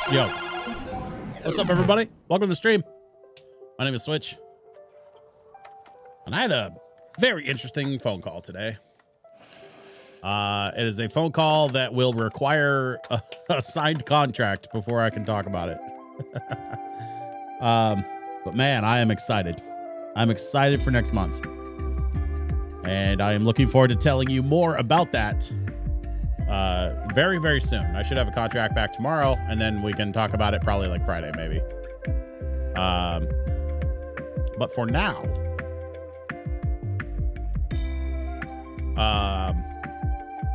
Yo, what's up, everybody? Welcome to the stream. My name is Switch, and I had a very interesting phone call today. It is a phone call that will require a signed contract before I can talk about it. But man, I am excited. I'm excited for next month, and I am looking forward to telling you more about that very, very soon. I should have a contract back tomorrow, and then we can talk about it probably like Friday, maybe. But for now,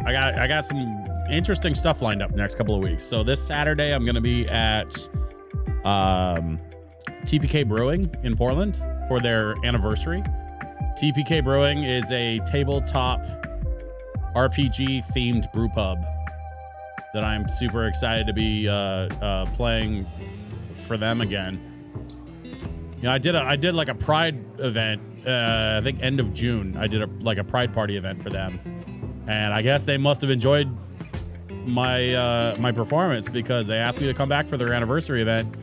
I got some interesting stuff lined up next couple of weeks. So this Saturday, I'm going to be at TPK Brewing in Portland for their anniversary. TPK Brewing is a tabletop RPG themed brew pub that I'm super excited to be playing for them again. You know, I did like a Pride event. I think end of June. I did a Pride party event for them, and I guess they must have enjoyed my my performance because they asked me to come back for their anniversary event,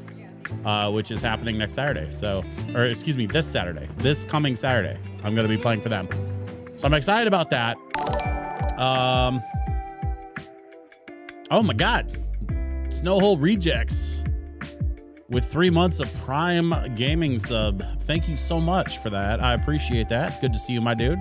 which is happening next Saturday. So, or excuse me, this Saturday, this coming Saturday, I'm going to be playing for them. So I'm excited about that. Oh my God, Snowhole Rejects with 3 months of Prime Gaming sub. Thank you so much for that. I appreciate that. Good to see you, my dude.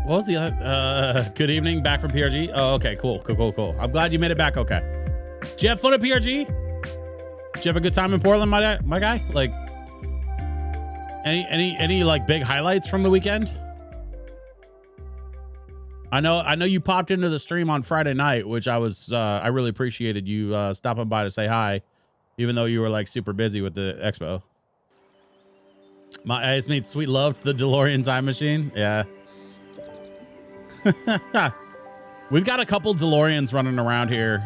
What was the other? Good evening, back from PRG. Oh, okay, cool. I'm glad you made it back. Okay. Did you have fun at PRG? Did you have a good time in Portland, my guy? Like, any like big highlights from the weekend? I know you popped into the stream on Friday night, which I really appreciated you stopping by to say hi, even though you were like super busy with the expo. My eyes made sweet love to the DeLorean time machine. Yeah. We've got a couple DeLoreans running around here.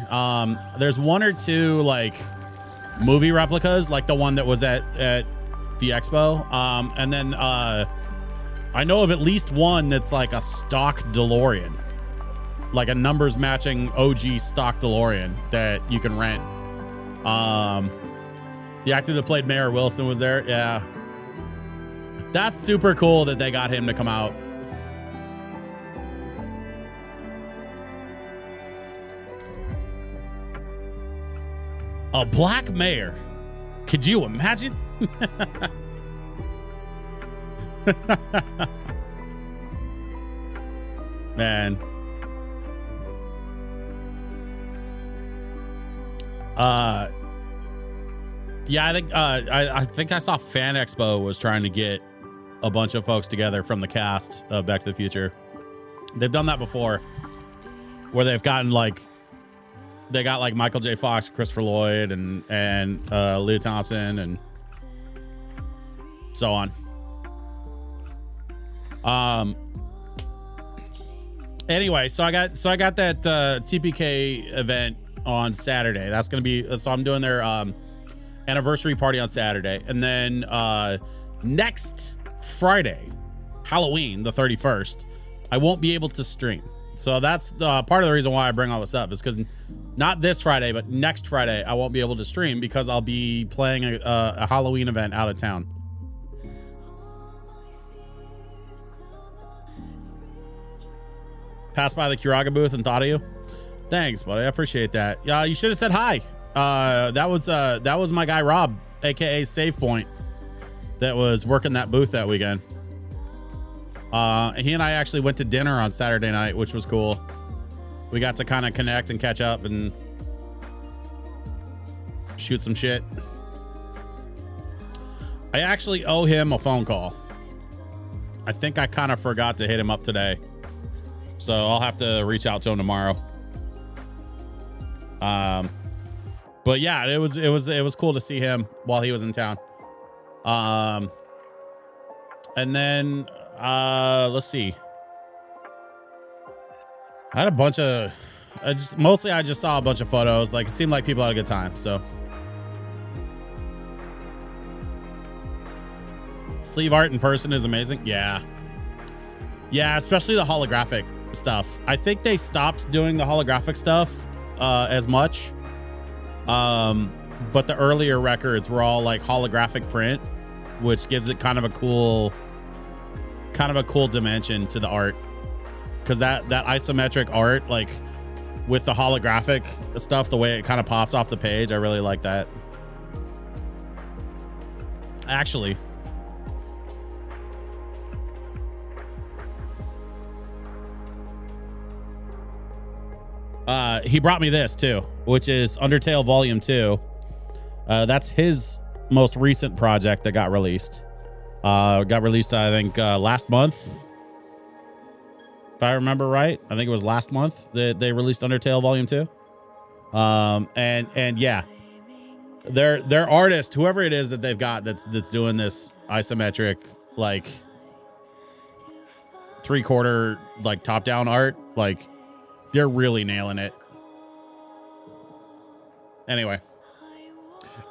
There's one or two like movie replicas, like the one that was at the expo. And then I know of at least one that's like a stock DeLorean, like a numbers matching OG stock DeLorean that you can rent. The actor that played Mayor Wilson was there. Yeah. That's super cool that they got him to come out. A black mayor. Could you imagine? Man. Yeah, I think I saw Fan Expo was trying to get a bunch of folks together from the cast of Back to the Future. They've done that before, where they've gotten like, they got like Michael J. Fox, Christopher Lloyd, and Leah Thompson, and so on. Anyway, so I got that TPK event on Saturday. That's gonna be, so I'm doing their anniversary party on Saturday, and then next Friday, Halloween, the 31st, I won't be able to stream. So that's part of the reason why I bring all this up, is because not this Friday, but next Friday, I won't be able to stream because I'll be playing a Halloween event out of town. Passed by the Curaga booth and thought of you. Thanks, buddy. I appreciate that. You should have said hi. That was my guy Rob, aka Save Point, that was working that booth that weekend. He and I actually went to dinner on Saturday night, which was cool. We got to kind of connect and catch up and shoot some shit. I actually owe him a phone call. I think I kind of forgot to hit him up today, so I'll have to reach out to him tomorrow. But yeah, it was cool to see him while he was in town. And then let's see. I had a bunch of, I just saw a bunch of photos. Like, it seemed like people had a good time. So Sleeve art in person is amazing. Yeah. Yeah, especially the holographic stuff. I think they stopped doing the holographic stuff as much. But the earlier records were all like holographic print, which gives it kind of a cool dimension to the art. Because that isometric art, like with the holographic stuff, the way it kind of pops off the page, I really like that. Actually, he brought me this too, which is Undertale Volume 2. That's his most recent project that got released. I think, last month. If I remember right, I think it was last month that they released Undertale Volume 2. And yeah, their artist, whoever it is that they've got that's doing this isometric, like 3/4 like top down art, like they're really nailing it. Anyway.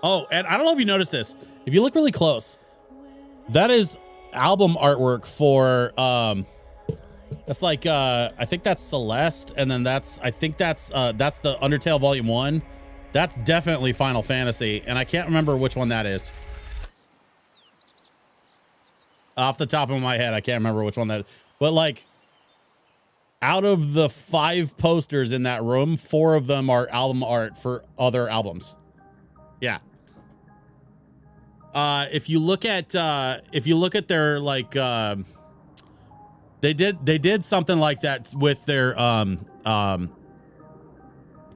Oh, and I don't know if you noticed this. If you look really close, that is album artwork for that's like I think that's Celeste, and then that's the Undertale Volume 1. That's definitely Final Fantasy, and I can't remember which one that is. Off the top of my head, I can't remember which one that is. But like, out of the 5 posters in that room, 4 of them are album art for other albums. Yeah. If you look at their like they did something like that with their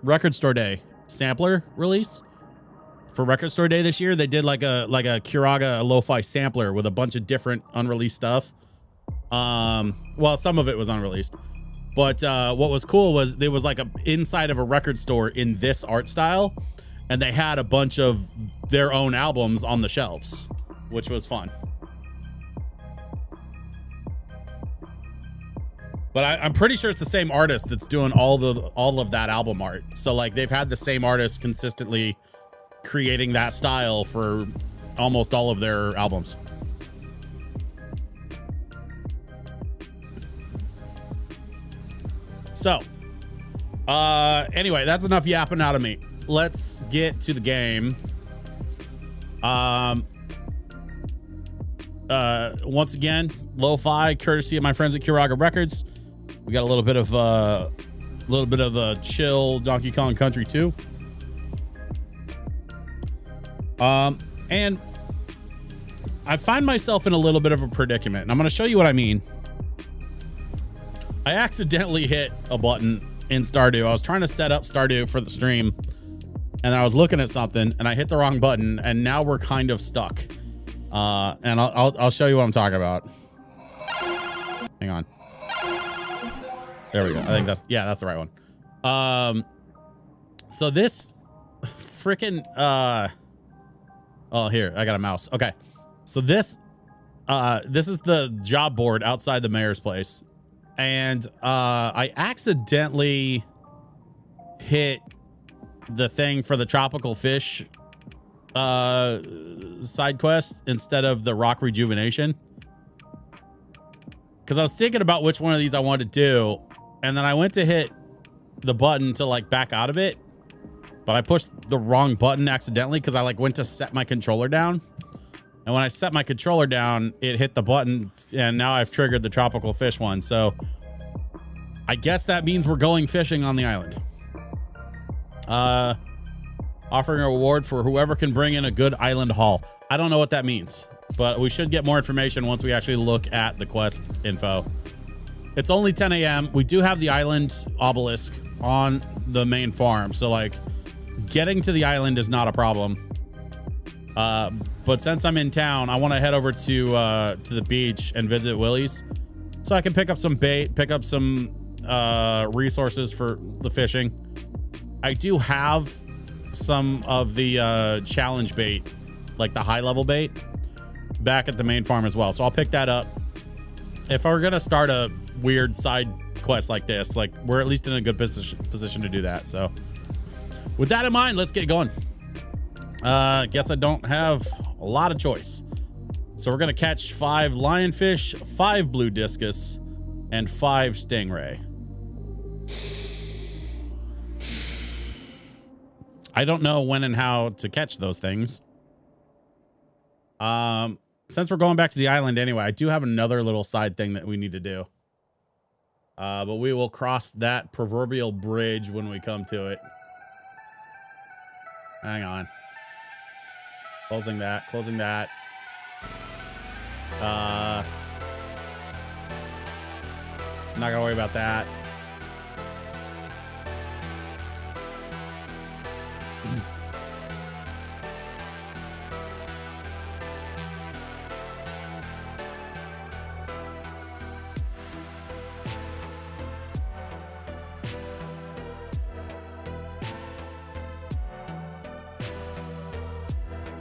Record Store Day sampler release for Record Store Day this year. They did like a Kiraga lo-fi sampler with a bunch of different unreleased stuff. Well, some of it was unreleased, but what was cool was there was like a inside of a record store in this art style, and they had a bunch of their own albums on the shelves, which was fun. But I'm pretty sure it's the same artist that's doing all of that album art. So like they've had the same artist consistently creating that style for almost all of their albums. So, anyway, that's enough yapping out of me. Let's get to the game. Once again, lo-fi courtesy of my friends at Kiraga Records. We got a little bit of a chill Donkey Kong Country 2. And I find myself in a little bit of a predicament, and I'm going to show you what I mean. I accidentally hit a button in Stardew. I was trying to set up Stardew for the stream, and I was looking at something, and I hit the wrong button, and now we're kind of stuck. And I'll show you what I'm talking about. Hang on. There we go. I think that's the right one. So this freaking oh, here, I got a mouse. Okay. So this is the job board outside the mayor's place. And I accidentally hit the thing for the tropical fish side quest instead of the rock rejuvenation, because I was thinking about which one of these I wanted to do, and then I went to hit the button to like back out of it, but I pushed the wrong button accidentally because I like went to set my controller down, and when I set my controller down, it hit the button, and now I've triggered the tropical fish one. So I guess that means we're going fishing on the island. Offering a reward for whoever can bring in a good island haul. I don't know what that means, but we should get more information once we actually look at the quest info. It's only 10 a.m. We do have the island obelisk on the main farm, so like getting to the island is not a problem. But since I'm in town, I want to head over to the beach and visit Willie's, so I can pick up some bait, pick up some resources for the fishing. I do have some of the challenge bait, like the high level bait, back at the main farm as well, so I'll pick that up. If I were gonna start a weird side quest like this, like we're at least in a good position to do that. So with that in mind, let's get going. Guess I don't have a lot of choice. So we're going to catch 5 lionfish, 5 blue discus, and 5 stingray. I don't know when and how to catch those things. Since we're going back to the island anyway, I do have another little side thing that we need to do. But we will cross that proverbial bridge when we come to it. Hang on. Closing that, closing that. I'm not gonna worry about that.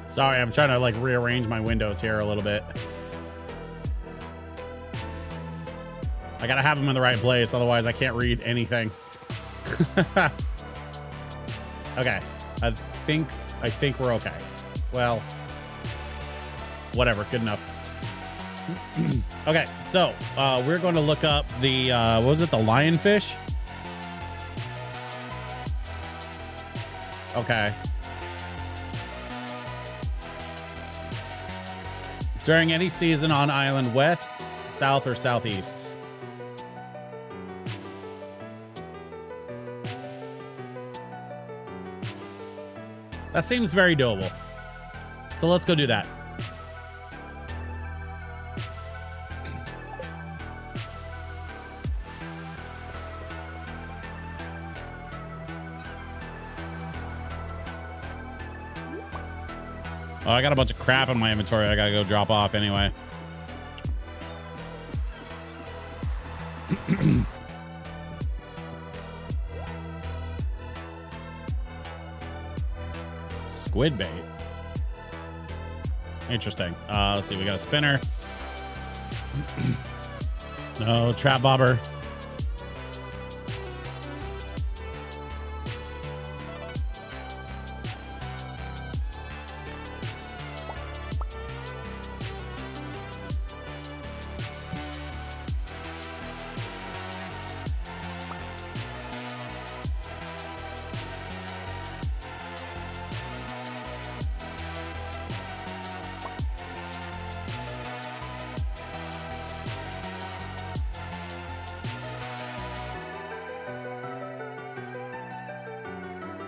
Sorry, I'm trying to like rearrange my windows here a little bit. I gotta have them in the right place, otherwise I can't read anything. Okay, I think we're okay. Well, whatever, good enough. Okay, so we're going to look up the what was it, the lionfish? Okay. During any season on island, west, south, or southeast. That seems very doable. So let's go do that. Oh, I got a bunch of crap in my inventory I gotta go drop off anyway. Squid bait. Interesting. Let's see. We got a spinner. No, trap bobber.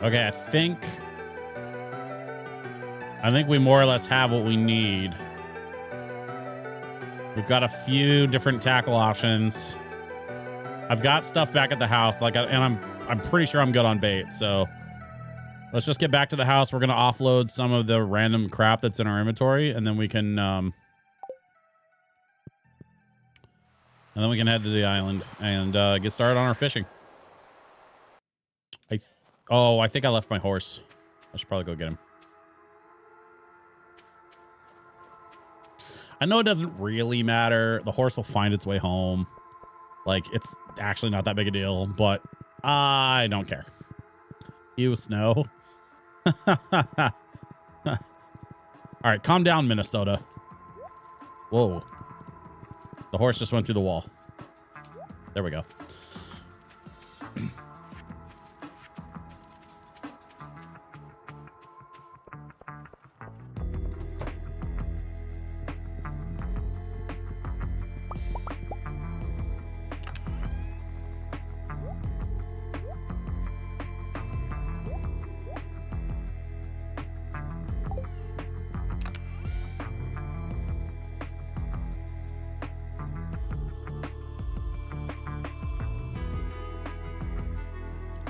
Okay, I think we more or less have what we need. We've got a few different tackle options. I've got stuff back at the house, and I'm pretty sure I'm good on bait. So let's just get back to the house. We're gonna offload some of the random crap that's in our inventory, and then we can head to the island and get started on our fishing. Oh, I think I left my horse. I should probably go get him. I know it doesn't really matter. The horse will find its way home. Like, it's actually not that big a deal, but I don't care. Ew, snow. All right, calm down, Minnesota. Whoa. The horse just went through the wall. There we go.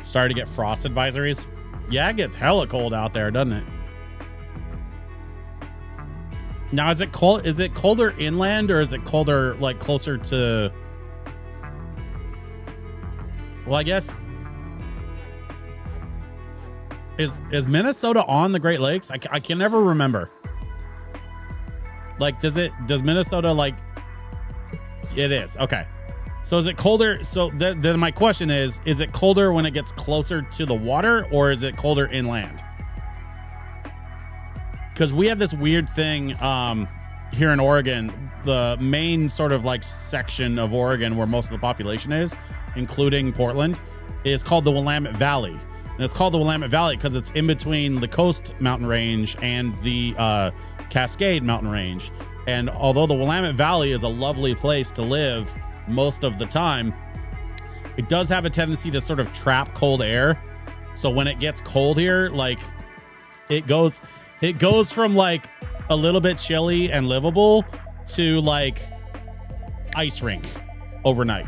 Starting to get frost advisories. Yeah, it gets hella cold out there, doesn't it? Now, is it cold? Is it colder inland, or is it colder like closer to? Well, I guess is Minnesota on the Great Lakes? I can never remember. Like, does Minnesota like? It is. Okay. So is it colder? So then my question is it colder when it gets closer to the water, or is it colder inland? Because we have this weird thing here in Oregon, the main sort of like section of Oregon where most of the population is, including Portland, is called the Willamette Valley. And it's called the Willamette Valley because it's in between the Coast Mountain Range and the Cascade Mountain Range. And although the Willamette Valley is a lovely place to live most of the time, it does have a tendency to sort of trap cold air. So when it gets cold here, like it goes from like a little bit chilly and livable to like ice rink overnight.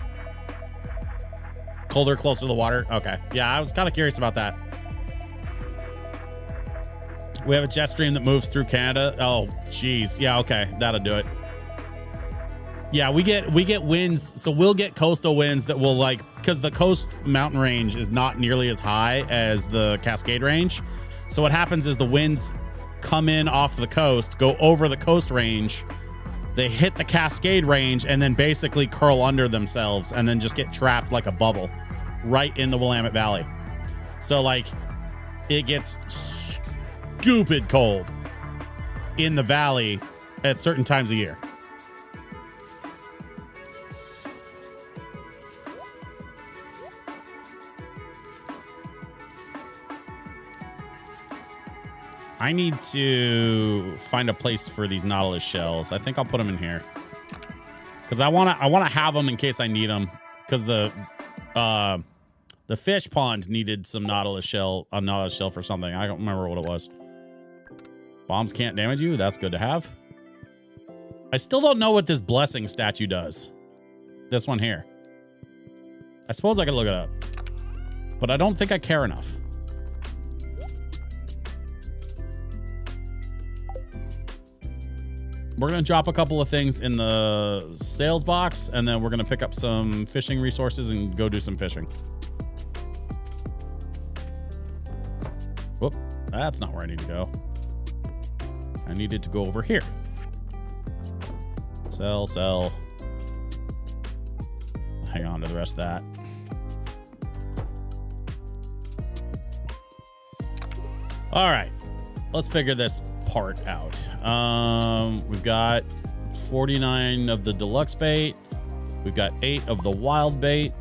Colder, closer to the water. Okay. Yeah, I was kind of curious about that. We have a jet stream that moves through Canada. Oh, geez. Yeah, okay. That'll do it. Yeah, we get winds. So we'll get coastal winds that will like, because the Coast Mountain Range is not nearly as high as the Cascade Range. So what happens is the winds come in off the coast, go over the Coast Range, they hit the Cascade Range, and then basically curl under themselves and then just get trapped like a bubble right in the Willamette Valley. So like it gets stupid cold in the valley at certain times of year. I need to find a place for these Nautilus shells. I think I'll put them in here because I want to have them in case I need them, because the fish pond needed some Nautilus shell for something. I don't remember what it was. Bombs can't damage you. That's good to have. I still don't know what this blessing statue does. This one here. I suppose I could look it up, but I don't think I care enough. We're going to drop a couple of things in the sales box, and then we're going to pick up some fishing resources and go do some fishing. Whoop, that's not where I need to go. I needed to go over here. Sell, sell. Hang on to the rest of that. All right, let's figure this part out. We've got 49 of the deluxe bait. We've got 8 of the wild bait.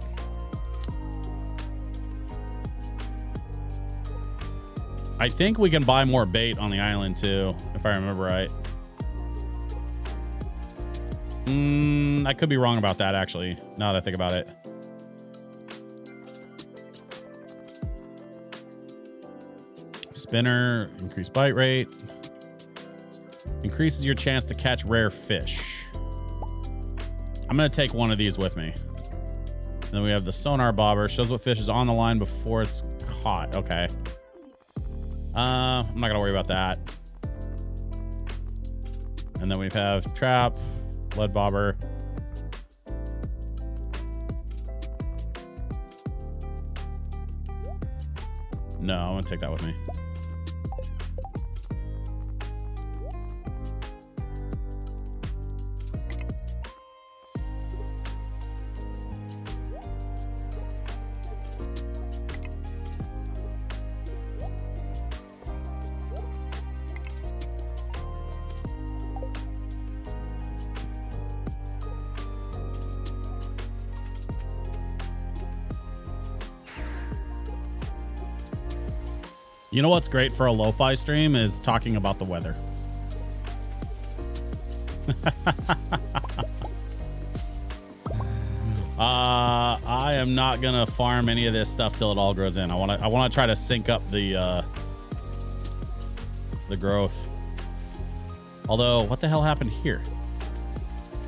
I think we can buy more bait on the island too, if I remember right. I could be wrong about that, actually, now that I think about it. Spinner, increased bite rate. Increases your chance to catch rare fish. I'm going to take one of these with me. And then we have the sonar bobber. Shows what fish is on the line before it's caught. Okay. I'm not going to worry about that. And then we have trap, lead bobber. No, I'm going to take that with me. You know what's great for a lo-fi stream is talking about the weather. I am not gonna farm any of this stuff till it all grows in. I wanna try to sync up the growth. Although, what the hell happened here?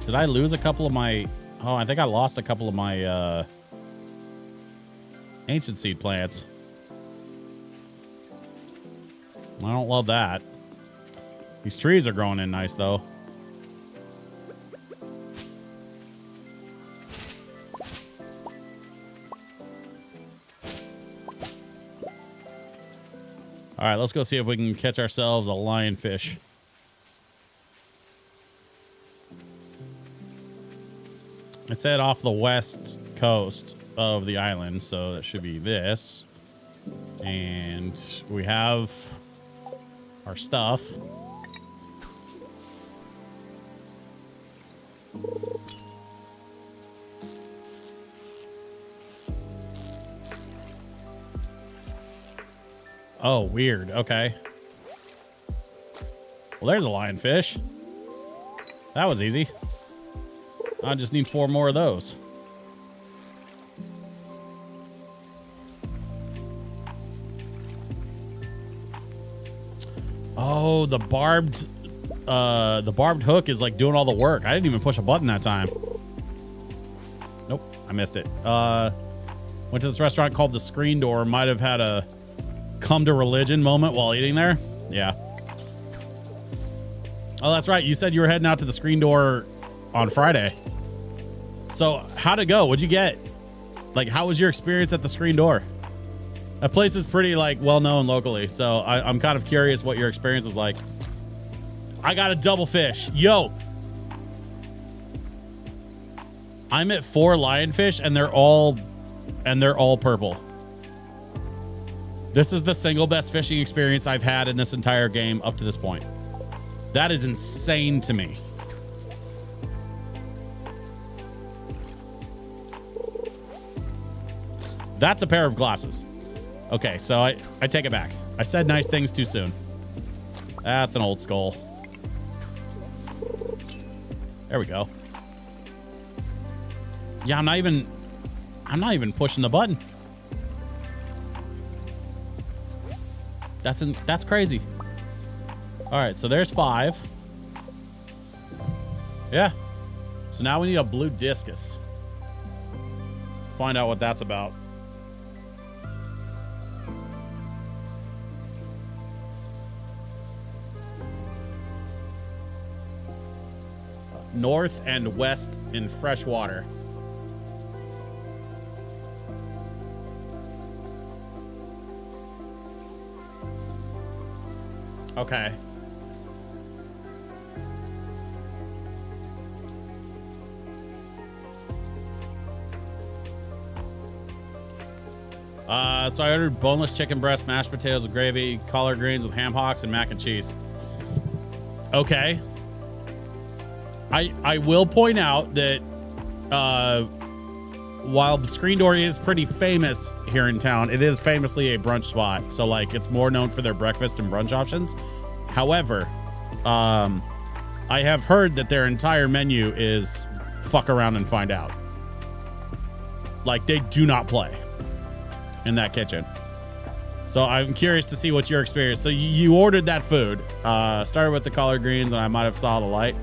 Did I lose a couple of my? Oh, I think I lost a couple of my ancient seed plants. I don't love that. These trees are growing in nice, though. All right, let's go see if we can catch ourselves a lionfish. It's head off the west coast of the island, so that should be this. And we have our stuff. Oh, weird. Okay. Well, there's a lionfish. That was easy. I just need 4 more of those. Oh, the barbed hook is like doing all the work. I didn't even push a button that time. Nope, I missed it. Went to this restaurant called The Screen Door. Might have had a come to religion moment while eating there. Yeah. Oh, that's right. You said you were heading out to The Screen Door on Friday. So how'd it go? What'd you get? Like, how was your experience at The Screen Door? That place is pretty like well known locally, so I'm kind of curious what your experience was like. I got a double fish. Yo, I'm at 4 lionfish and they're all purple. This is the single best fishing experience I've had in this entire game up to this point. That is insane to me. That's a pair of glasses. Okay, so I take it back. I said nice things too soon. That's an old skull. There we go. Yeah, I'm not even pushing the button. That's crazy. All right, so there's 5. Yeah. So now we need a blue discus. Let's find out what that's about. North and west in fresh water. Okay. So I ordered boneless chicken breast, mashed potatoes with gravy, collard greens with ham hocks, and mac and cheese. Okay. I will point out that while the Screen Door is pretty famous here in town, it is famously a brunch spot. So like it's more known for their breakfast and brunch options. However, I have heard that their entire menu is fuck around and find out. Like they do not play in that kitchen. So I'm curious to see what your experience. So you ordered that food, started with the collard greens, and I might have saw the light.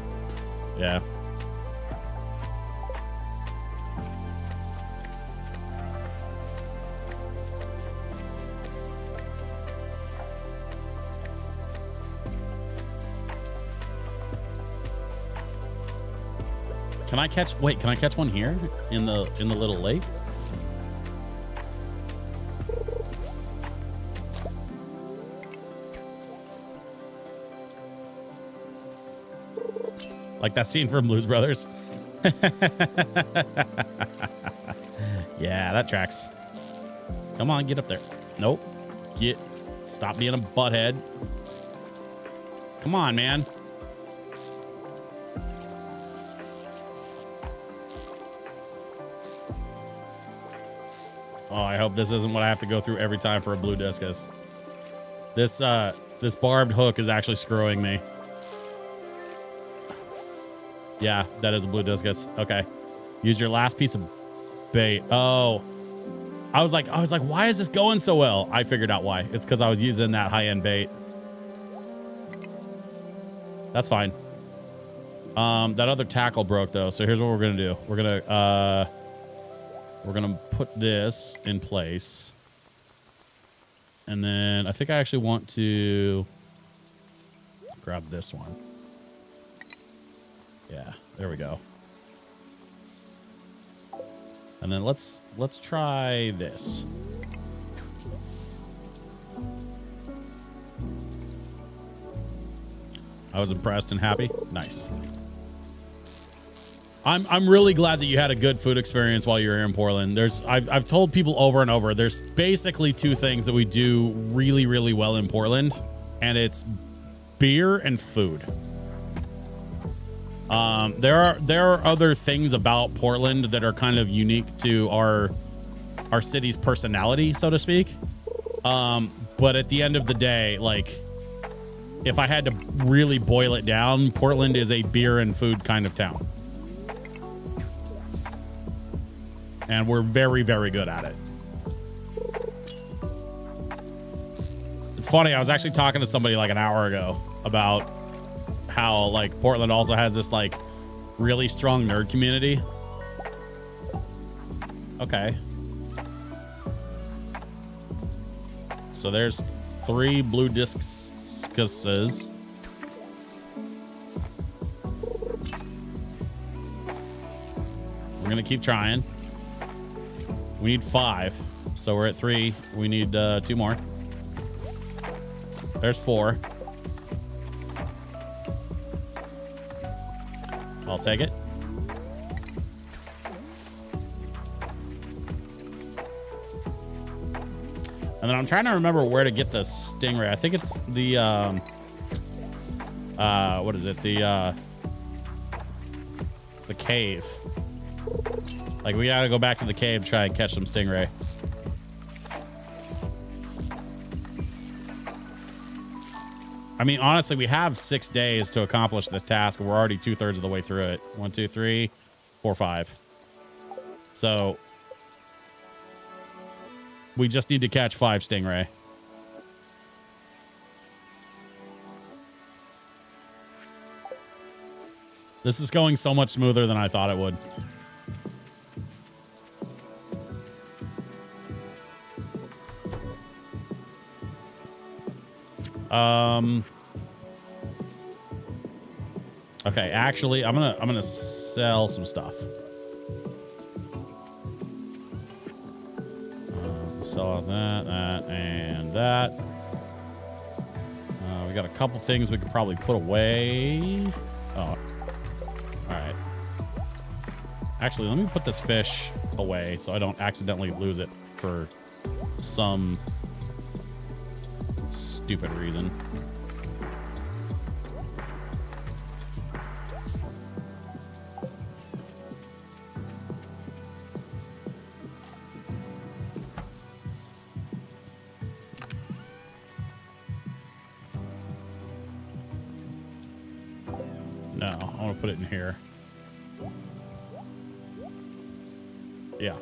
Yeah. Can I catch one here in the little lake? Like that scene from Blues Brothers. Yeah, that tracks. Come on, get up there. Nope. Stop being a butthead. Come on, man. Oh, I hope this isn't what I have to go through every time for a blue discus. This barbed hook is actually screwing me. Yeah, that is a blue discus. Okay. Use your last piece of bait. Oh. I was like, why is this going so well? I figured out why. It's because I was using that high-end bait. That's fine. That other tackle broke though, so here's what we're gonna do. We're gonna put this in place. And then I think I actually want to grab this one. Yeah, there we go. And then let's try this. I was impressed and happy. Nice. I'm really glad that you had a good food experience while you were here in Portland. I've told people over and over, there's basically 2 things that we do really, really well in Portland, and it's beer and food. There are other things about Portland that are kind of unique to our city's personality, so to speak. But at the end of the day, like, if I had to really boil it down, Portland is a beer and food kind of town. And we're very, very good at it. It's funny, I was actually talking to somebody like an hour ago about how, like, Portland also has this, like, really strong nerd community. Okay. So there's 3 blue discuses. We're gonna keep trying. We need 5, so we're at 3. We need 2 more. There's 4. I'll take it. And then I'm trying to remember where to get the stingray. I think it's the what is it? The cave. Like, we gotta go back to the cave to try and catch some stingray. I mean, honestly, we have 6 days to accomplish this task, and we're already 2/3 of the way through it. 1, 2, 3, 4, 5. So we just need to catch 5 stingray. This is going so much smoother than I thought it would. Okay, actually, I'm gonna sell some stuff. Sell that, and that. We got a couple things we could probably put away. Oh, all right. Actually, let me put this fish away so I don't accidentally lose it for some stupid reason. No, I want to put it in here. Yeah.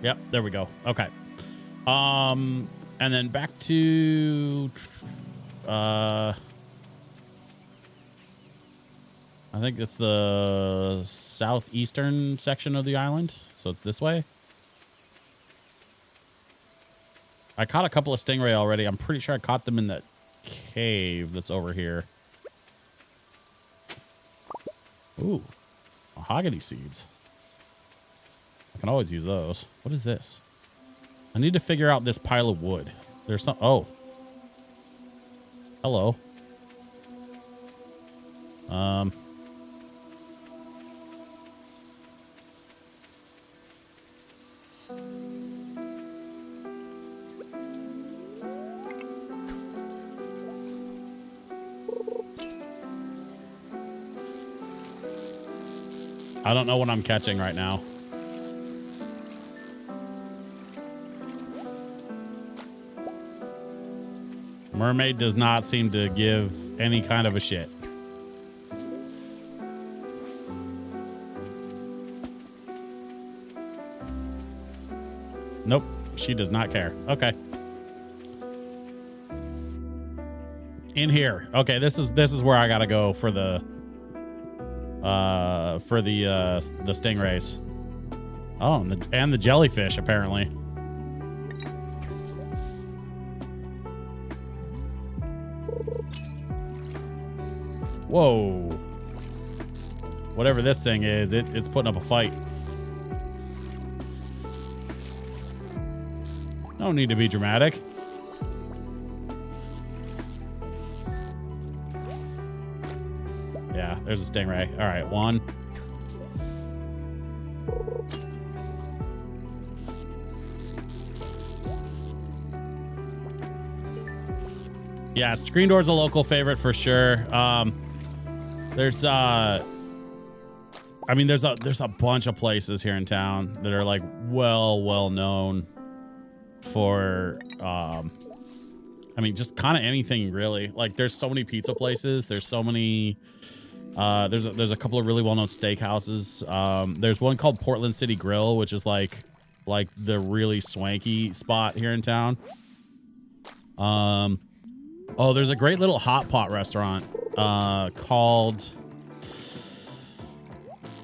Yep, there we go. Okay. And then back to I think it's the southeastern section of the island, so it's this way. I caught a couple of stingray already. I'm pretty sure I caught them in that cave that's over here. Ooh, mahogany seeds. I can always use those. What is this? I need to figure out this pile of wood. There's some. Oh, hello. I don't know what I'm catching right now. Mermaid does not seem to give any kind of a shit. Nope, she does not care. Okay. In here. Okay, this is where I gotta go for the stingrays. Oh, and the jellyfish apparently. Whoa. Whatever this thing is, it's putting up a fight. No need to be dramatic. Yeah, there's a stingray. All right, 1. Yeah, screen door's a local favorite for sure. There's I mean, there's a bunch of places here in town that are like well known for I mean, just kind of anything really. Like there's so many pizza places. There's so many there's a couple of really well-known steakhouses. There's one called Portland City Grill, which is like the really swanky spot here in town. Oh, there's a great little hot pot restaurant called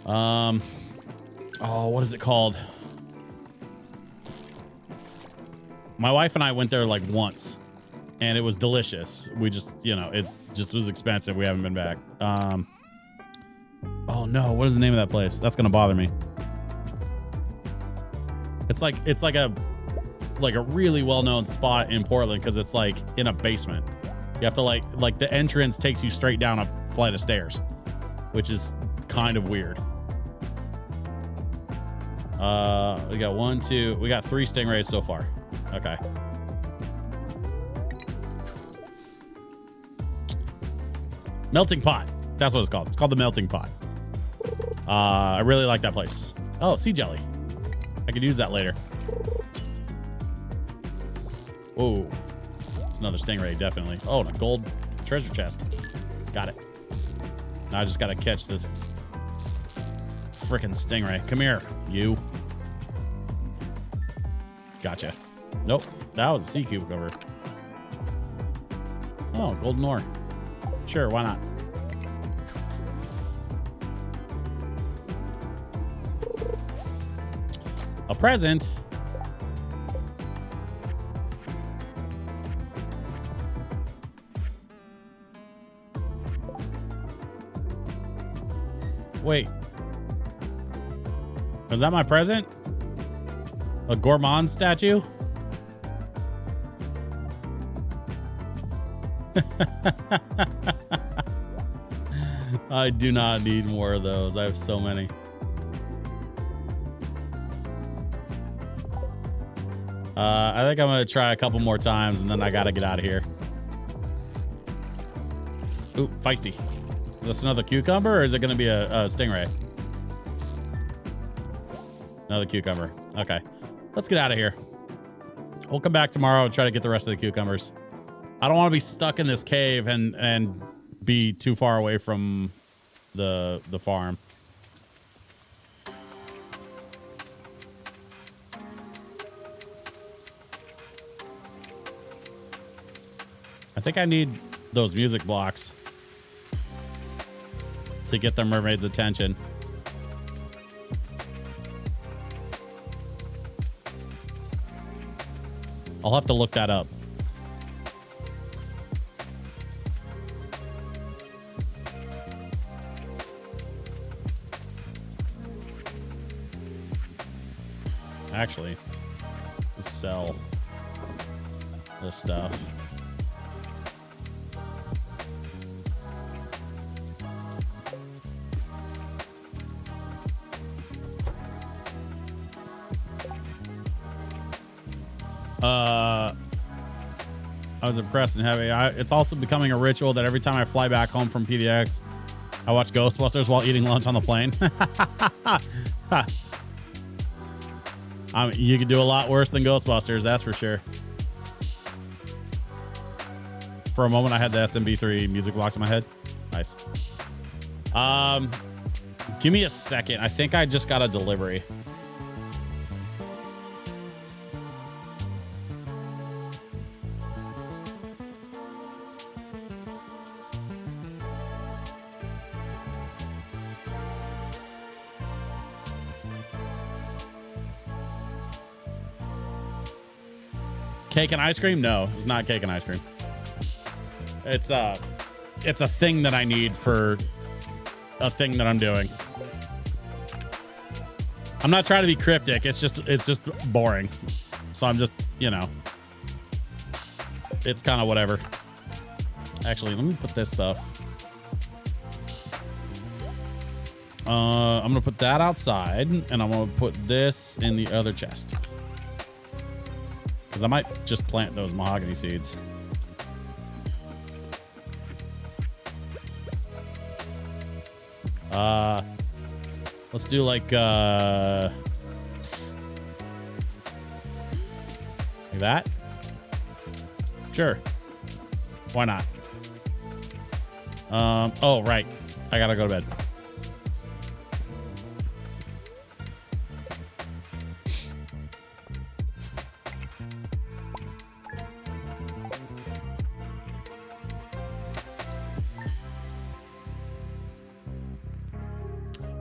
oh, what is it called? My wife and I went there like once and it was delicious. We just, you know, it just was expensive. We haven't been back. Oh no, what is the name of that place? That's gonna bother me. It's like a really well-known spot in Portland because it's like in a basement. You have to like the entrance takes you straight down a flight of stairs, which is kind of weird. We got 1, 2, we got 3 stingrays so far. Okay. Melting Pot. That's what it's called. It's called the Melting Pot. I really like that place. Oh, sea jelly. I could use that later. Whoa. It's another stingray, definitely. Oh, and a gold treasure chest. Got it. Now I just got to catch this freaking stingray. Come here, you. Gotcha. Nope. That was a sea cucumber. Oh, golden ore. Sure, why not? A present? Wait. Is that my present? A gourmand statue? I do not need more of those. I have so many. I think I'm going to try a couple more times and then I got to get out of here. Ooh, feisty. Is this another cucumber or is it going to be a stingray? Another cucumber. Okay. Let's get out of here. We'll come back tomorrow and try to get the rest of the cucumbers. I don't want to be stuck in this cave and be too far away from the farm. I think I need those music blocks to get the mermaid's attention. I'll have to look that up. Actually, let's sell this stuff. I was impressed and heavy. It's also becoming a ritual that every time I fly back home from PDX, I watch Ghostbusters while eating lunch on the plane. You could do a lot worse than Ghostbusters, that's for sure. For a moment, I had the SMB3 music blocks in my head. Nice. Give me a second. I think I just got a delivery. Cake and ice cream? No, it's not cake and ice cream. It's a thing that I need for a thing that I'm doing. I'm not trying to be cryptic. It's just boring. So I'm just, you know, it's kind of whatever. Actually, let me put this stuff. I'm gonna put that outside, and I'm gonna put this in the other chest. Because I might just plant those mahogany seeds. Let's do like that. Sure. Why not? Oh, right. I gotta go to bed.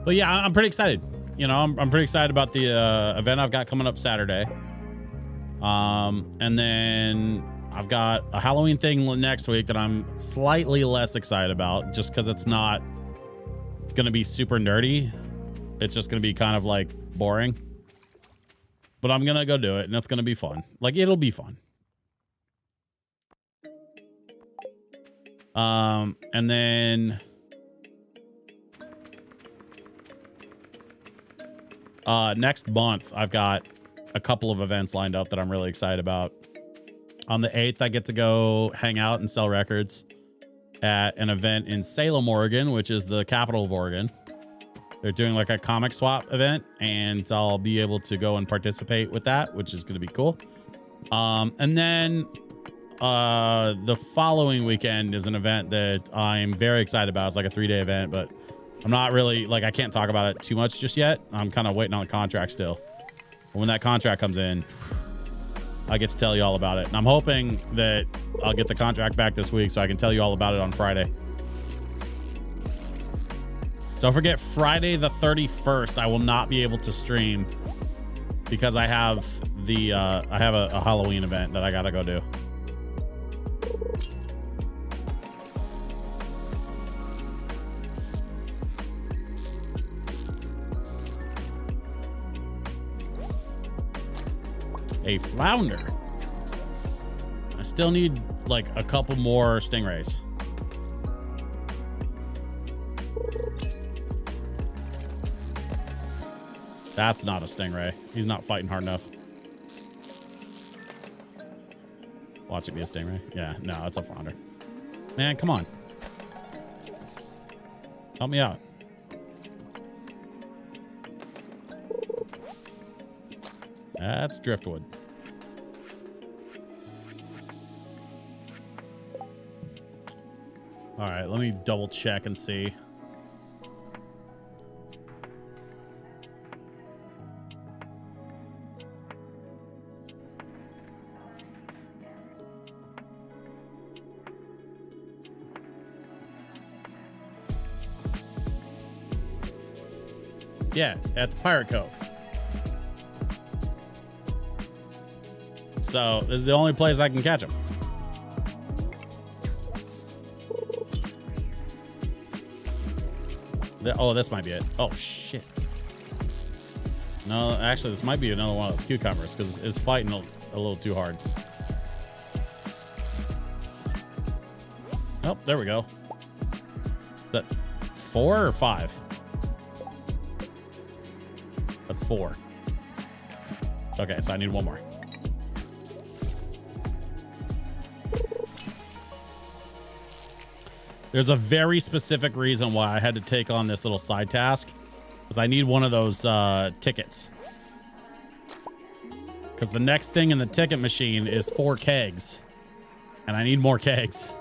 But yeah, I'm pretty excited. You know, I'm pretty excited about the event I've got coming up Saturday. And then I've got a Halloween thing next week that I'm slightly less excited about, just because it's not going to be super nerdy. It's just going to be kind of like boring. But I'm going to go do it, and it's going to be fun. Like, it'll be fun. And then next month, I've got a couple of events lined up that I'm really excited about. On the 8th, I get to go hang out and sell records at an event in Salem, Oregon, which is the capital of Oregon. They're doing like a comic swap event, and I'll be able to go and participate with that, which is going to be cool. And then the following weekend is an event that I'm very excited about. It's like a 3-day event, but I'm not really, like, I can't talk about it too much just yet. I'm kind of waiting on the contract still. When that contract comes in, I get to tell you all about it. And I'm hoping that I'll get the contract back this week so I can tell you all about it on Friday. Don't forget, Friday the 31st, I will not be able to stream because I have the I have a Halloween event that I gotta go do. A flounder. I still need like a couple more stingrays. That's not a stingray. He's not fighting hard enough. Watch it be a stingray. Yeah, no, it's a flounder. Man, come on. Help me out. That's driftwood. All right, let me double check and see. Yeah, at the Pirate Cove. So this is the only place I can catch them. Oh, this might be it. Oh, shit. No, actually, this might be another one of those cucumbers because it's fighting a little too hard. Oh, there we go. Is that 4 or 5? That's 4. Okay, so I need one more. There's a very specific reason why I had to take on this little side task, because I need one of those tickets. Because the next thing in the ticket machine is 4 kegs, and I need more kegs.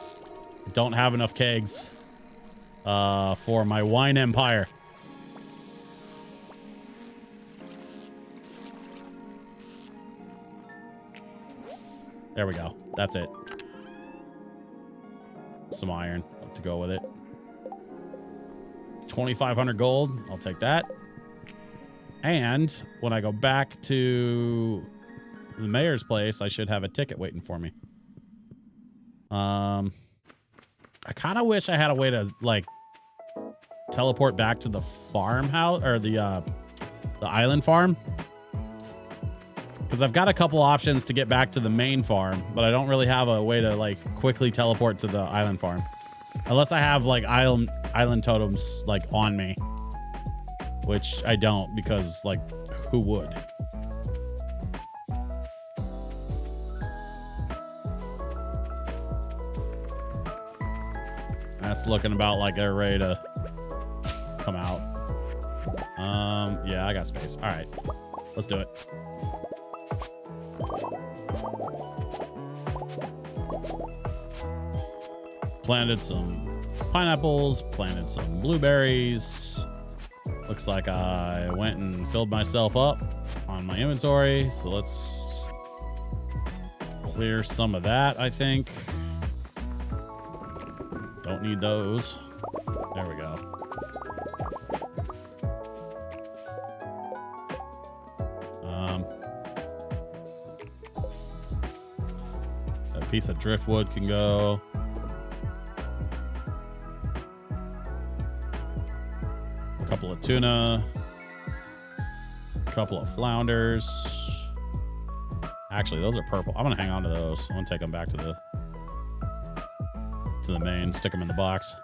I don't have enough kegs for my wine empire. There we go. That's it. Some iron to go with it. 2,500 gold. I'll take that. And when I go back to the mayor's place, I should have a ticket waiting for me. I kind of wish I had a way to like teleport back to the farmhouse or the island farm. Because I've got a couple options to get back to the main farm, but I don't really have a way to like quickly teleport to the island farm. Unless I have like island totems like on me. Which I don't, because like who would? That's looking about like they're ready to come out. Yeah, I got space. All right, let's do it. Planted some pineapples, planted some blueberries. Looks like I went and filled myself up on my inventory. So let's clear some of that, I think. Don't need those. There we go. A piece of driftwood can go. A couple of tuna. A couple of flounders. Actually, those are purple. I'm gonna hang on to those. I'm gonna take them back to the main, stick them in the box.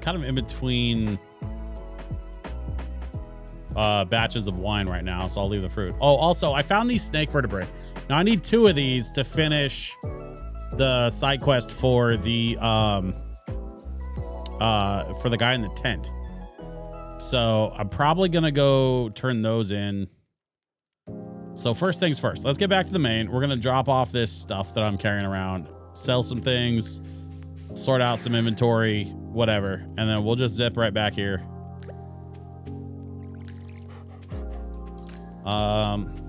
Kind of in between batches of wine right now, so I'll leave the fruit. Oh, also, I found these snake vertebrae. Now I need 2 of these to finish the side quest for the guy in the tent. So I'm probably gonna go turn those in. So first things first, let's get back to the main. We're gonna drop off this stuff that I'm carrying around, sell some things, sort out some inventory, whatever, and then we'll just zip right back here.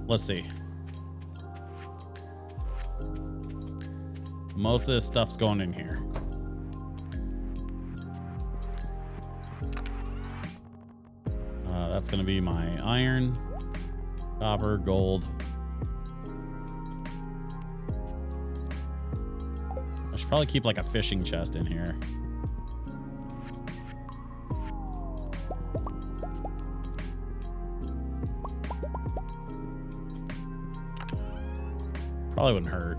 Let's see. Most of this stuff's going in here. That's gonna be my iron, copper, gold. I should probably keep like a fishing chest in here. Probably wouldn't hurt.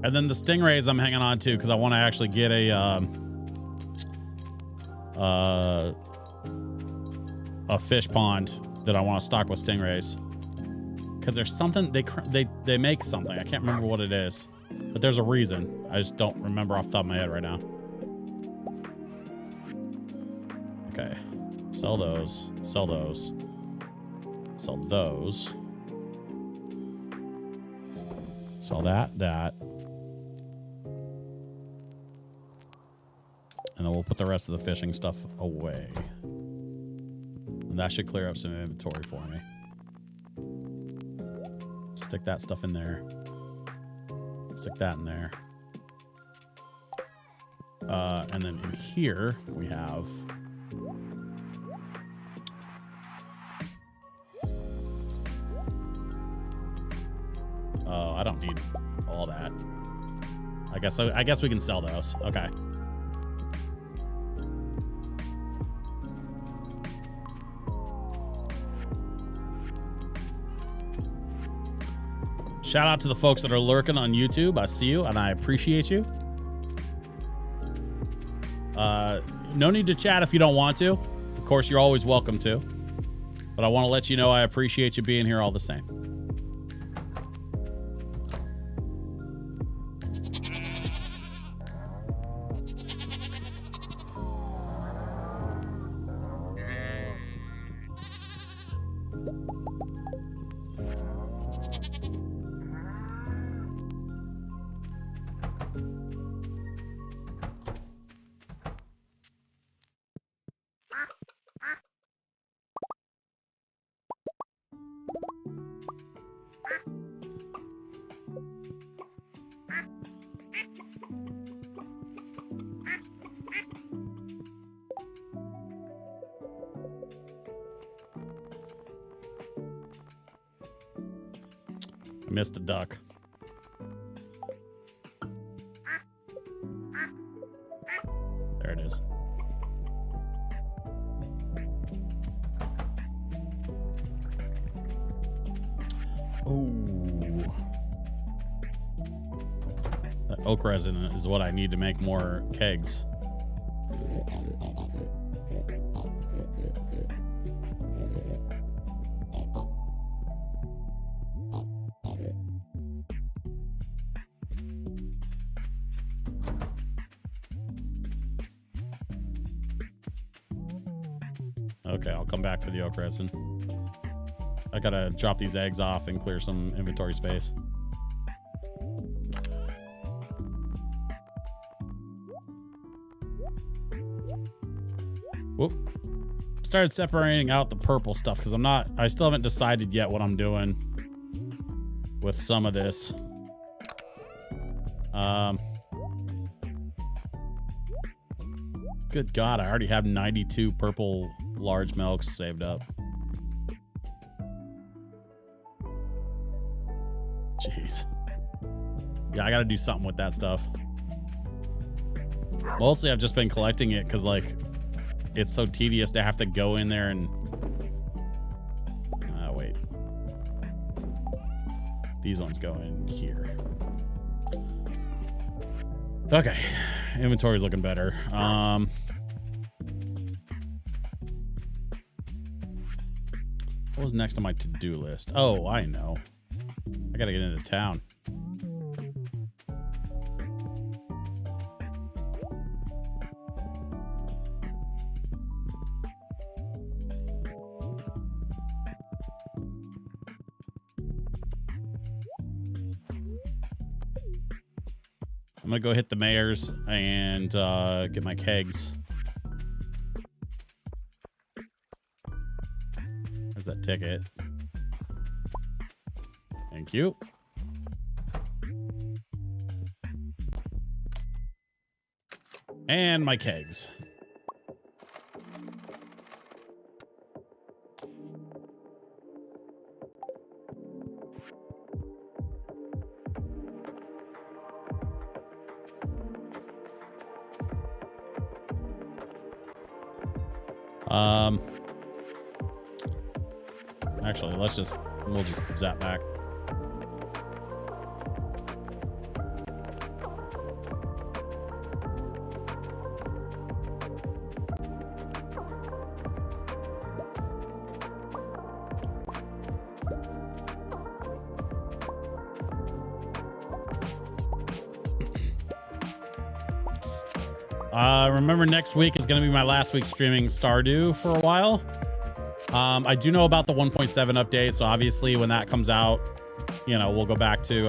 And then the stingrays I'm hanging on to because I want to actually get a fish pond that I want to stock with stingrays. Because there's something they make something. I can't remember what it is, but there's a reason. I just don't remember off the top of my head right now. Okay, sell those, sell those, sell those, sell that, and then we'll put the rest of the fishing stuff away. And that should clear up some inventory for me. Stick that stuff in there. Stick that in there. And then in here we have I don't need all that. I guess we can sell those. Okay. Shout out to the folks that are lurking on YouTube. I see you and I appreciate you. No need to chat if you don't want to. Of course, you're always welcome to. But I want to let you know I appreciate you being here all the same. I missed a duck. There it is. Ooh. That oak resin is what I need to make more kegs. Okay, I'll come back for the oak resin. I gotta drop these eggs off and clear some inventory space. Whoop. Started separating out the purple stuff because I still haven't decided yet what I'm doing with some of this. Good God, I already have 92 purple large milks saved up. Jeez. Yeah, I gotta do something with that stuff. Mostly I've just been collecting it because, like, it's so tedious to have to go in there and... wait. These ones go in here. Okay. Inventory's looking better. What was next on my to-do list? Oh, I know. I gotta get into town. I'm gonna go hit the mayor's and get my kegs. There's that ticket. Thank you. And my kegs. Actually, we'll just zap back. Remember next week is going to be my last week streaming Stardew for a while. I do know about the 1.7 update, so obviously when that comes out, you know, we'll go back to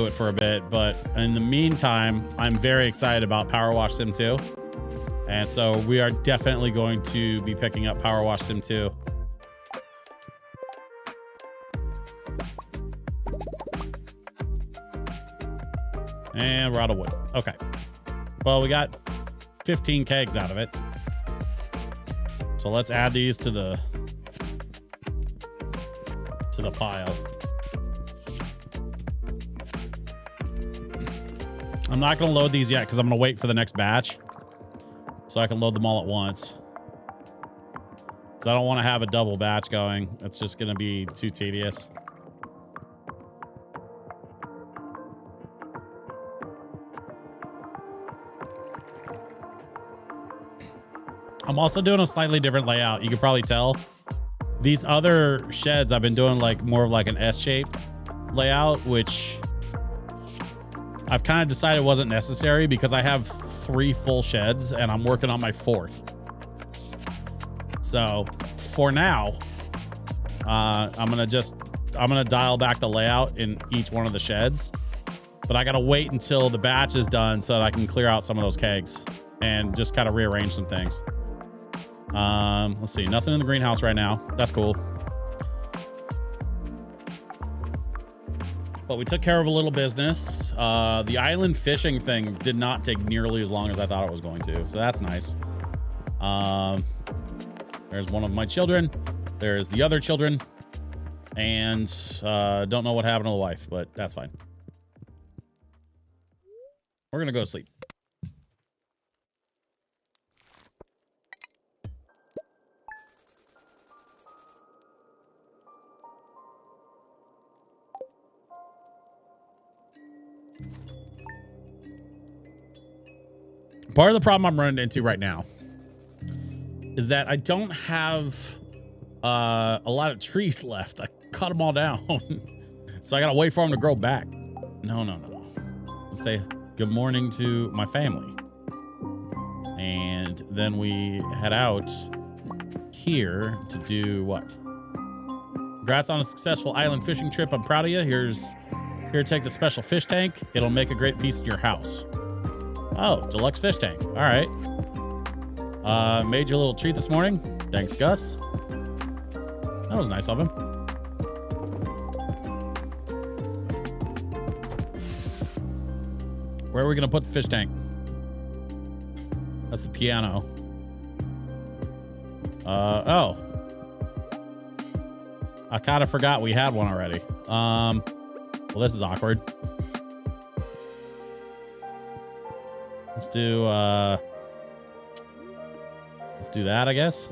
it for a bit. But in the meantime, I'm very excited about Power Wash Sim 2. And so we are definitely going to be picking up Power Wash Sim 2. And we're out of wood. Okay. Well, we got 15 kegs out of it. So let's add these to the pile. I'm not going to load these yet because I'm going to wait for the next batch so I can load them all at once. Because I don't want to have a double batch going. It's just going to be too tedious. I'm also doing a slightly different layout. You can probably tell. These other sheds, I've been doing like more of like an S-shape layout, which I've kind of decided wasn't necessary because I have 3 full sheds and I'm working on my 4th. So for now, I'm gonna dial back the layout in each one of the sheds, but I gotta wait until the batch is done so that I can clear out some of those kegs and just kind of rearrange some things. Let's see, nothing in the greenhouse right now. That's cool. But we took care of a little business. The island fishing thing did not take nearly as long as I thought it was going to, so that's nice. There's one of my children. There's the other children. And don't know what happened to the wife, but that's fine. We're gonna go to sleep. Part of the problem I'm running into right now is that I don't have a lot of trees left. I cut them all down. So I gotta wait for them to grow back. No. Let's say good morning to my family. And then we head out here to do what? Congrats on a successful island fishing trip. I'm proud of you. Here, take the special fish tank. It'll make a great piece in your house. Oh, deluxe fish tank. All right. Made you a little treat this morning. Thanks, Gus. That was nice of him. Where are we going to put the fish tank? That's the piano. Oh. I kind of forgot we had one already. Well, this is awkward. Let's do that, I guess.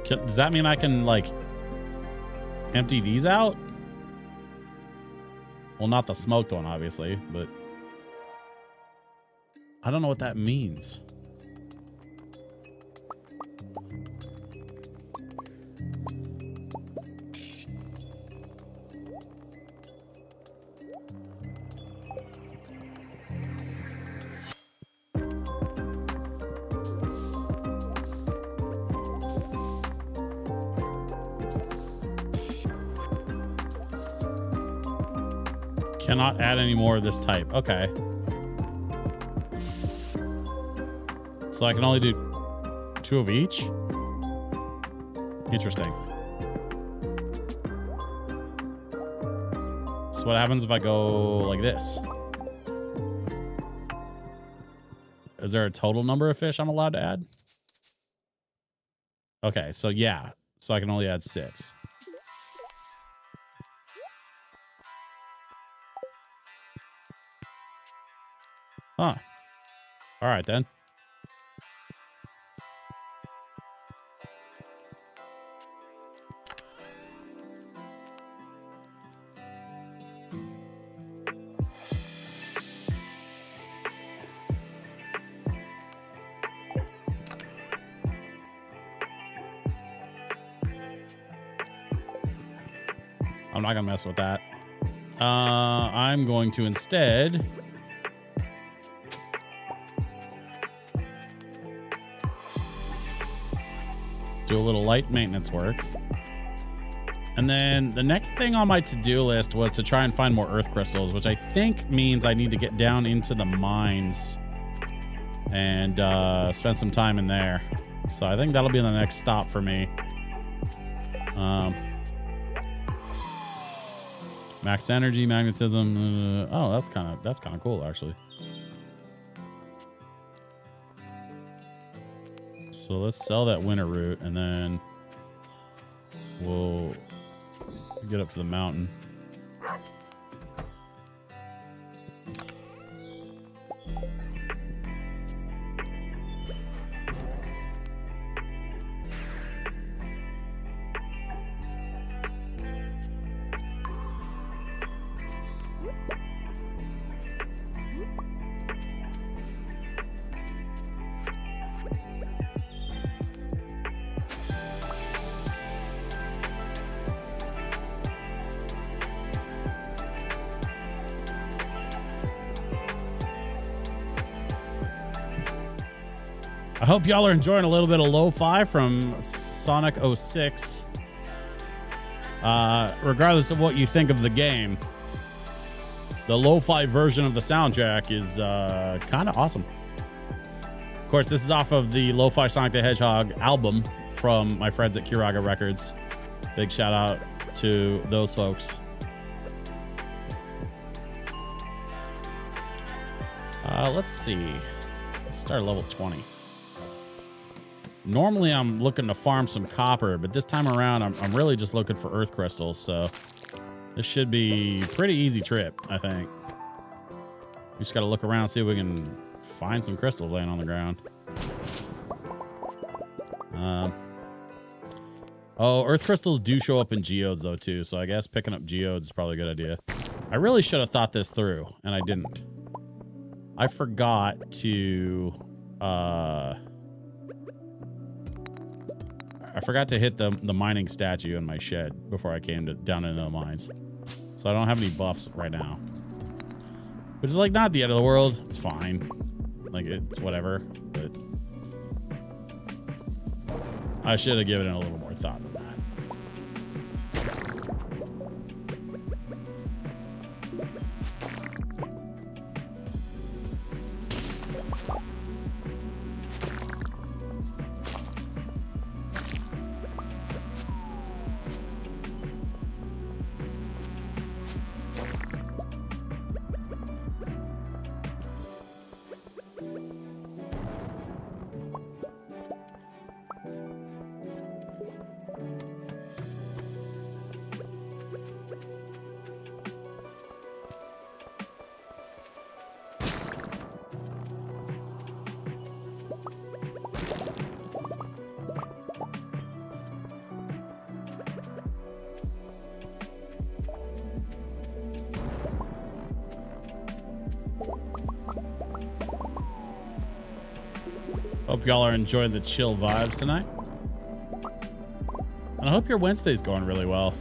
Does that mean I can, like, empty these out? Well, not the smoked one, obviously, but I don't know what that means. Cannot add any more of this type. Okay. So I can only do 2 of each? Interesting. So what happens if I go like this? Is there a total number of fish I'm allowed to add? Okay, so yeah. So I can only add 6. Huh. All right, then. I'm not gonna mess with that. I'm going to instead do a little light maintenance work. And then the next thing on my to-do list was to try and find more earth crystals, which I think means I need to get down into the mines and spend some time in there. So I think that'll be the next stop for me. Max energy, magnetism. Oh, that's kind of cool, actually. So let's sell that winter root, and then we'll get up to the mountain. I hope y'all are enjoying a little bit of lo-fi from Sonic 06. Regardless of what you think of the game, the lo-fi version of the soundtrack is kind of awesome. Of course, this is off of the Lo-Fi Sonic the Hedgehog album from my friends at Kiraga Records. Big shout out to those folks. Let's see. Let's start at level 20. Normally I'm looking to farm some copper, but this time around I'm really just looking for earth crystals. So this should be a pretty easy trip, I think. We just got to look around, see if we can find some crystals laying on the ground. Oh, earth crystals do show up in geodes though too, so I guess picking up geodes is probably a good idea. I really should have thought this through, and I didn't. I forgot to I forgot to hit the mining statue in my shed before I came down into the mines. So I don't have any buffs right now. Which is like not the end of the world. It's fine. Like it's whatever, but I should have given it a little more thought than that. Hope y'all are enjoying the chill vibes tonight. And I hope your Wednesday's going really well.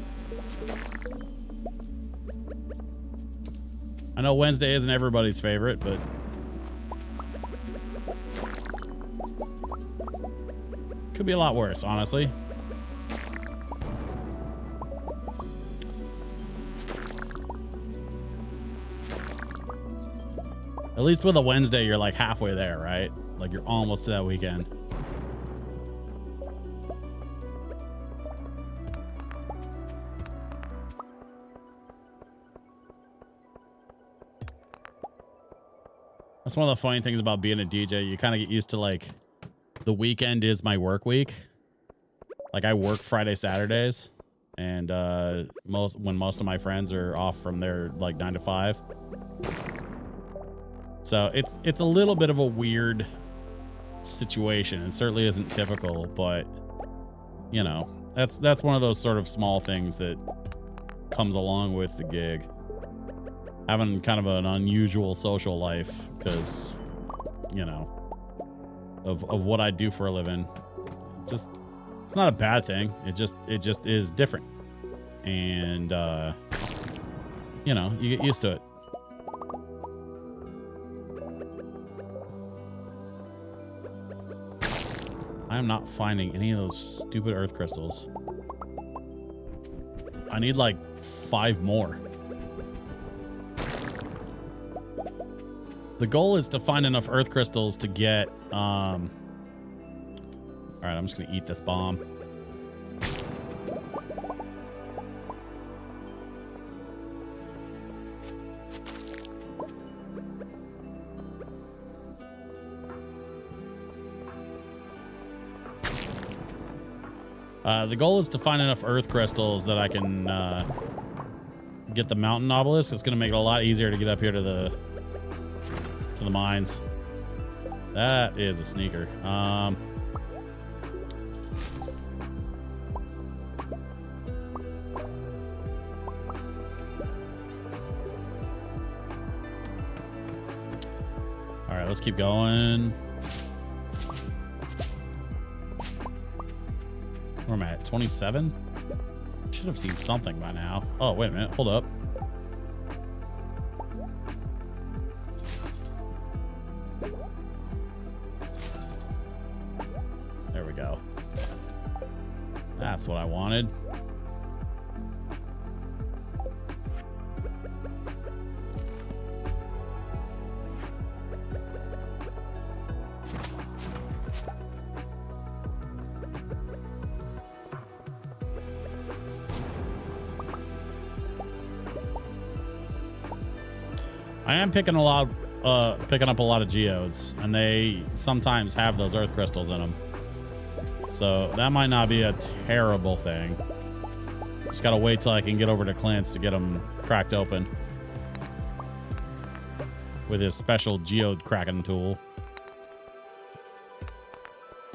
I know Wednesday isn't everybody's favorite, but could be a lot worse, honestly. At least with a Wednesday, you're like halfway there, right? Like you're almost to that weekend. That's one of the funny things about being a DJ. You kind of get used to like the weekend is my work week. Like I work Friday, Saturdays, and when most of my friends are off from their like 9 to 5. So it's a little bit of a weird situation. It certainly isn't typical, but you know, that's one of those sort of small things that comes along with the gig. Having kind of an unusual social life because, you know, of what I do for a living. It's not a bad thing. It just is different. And you know, you get used to it. I am not finding any of those stupid earth crystals. I need like 5 more. The goal is to find enough earth crystals to get all right, I'm just gonna eat this bomb. The goal is to find enough earth crystals that I can get the mountain obelisk. It's going to make it a lot easier to get up here to the mines. That is a sneaker. All right, let's keep going. Where am I at? 27? Should have seen something by now. Oh, wait a minute. Hold up. There we go. That's what I wanted. I am picking up a lot of geodes, and they sometimes have those earth crystals in them. So that might not be a terrible thing. Just gotta wait till I can get over to Clint's to get them cracked open with his special geode cracking tool.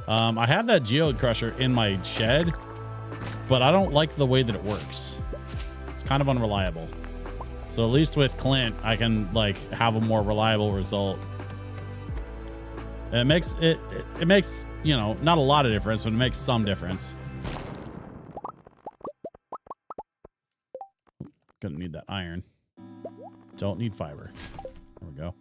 I have that geode crusher in my shed, but I don't like the way that it works. It's kind of unreliable. So at least with Clint, I can like have a more reliable result. And it makes, you know, not a lot of difference, but it makes some difference. Gonna need that iron. Don't need fiber. There we go.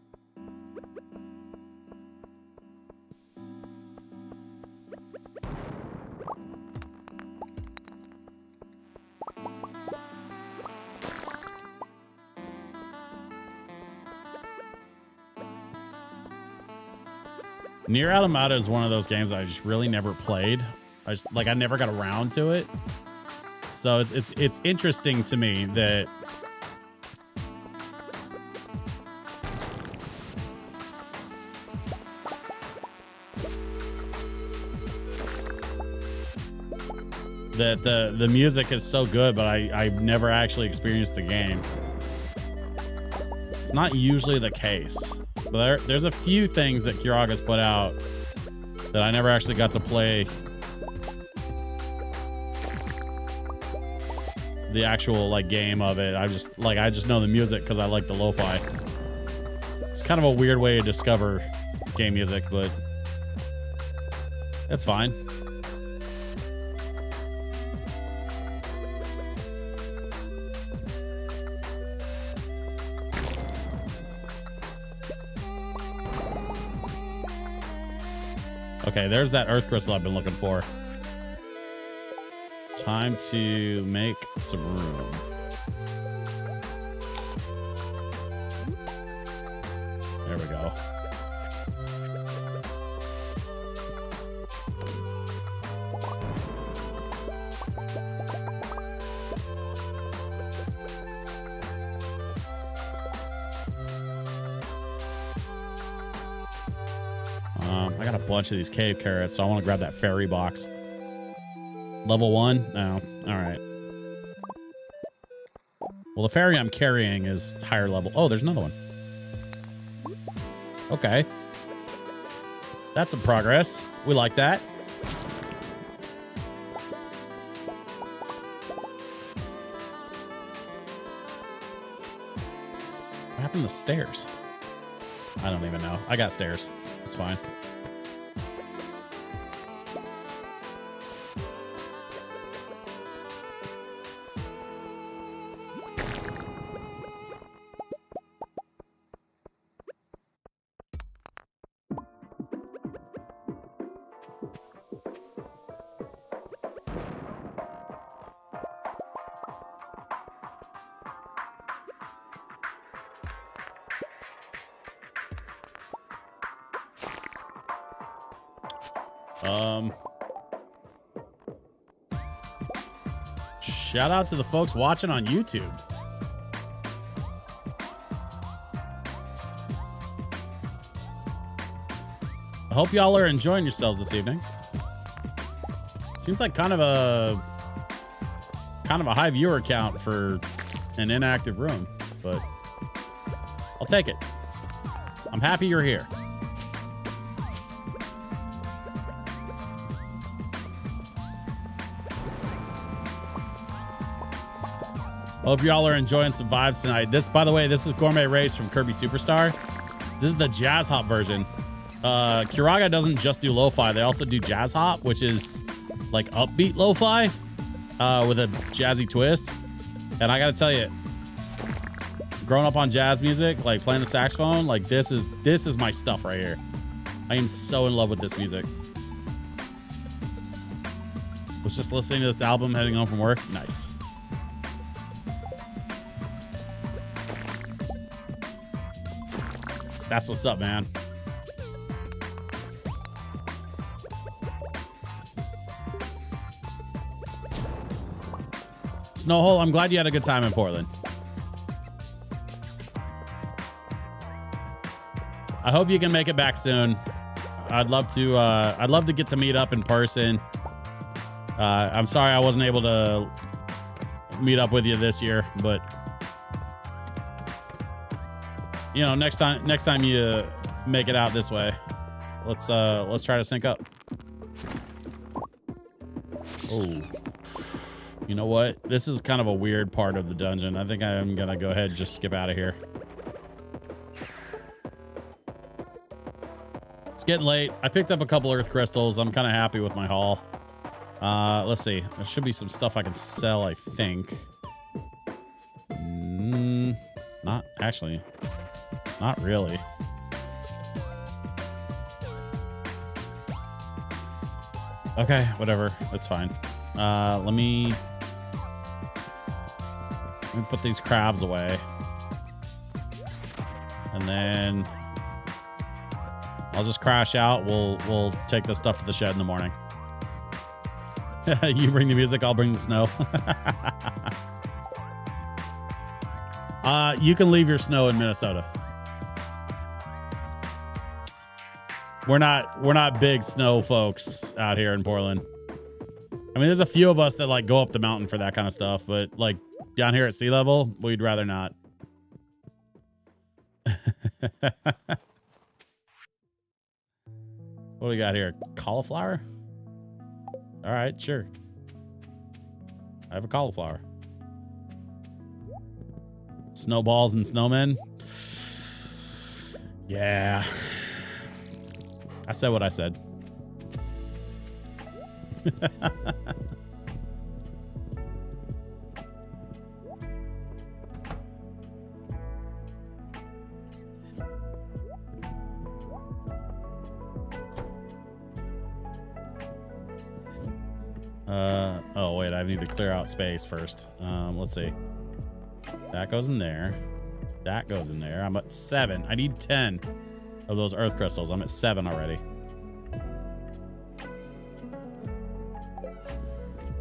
Nier Automata is one of those games I just really never played. I never got around to it. So it's interesting to me that the music is so good, but I've never actually experienced the game. It's not usually the case. But there's a few things that Kiraga's put out that I never actually got to play the actual like game of it. I just know the music because I like the lo-fi. It's kind of a weird way to discover game music, but that's fine. Okay, there's that earth crystal I've been looking for. Time to make some room. There we go. I got a bunch of these cave carrots, so I want to grab that fairy box. Level 1? No. All right. Well, the fairy I'm carrying is higher level. Oh, there's another one. Okay. That's some progress. We like that. What happened to the stairs? I don't even know. I got stairs. It's fine. Shout out to the folks watching on YouTube. I hope y'all are enjoying yourselves this evening. Seems like kind of a high viewer count for an inactive room, but I'll take it. I'm happy you're here. Hope y'all are enjoying some vibes tonight. This, by the way, this is Gourmet Race from Kirby Superstar. This is the Jazz Hop version. Kiraga doesn't just do lo-fi. They also do Jazz Hop, which is like upbeat lo-fi with a jazzy twist. And I got to tell you, growing up on jazz music, like playing the saxophone, like this is my stuff right here. I am so in love with this music. Was just listening to this album heading home from work. Nice. That's what's up, man. Snowhole, I'm glad you had a good time in Portland. I hope you can make it back soon. I'd love to get to meet up in person. I'm sorry I wasn't able to meet up with you this year, but you know, next time you make it out this way, let's try to sync up. Oh, you know what? This is kind of a weird part of the dungeon. I think I'm gonna go ahead and just skip out of here. It's getting late. I picked up a couple earth crystals. I'm kind of happy with my haul. Let's see. There should be some stuff I can sell, I think. Not actually. Not really. Okay, whatever. That's fine. Let me put these crabs away. And then I'll just crash out. We'll take this stuff to the shed in the morning. You bring the music, I'll bring the snow. You can leave your snow in Minnesota. We're not big snow folks out here in Portland. I mean, there's a few of us that like go up the mountain for that kind of stuff, but like down here at sea level, we'd rather not. What do we got here? Cauliflower? All right, sure. I have a cauliflower. Snowballs and snowmen. Yeah. I said what I said. Oh wait, I need to clear out space first. Let's see. That goes in there. That goes in there. I'm at 7. I need 10 of those earth crystals. I'm at 7 already.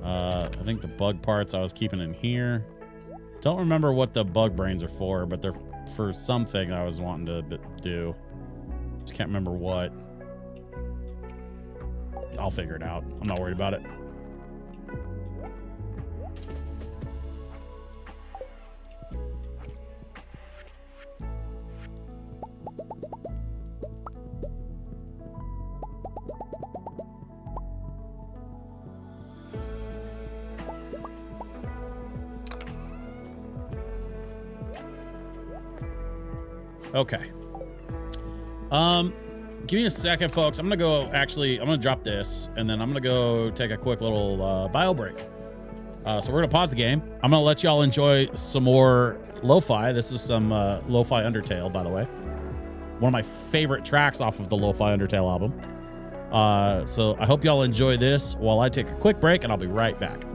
I think the bug parts I was keeping in here. Don't remember what the bug brains are for, but they're for something I was wanting to do. Just can't remember what. I'll figure it out. I'm not worried about it. Okay. Give me a second, folks. I'm gonna drop this, and then I'm gonna go take a quick little bio break. So we're gonna pause the game. I'm gonna let y'all enjoy some more lo-fi. This is some lo-fi Undertale, by the way. One of my favorite tracks off of the lo-fi Undertale album. So I hope y'all enjoy this while I take a quick break, and I'll be right back.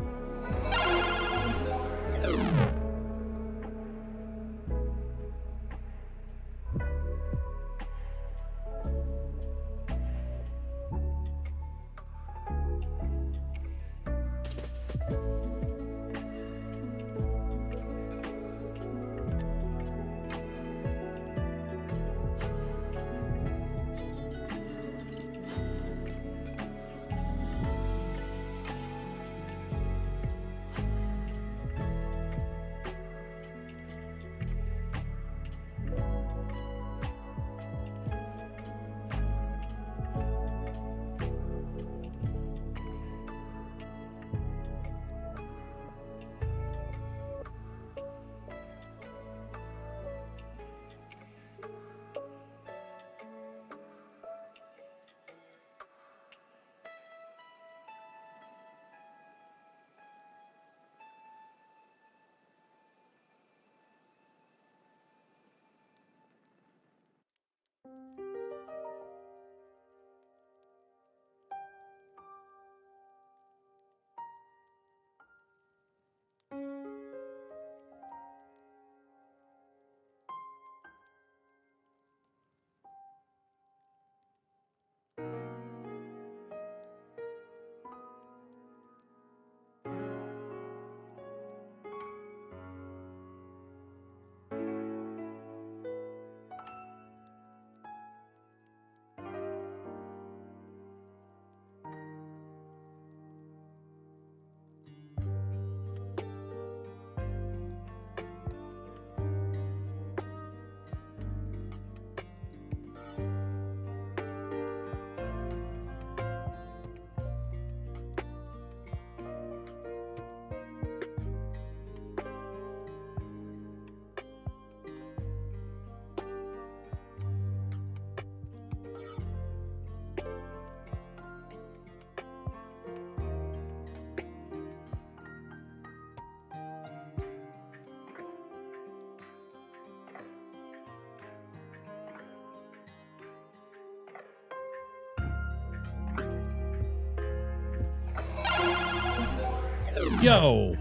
Yo.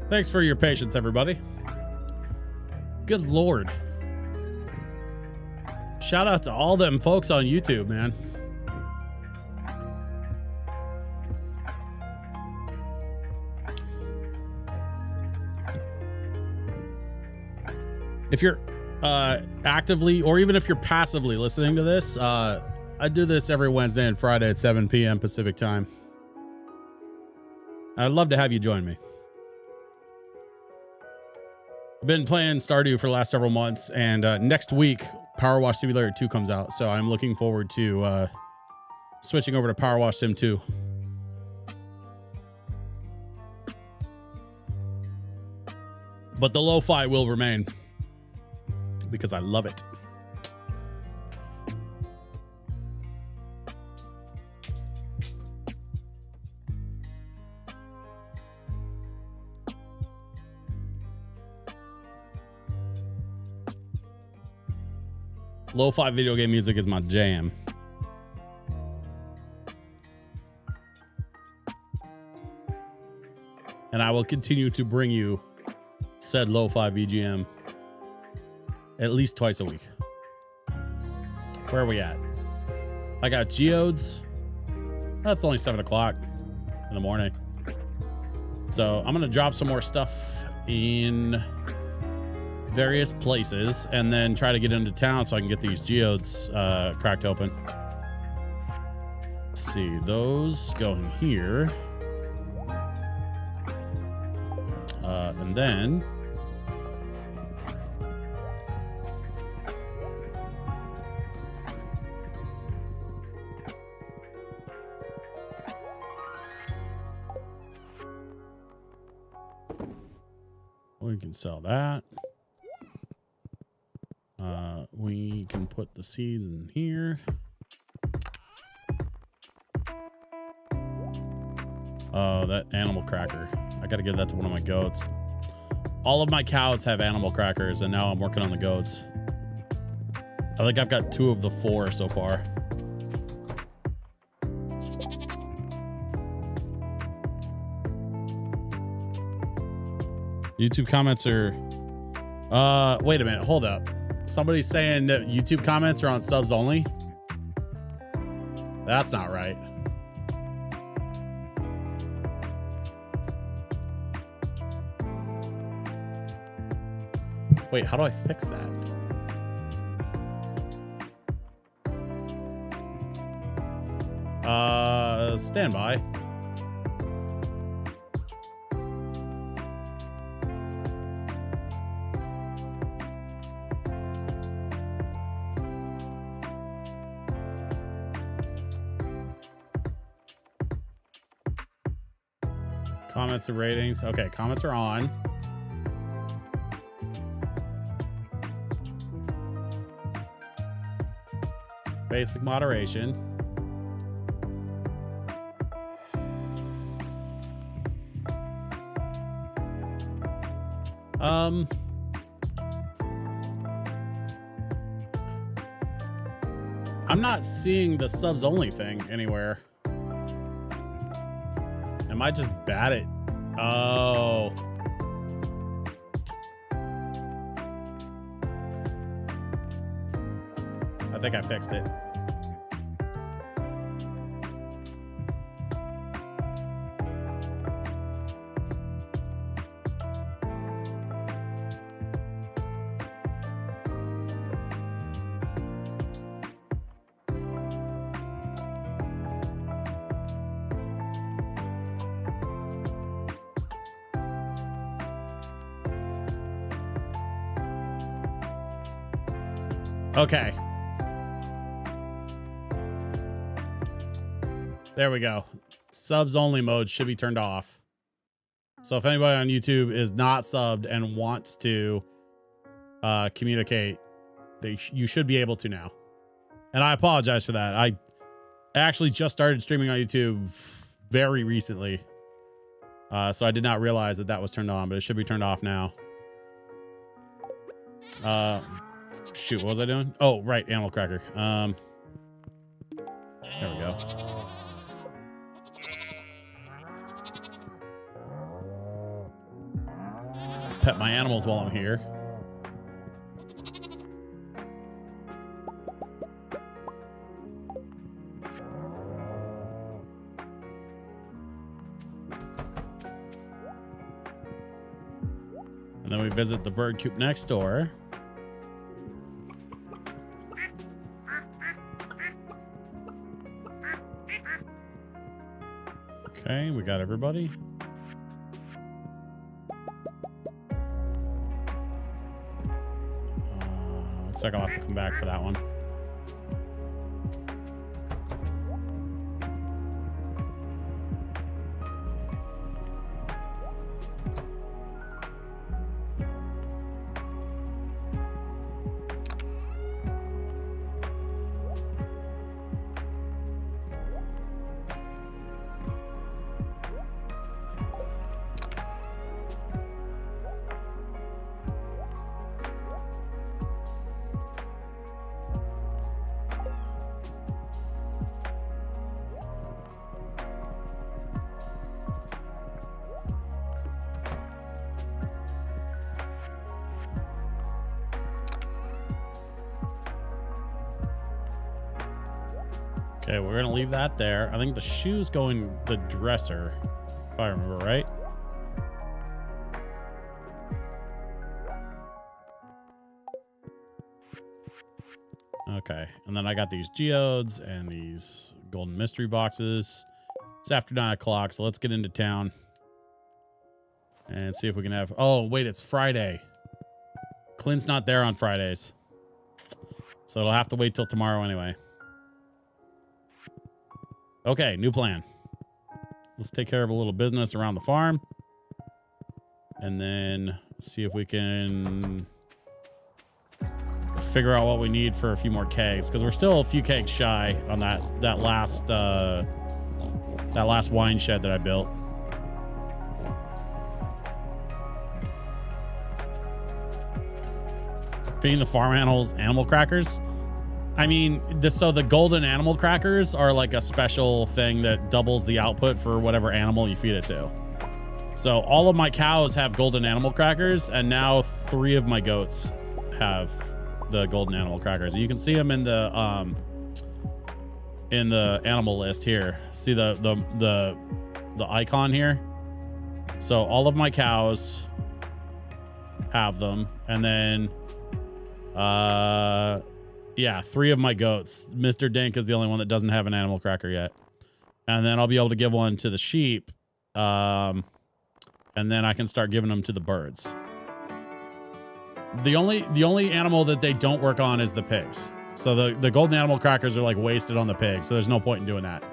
Thanks for your patience, everybody. Good Lord. Shout out to all them folks on YouTube, man. If you're actively or even if you're passively listening to this, I do this every Wednesday and Friday at 7 p.m. Pacific time. I'd love to have you join me. I've been playing Stardew for the last several months, and next week, Power Wash Simulator 2 comes out, so I'm looking forward to switching over to Power Wash Sim 2. But the lo-fi will remain because I love it. Lo-fi video game music is my jam. And I will continue to bring you said lo-fi VGM at least twice a week. Where are we at? I got Geodes. That's only 7 o'clock in the morning. So I'm going to drop some more stuff in various places and then try to get into town so I can get these geodes cracked open. Let's see, those go in here. And then we can sell that. We can put the seeds in here. Oh, that animal cracker. I got to give that to one of my goats. All of my cows have animal crackers, and now I'm working on the goats. I think I've got 2 of the 4 so far. YouTube comments are... wait a minute. Hold up. Somebody's saying that YouTube comments are on subs only? That's not right. Wait, how do I fix that? Stand by. Comments and ratings. Okay, comments are on. Basic moderation. I'm not seeing the subs only thing anywhere. Am I just bad at... Oh. I think I fixed it. Okay. There we go. Subs only mode should be turned off. So if anybody on YouTube is not subbed and wants to communicate, you should be able to now. And I apologize for that. I actually just started streaming on YouTube very recently. So I did not realize that was turned on, but it should be turned off now. Shoot, what was I doing? Oh, right, animal cracker. There we go. pet my animals while I'm here. And then we visit the bird coop next door. Okay, we got everybody. Looks like I'll have to come back for that one. Okay, we're gonna leave that there. I think the shoe's going the dresser, if I remember right. Okay, and then I got these geodes and these golden mystery boxes. It's after 9 o'clock, so let's get into town and see if we can have... Oh, wait, it's Friday. Clint's not there on Fridays, so it'll have to wait till tomorrow anyway. Okay, new plan. Let's take care of a little business around the farm. And then see if we can figure out what we need for a few more kegs. Because we're still a few kegs shy on that last wine shed that I built. Feeding the farm animals animal crackers. I mean, so the golden animal crackers are like a special thing that doubles the output for whatever animal you feed it to. So all of my cows have golden animal crackers, and now 3 of my goats have the golden animal crackers. You can see them in the animal list here. See the icon here? So all of my cows have them, and then yeah, 3 of my goats. Mr. Dink is the only one that doesn't have an animal cracker yet. And then I'll be able to give one to the sheep. And then I can start giving them to the birds. The only animal that they don't work on is the pigs. So the golden animal crackers are like wasted on the pigs. So there's no point in doing that.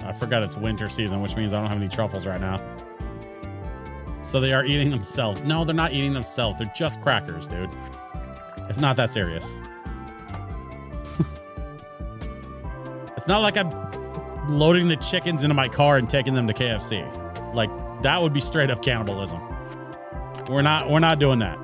I forgot it's winter season, which means I don't have any truffles right now. So they are eating themselves. No, they're not eating themselves. They're just crackers, dude. It's not that serious. It's not like I'm loading the chickens into my car and taking them to KFC. Like, that would be straight up cannibalism. We're not doing that.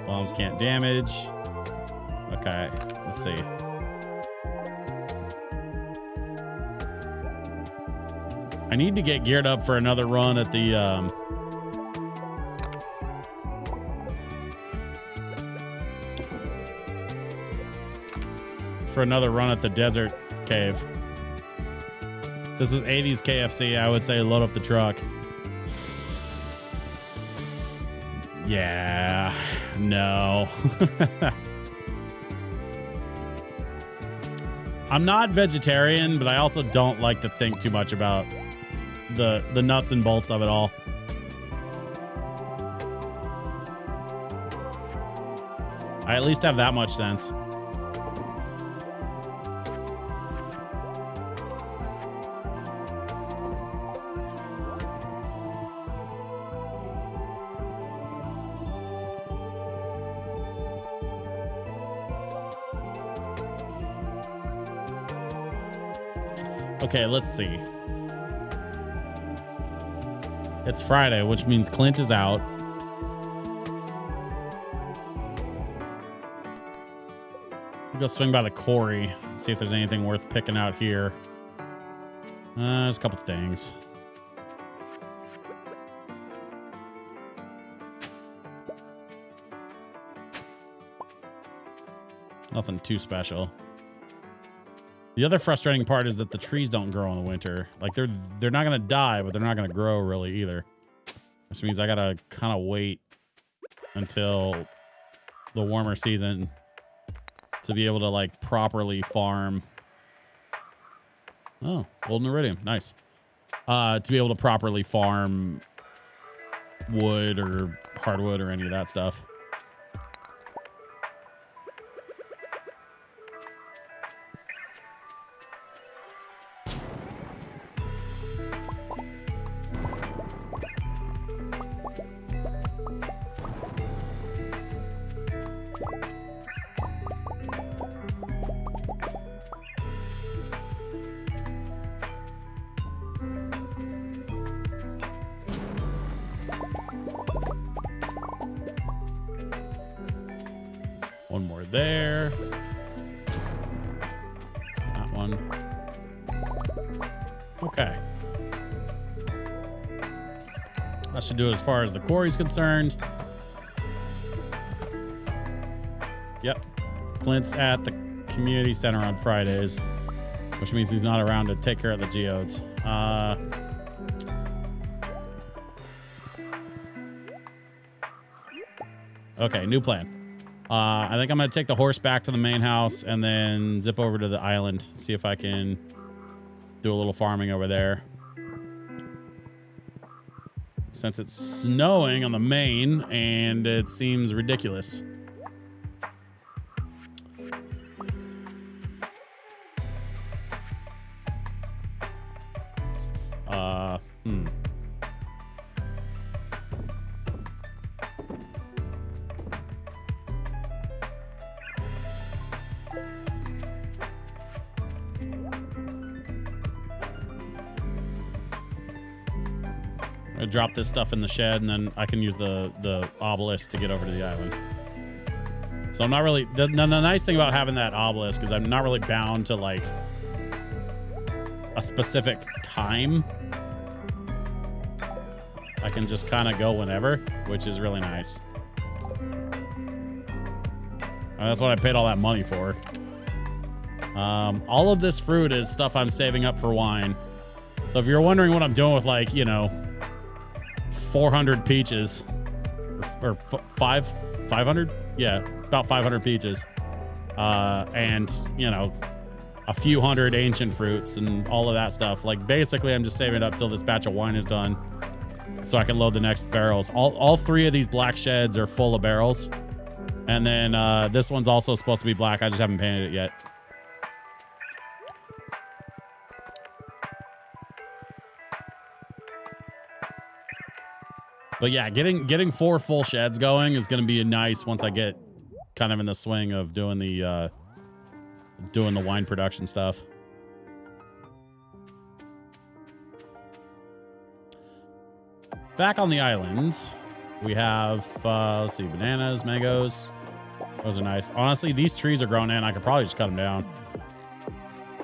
Bombs can't damage. Okay, let's see. I need to get geared up for another run at the desert cave. If this was 80s KFC, I would say load up the truck. Yeah, no. I'm not vegetarian, but I also don't like to think too much about the nuts and bolts of it all. I at least have that much sense. Okay, let's see. It's Friday, which means Clint is out. We'll go swing by the quarry and see if there's anything worth picking out here. There's a couple things. Nothing too special. The other frustrating part is that the trees don't grow in the winter. Like they're not gonna die, but they're not gonna grow really either. Which means I gotta kind of wait until the warmer season to be able to like properly farm. Oh, golden iridium, nice. To be able to properly farm wood or hardwood or any of that stuff. One more there. That one. Okay. That should do it as far as the quarry's concerned. Yep. Clint's at the community center on Fridays, which means he's not around to take care of the geodes. Okay, new plan. I think I'm going to take the horse back to the main house and then zip over to the island, see if I can do a little farming over there. Since it's snowing on the main and it seems ridiculous. Drop this stuff in the shed and then I can use the obelisk to get over to the island. So I'm not really the nice thing about having that obelisk is I'm not really bound to like a specific time. I can just kind of go whenever, which is really nice. And that's what I paid all that money for. All of this fruit is stuff I'm saving up for wine. So if you're wondering what I'm doing with, like, you know, 400 peaches or 500, yeah, about 500 peaches, and, you know, a few hundred ancient fruits and all of that stuff. Like, basically I'm just saving it up till this batch of wine is done so I can load the next barrels. All three of these black sheds are full of barrels, and then this one's also supposed to be black. I just haven't painted it yet. But yeah, getting 4 full sheds going is going to be nice once I get kind of in the swing of doing the wine production stuff. Back on the island, we have let's see, bananas, mangoes. Those are nice. Honestly, these trees are grown in. I could probably just cut them down.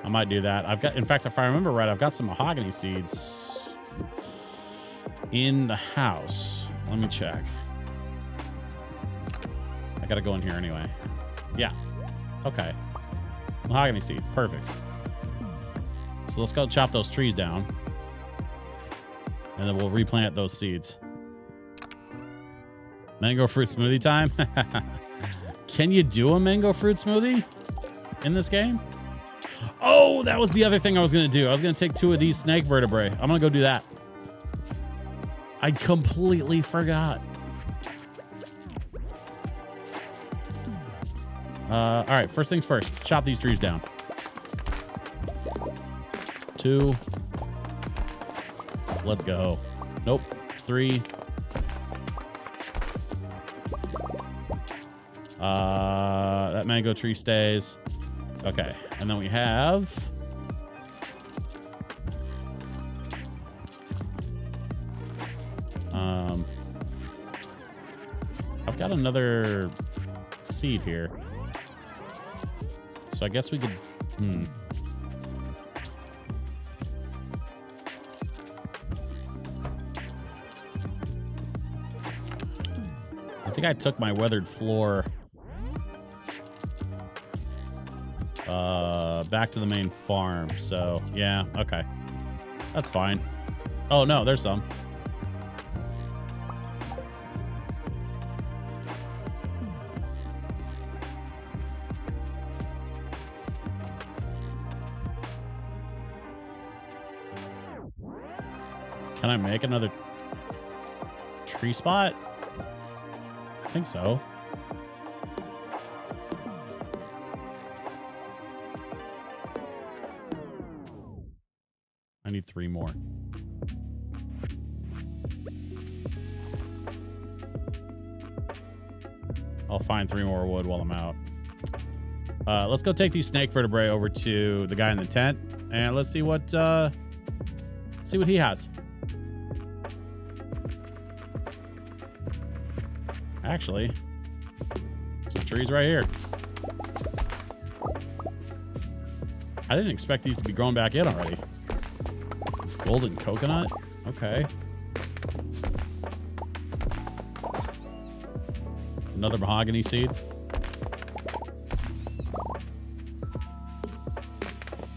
I might do that. In fact, if I remember right, I've got some mahogany seeds in the house. Let me check. I gotta go in here anyway. Yeah. Okay. Mahogany seeds. Perfect. So let's go chop those trees down. And then we'll replant those seeds. Mango fruit smoothie time? Can you do a mango fruit smoothie in this game? Oh, that was the other thing I was going to do. I was going to take 2 of these snake vertebrae. I'm going to go do that. I completely forgot. All right, first things first. Chop these trees down. 2. Let's go. Nope. 3. That mango tree stays. Okay, and then we have got another seed here. So I guess we could... I think I took my weathered floor back to the main farm. So, yeah, okay. That's fine. Oh, no, there's some. Can I make another tree spot? I think so. I need 3 more. I'll find 3 more wood while I'm out. Let's go take these snake vertebrae over to the guy in the tent, and let's see what he has. Actually, some trees right here. I didn't expect these to be growing back in already. Golden coconut? Okay. Another mahogany seed.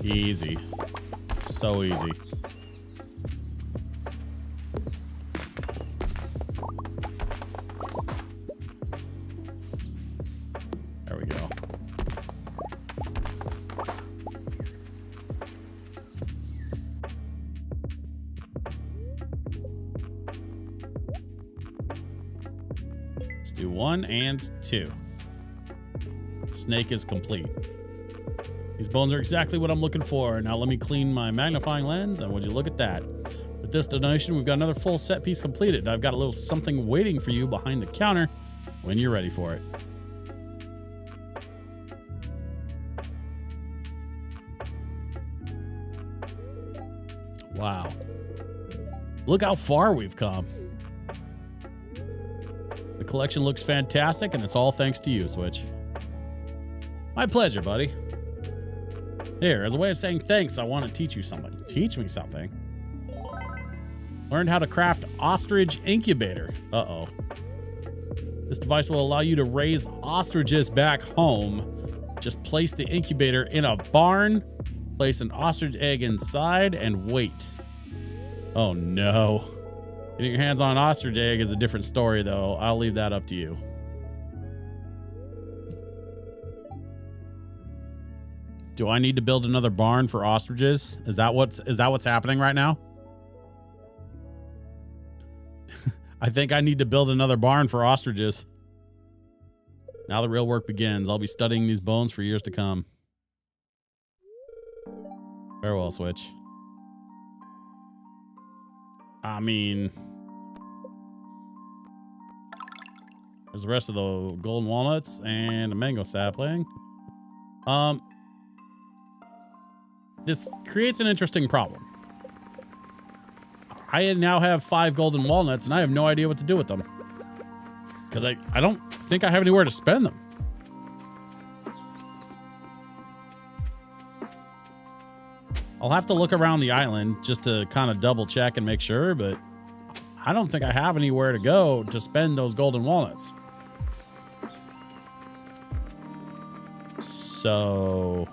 Easy. So easy. There we go. Let's do 1 and 2. Snake is complete. These bones are exactly what I'm looking for. Now let me clean my magnifying lens, and would you look at that? With this donation, we've got another full set piece completed. I've got a little something waiting for you behind the counter when you're ready for it. Wow. Look how far we've come. The collection looks fantastic, and it's all thanks to you, Switch. My pleasure, buddy. Here, as a way of saying thanks, I want to teach you something. Teach me something. Learned how to craft ostrich incubator. Uh-oh. This device will allow you to raise ostriches back home. Just place the incubator in a barn, place an ostrich egg inside, and wait. Oh, no. Getting your hands on an ostrich egg is a different story, though. I'll leave that up to you. Do I need to build another barn for ostriches? Is that what's happening right now? I think I need to build another barn for ostriches. Now the real work begins. I'll be studying these bones for years to come. Farewell, Switch. I mean, there's the rest of the golden walnuts and a mango sapling. This creates an interesting problem. I now have 5 golden walnuts, and I have no idea what to do with them. Because I don't think I have anywhere to spend them. I'll have to look around the island just to kind of double check and make sure, but I don't think I have anywhere to go to spend those golden walnuts. So...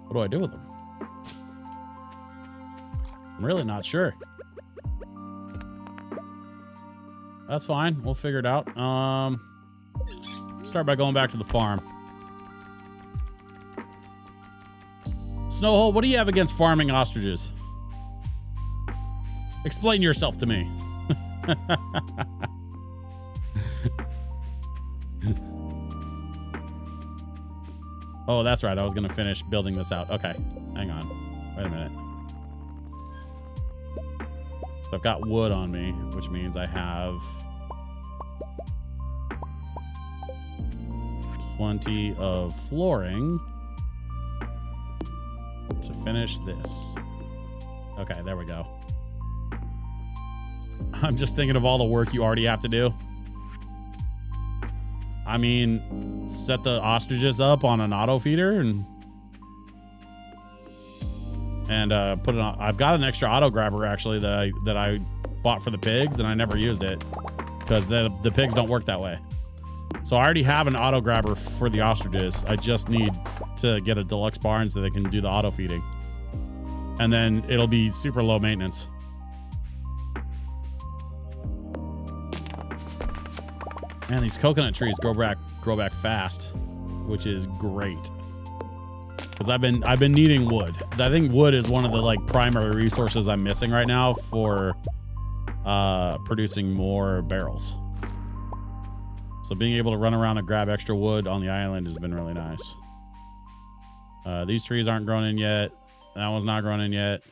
what do I do with them? I'm really not sure. That's fine. We'll figure it out. Start by going back to the farm. Snowhole, what do you have against farming ostriches? Explain yourself to me. Oh, that's right. I was going to finish building this out. Okay. Hang on. Wait a minute. So I've got wood on me, which means I have plenty of flooring to finish this. Okay, there we go. I'm just thinking of all the work you already have to do. I mean, set the ostriches up on an auto feeder and put it on. I've got an extra auto grabber actually that I bought for the pigs, and I never used it because the pigs don't work that way. So I already have an auto grabber for the ostriches. I just need to get a deluxe barn so they can do the auto feeding, and then it'll be super low maintenance. Man, these coconut trees grow back fast, which is great. Because I've been needing wood. I think wood is one of the like primary resources I'm missing right now for producing more barrels. So being able to run around and grab extra wood on the island has been really nice. These trees aren't grown in yet. That one's not grown in yet.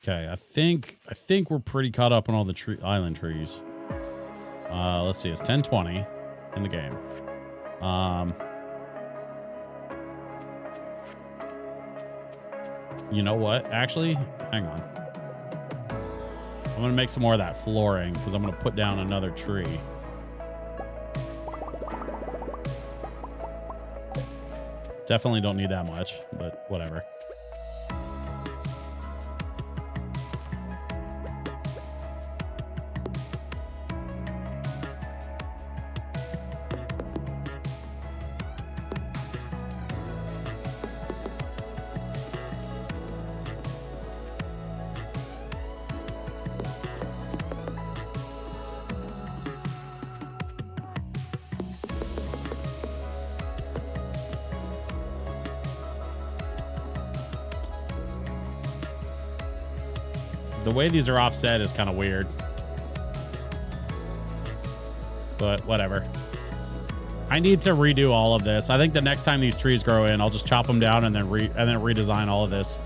Okay, I think we're pretty caught up on all the island trees. Let's see, it's 10:20 in the game. You know what? Actually, hang on. I'm gonna make some more of that flooring because I'm gonna put down another tree. Definitely don't need that much, but whatever. The way these are offset is kind of weird, but whatever. I need to redo all of this. I think the next time these trees grow in, I'll just chop them down and then redesign all of this.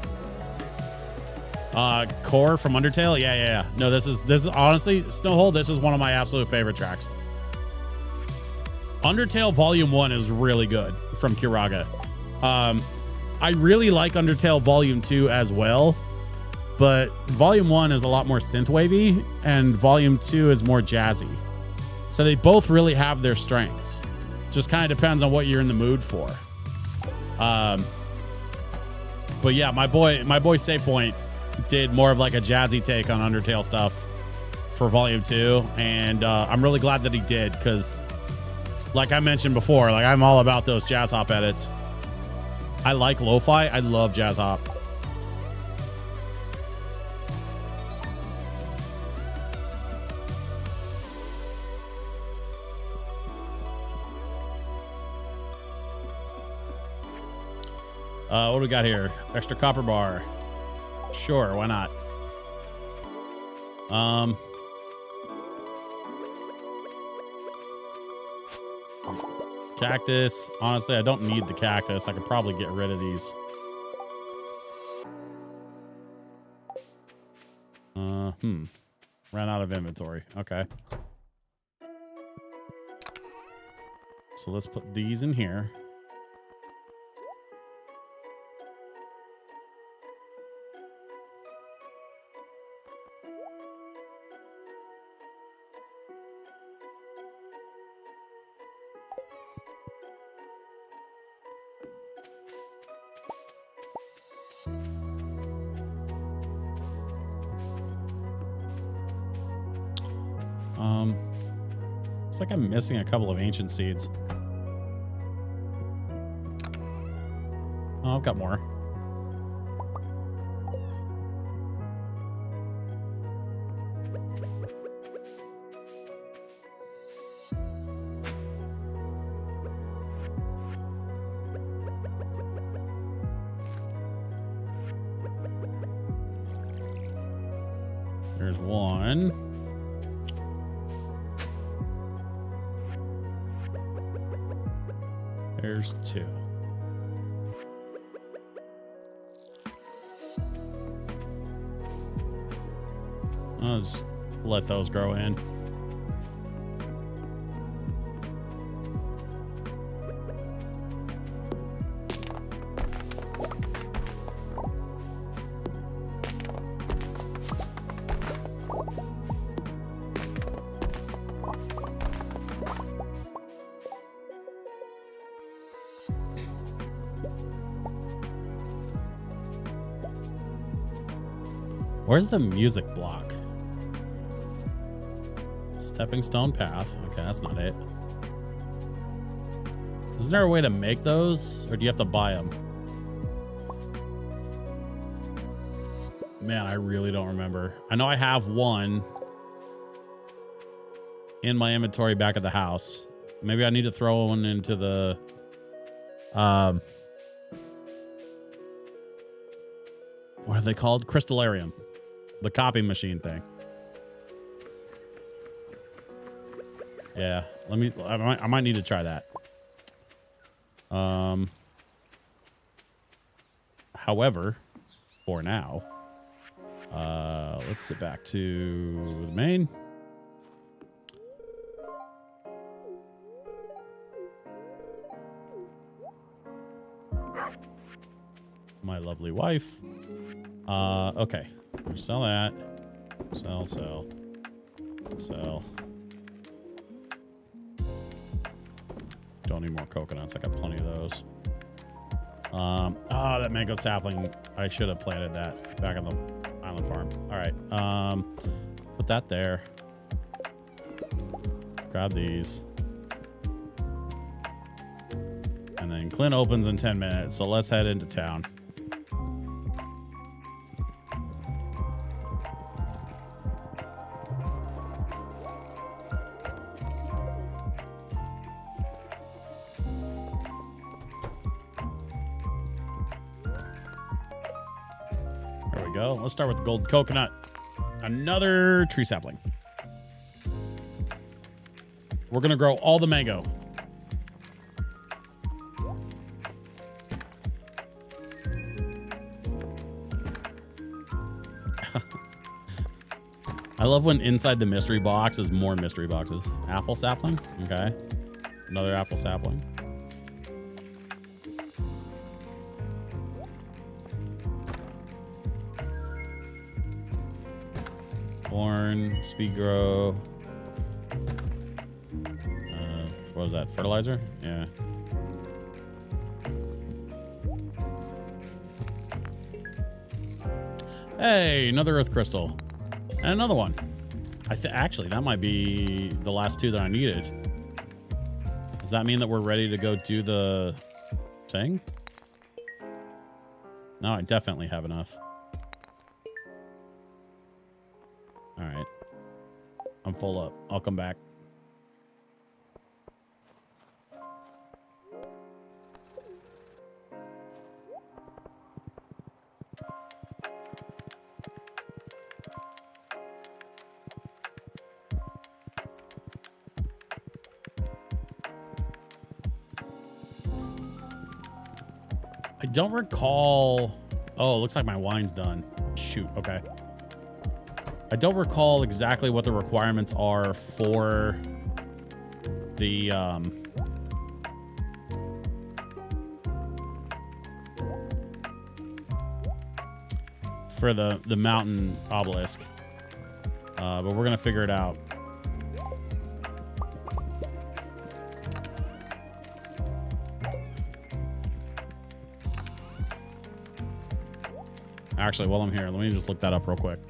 Core from Undertale. Yeah. No, this is honestly, Snowhole, this is one of my absolute favorite tracks. Undertale Volume 1 is really good from Kiraga. I really like Undertale Volume 2 as well. But Volume 1 is a lot more synth-wavy, and Volume 2 is more jazzy. So they both really have their strengths. Just kind of depends on what you're in the mood for. But yeah, my boy Save Point did more of like a jazzy take on Undertale stuff for Volume 2, and I'm really glad that he did, because like I mentioned before, like I'm all about those jazz hop edits. I like lo-fi. I love jazz hop. What do we got here? Extra copper bar. Sure, why not? Cactus. Honestly, I don't need the cactus. I could probably get rid of these. Ran out of inventory. Okay. So let's put these in here. Looks like I'm missing a couple of ancient seeds. Oh, I've got more. There's one. There's two. I'll just let those grow in. Where's the music block? Stepping stone path. Okay, that's not it. Isn't there a way to make those, or do you have to buy them? Man, I really don't remember. I know I have one in my inventory back at the house. Maybe I need to throw one into the what are they called? Crystallarium. The copy machine thing. Yeah, I might need to try that. However, for now, let's sit back to the main. My lovely wife. Okay. Sell that. Sell. Don't need more coconuts. I got plenty of those. That mango sapling. I should have planted that back on the island farm. All right. Put that there. Grab these. And then Clint opens in 10 minutes. So let's head into town. Go. Let's start with the golden coconut. Another tree sapling. We're going to grow all the mango. I love when inside the mystery box is more mystery boxes. Apple sapling. Okay. Another apple sapling. Corn, speed grow. What was that? Fertilizer? Yeah. Hey, another earth crystal. And another one. Actually, that might be the last two that I needed. Does that mean that we're ready to go do the thing? No, I definitely have enough. All right. I'm full up. I'll come back. I don't recall. Oh, it looks like my wine's done. Shoot. Okay. I don't recall exactly what the requirements are for the mountain obelisk, but we're gonna figure it out. Actually, while I'm here, let me just look that up real quick.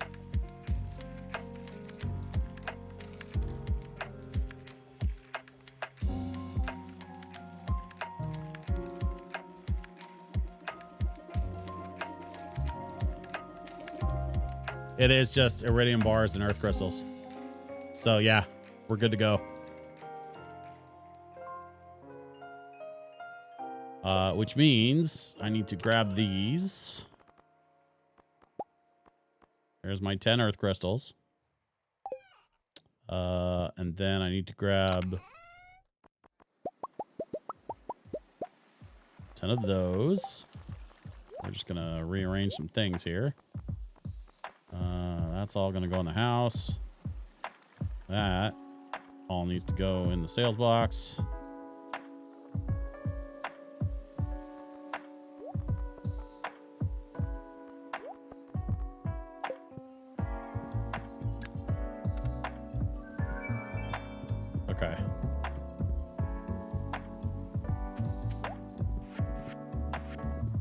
It is just iridium bars and earth crystals. So yeah, we're good to go. Which means I need to grab these. There's my 10 earth crystals. And then I need to grab 10 of those. We're just gonna rearrange some things here. That's all gonna go in the house. That all needs to go in the sales box. Okay.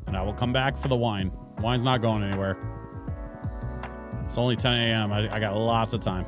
And I will come back for the wine. Wine's not going anywhere. It's only 10 a.m. I got lots of time.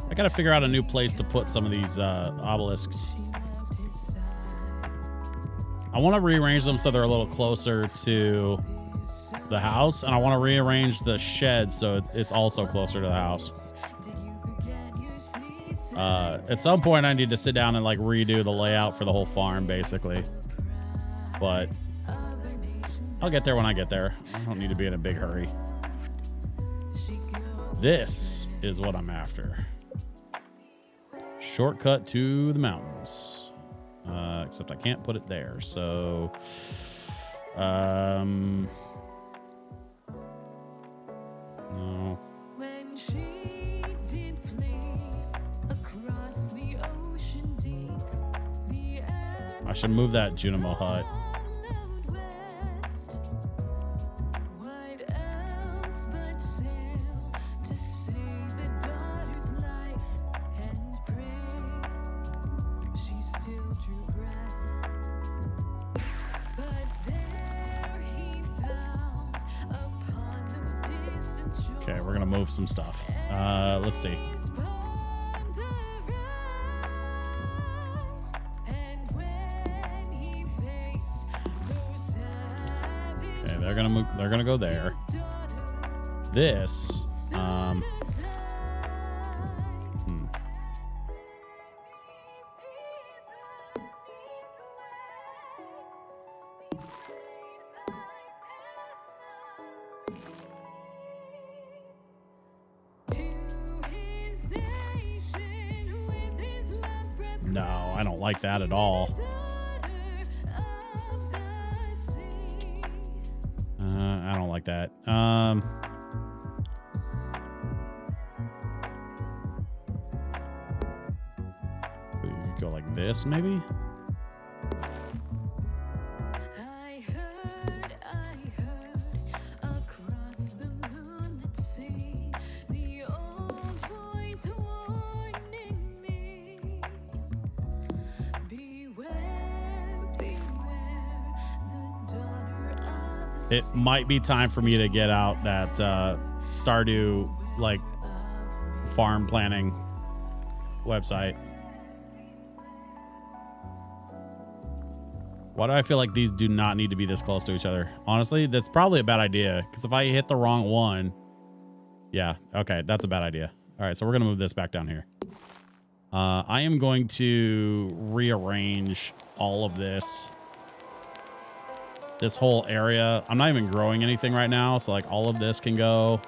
I gotta figure out a new place to put some of these obelisks. I want to rearrange them so they're a little closer to the house, and I want to rearrange the shed so it's also closer to the house. At some point, I need to sit down and like redo the layout for the whole farm, basically. But I'll get there when I get there. I don't need to be in a big hurry. This is what I'm after. Shortcut to the mountains. Except I can't put it there. So, no. When she did flee across the ocean deep, I should move that Junimo hut. Okay, we're gonna move some stuff. Let's see. Okay, they're gonna move. They're gonna go there. This. No, I don't like that at all. I don't like that. We could go like this, maybe. It might be time for me to get out that Stardew like farm planning website. Why do I feel like these do not need to be this close to each other? Honestly, that's probably a bad idea because if I hit the wrong one, yeah, okay, that's a bad idea. All right, so we're gonna move this back down here. I am going to rearrange all of this. This whole area. I'm not even growing anything right now, so like all of this can go.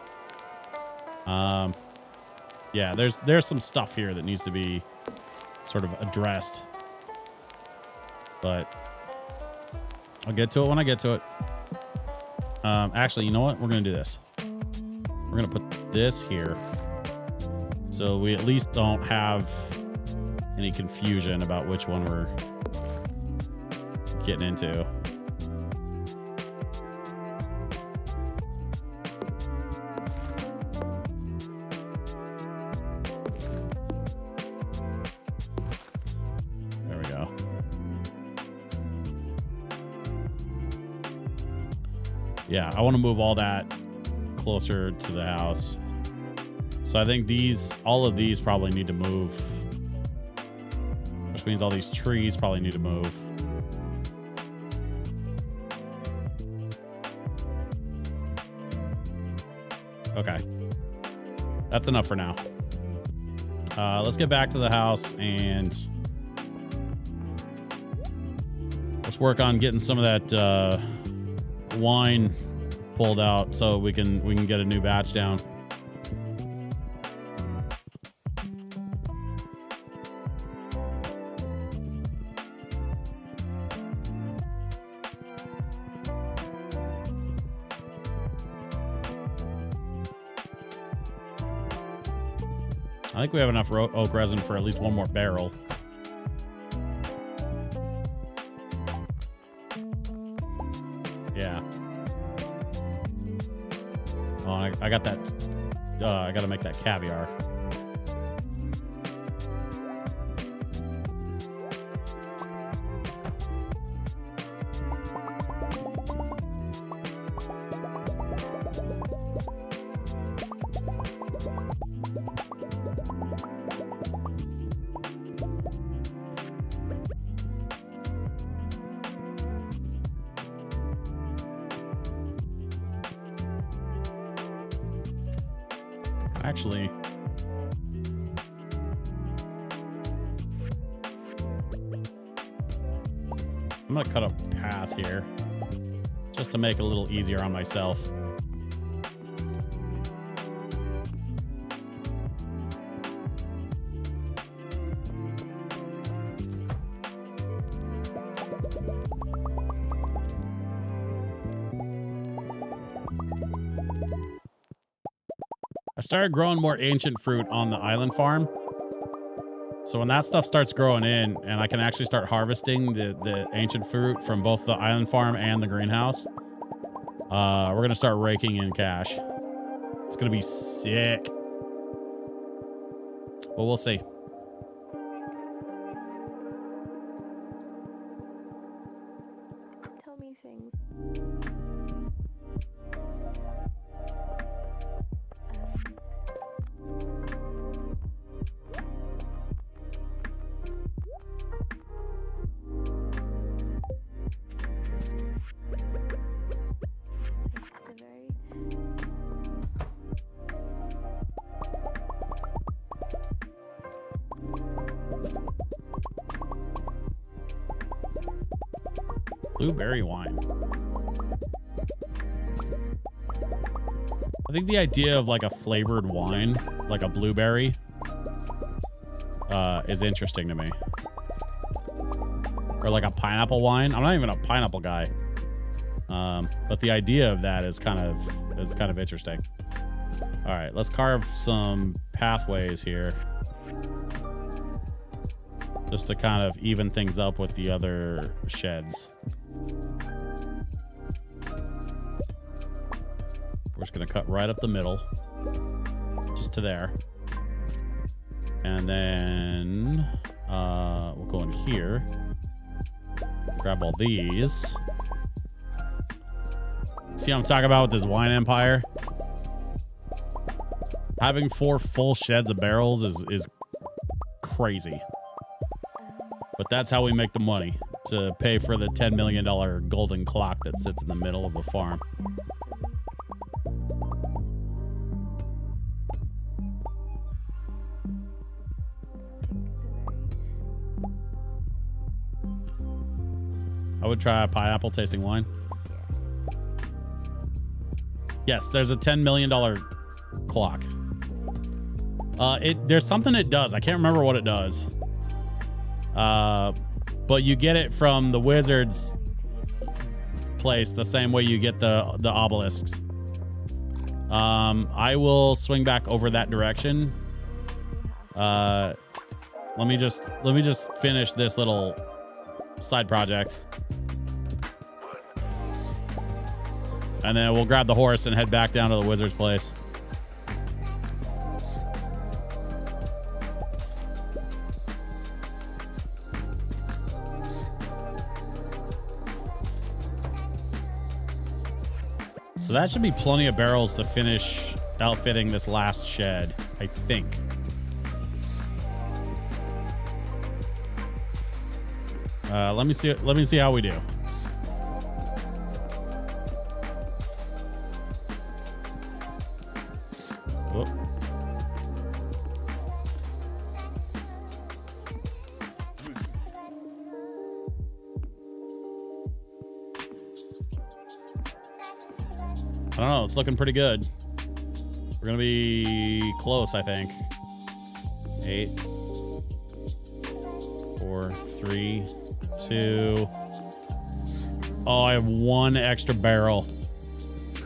Yeah, there's some stuff here that needs to be sort of addressed. But I'll get to it when I get to it. Actually, you know what? We're gonna do this. We're gonna put this here. So we at least don't have any confusion about which one we're getting into. Yeah, I want to move all that closer to the house. So I think all of these probably need to move. Which means all these trees probably need to move. Okay. That's enough for now. Let's get back to the house and let's work on getting some of that wine pulled out so we can get a new batch down. I think we have enough oak resin for at least one more barrel. Yeah. Oh, I got that. I got to make that caviar. Actually, I'm gonna cut a path here just to make it a little easier on myself. I started growing more ancient fruit on the island farm. So when that stuff starts growing in and I can actually start harvesting the ancient fruit from both the island farm and the greenhouse, we're going to start raking in cash. It's going to be sick. But we'll see. Tell me things. Blueberry wine. I think the idea of like a flavored wine, like a blueberry, is interesting to me. Or like a pineapple wine. I'm not even a pineapple guy. But the idea of that is kind of interesting. All right, let's carve some pathways here. Just to kind of even things up with the other sheds. We're just going to cut right up the middle. Just to there. And then we'll go in here. Grab all these. See what I'm talking about with this wine empire? Having 4 full sheds of barrels is crazy. But that's how we make the money to pay for the $10 million golden clock that sits in the middle of the farm. I would try a pineapple tasting wine. Yes, there's a $10 million clock. There's something it does. I can't remember what it does. But you get it from the wizard's place the same way you get the obelisks. I will swing back over that direction. Let me just finish this little side project. And then we'll grab the horse and head back down to the wizard's place. So that should be plenty of barrels to finish outfitting this last shed, I think. Let me see how we do. Whoop. I don't know. It's looking pretty good. We're going to be close, I think. 8, 4, 3, 2. Oh, I have 1 extra barrel.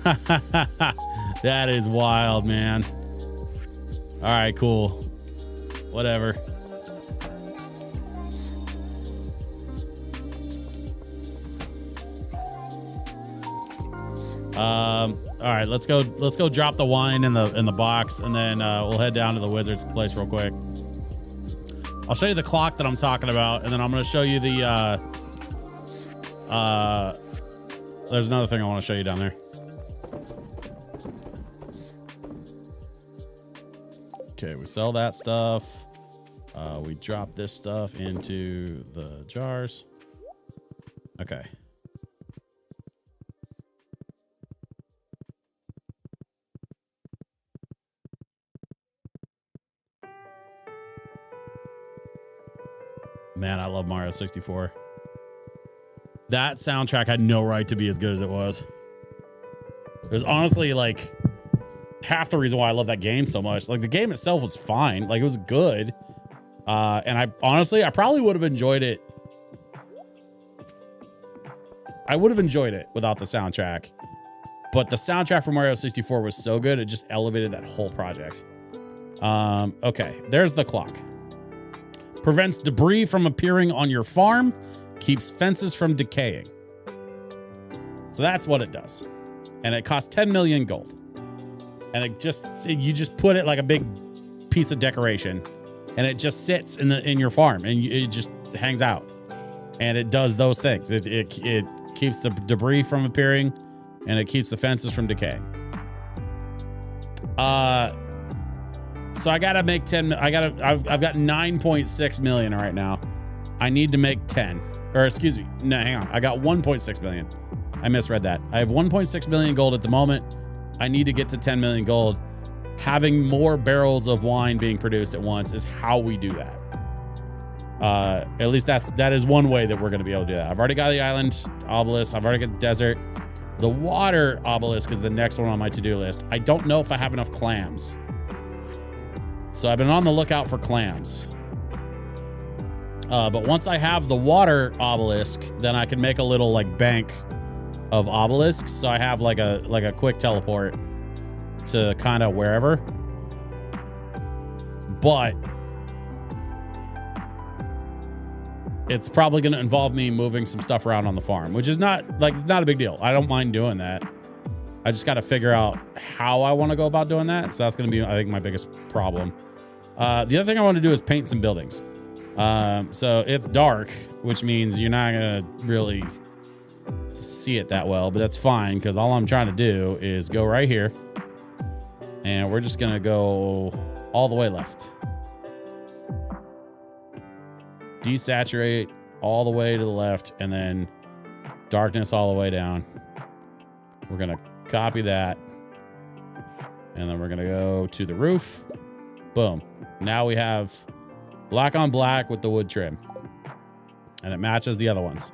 That is wild, man. All right, cool. Whatever. All right, let's go drop the wine in the box, and then we'll head down to the wizard's place real quick. I'll show you the clock that I'm talking about, and then I'm going to show you the there's another thing I want to show you down there. Okay, we sell that stuff. We drop this stuff into the jars. Okay. Man, I love Mario 64. That soundtrack had no right to be as good as it was. It was honestly like half the reason why I love that game so much. Like the game itself was fine. Like it was good. And I probably would have enjoyed it. I would have enjoyed it without the soundtrack. But the soundtrack for Mario 64 was so good, it just elevated that whole project. Okay, there's the clock. Prevents debris from appearing on your farm. Keeps fences from decaying. So that's what it does. And it costs 10 million gold. And you just put it like a big piece of decoration, and it just sits in your farm, and it just hangs out. And it does those things. It keeps the debris from appearing, and it keeps the fences from decaying. So I gotta make 10. I've got 9.6 million right now. I need to make 10. Or excuse me. No, hang on. I got 1.6 million. I misread that. I have 1.6 million gold at the moment. I need to get to 10 million gold. Having more barrels of wine being produced at once is how we do that. At least that is one way that we're going to be able to do that. I've already got the island obelisk. I've already got the desert. The water obelisk is the next one on my to-do list. I don't know if I have enough clams. So I've been on the lookout for clams. But once I have the water obelisk, then I can make a little like bank of obelisks. So I have like a quick teleport to kind of wherever. But it's probably going to involve me moving some stuff around on the farm, which is not a big deal. I don't mind doing that. I just got to figure out how I want to go about doing that. So that's going to be, I think, my biggest problem. The other thing I want to do is paint some buildings. So it's dark, which means you're not going to really see it that well, but that's fine because all I'm trying to do is go right here, and we're just going to go all the way left. Desaturate all the way to the left, and then darkness all the way down. We're going to copy that, and then we're going to go to the roof. Boom. Now we have black on black with the wood trim, and it matches the other ones.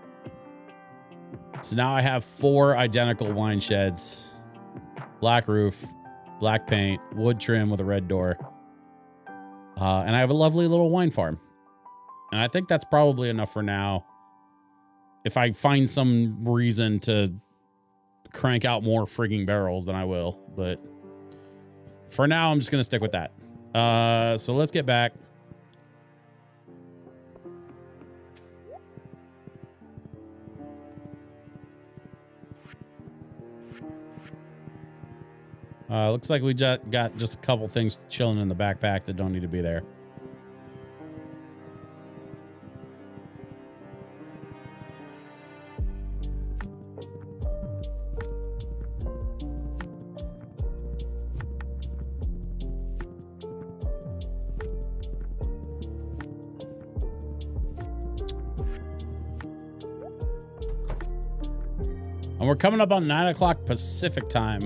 So now I have 4 identical wine sheds, black roof, black paint, wood trim with a red door. And I have a lovely little wine farm. And I think that's probably enough for now. If I find some reason to crank out more freaking barrels, then I will. But for now, I'm just going to stick with that. So let's get back. Looks like we got just a couple things chilling in the backpack that don't need to be there. And we're coming up on 9 o'clock Pacific time,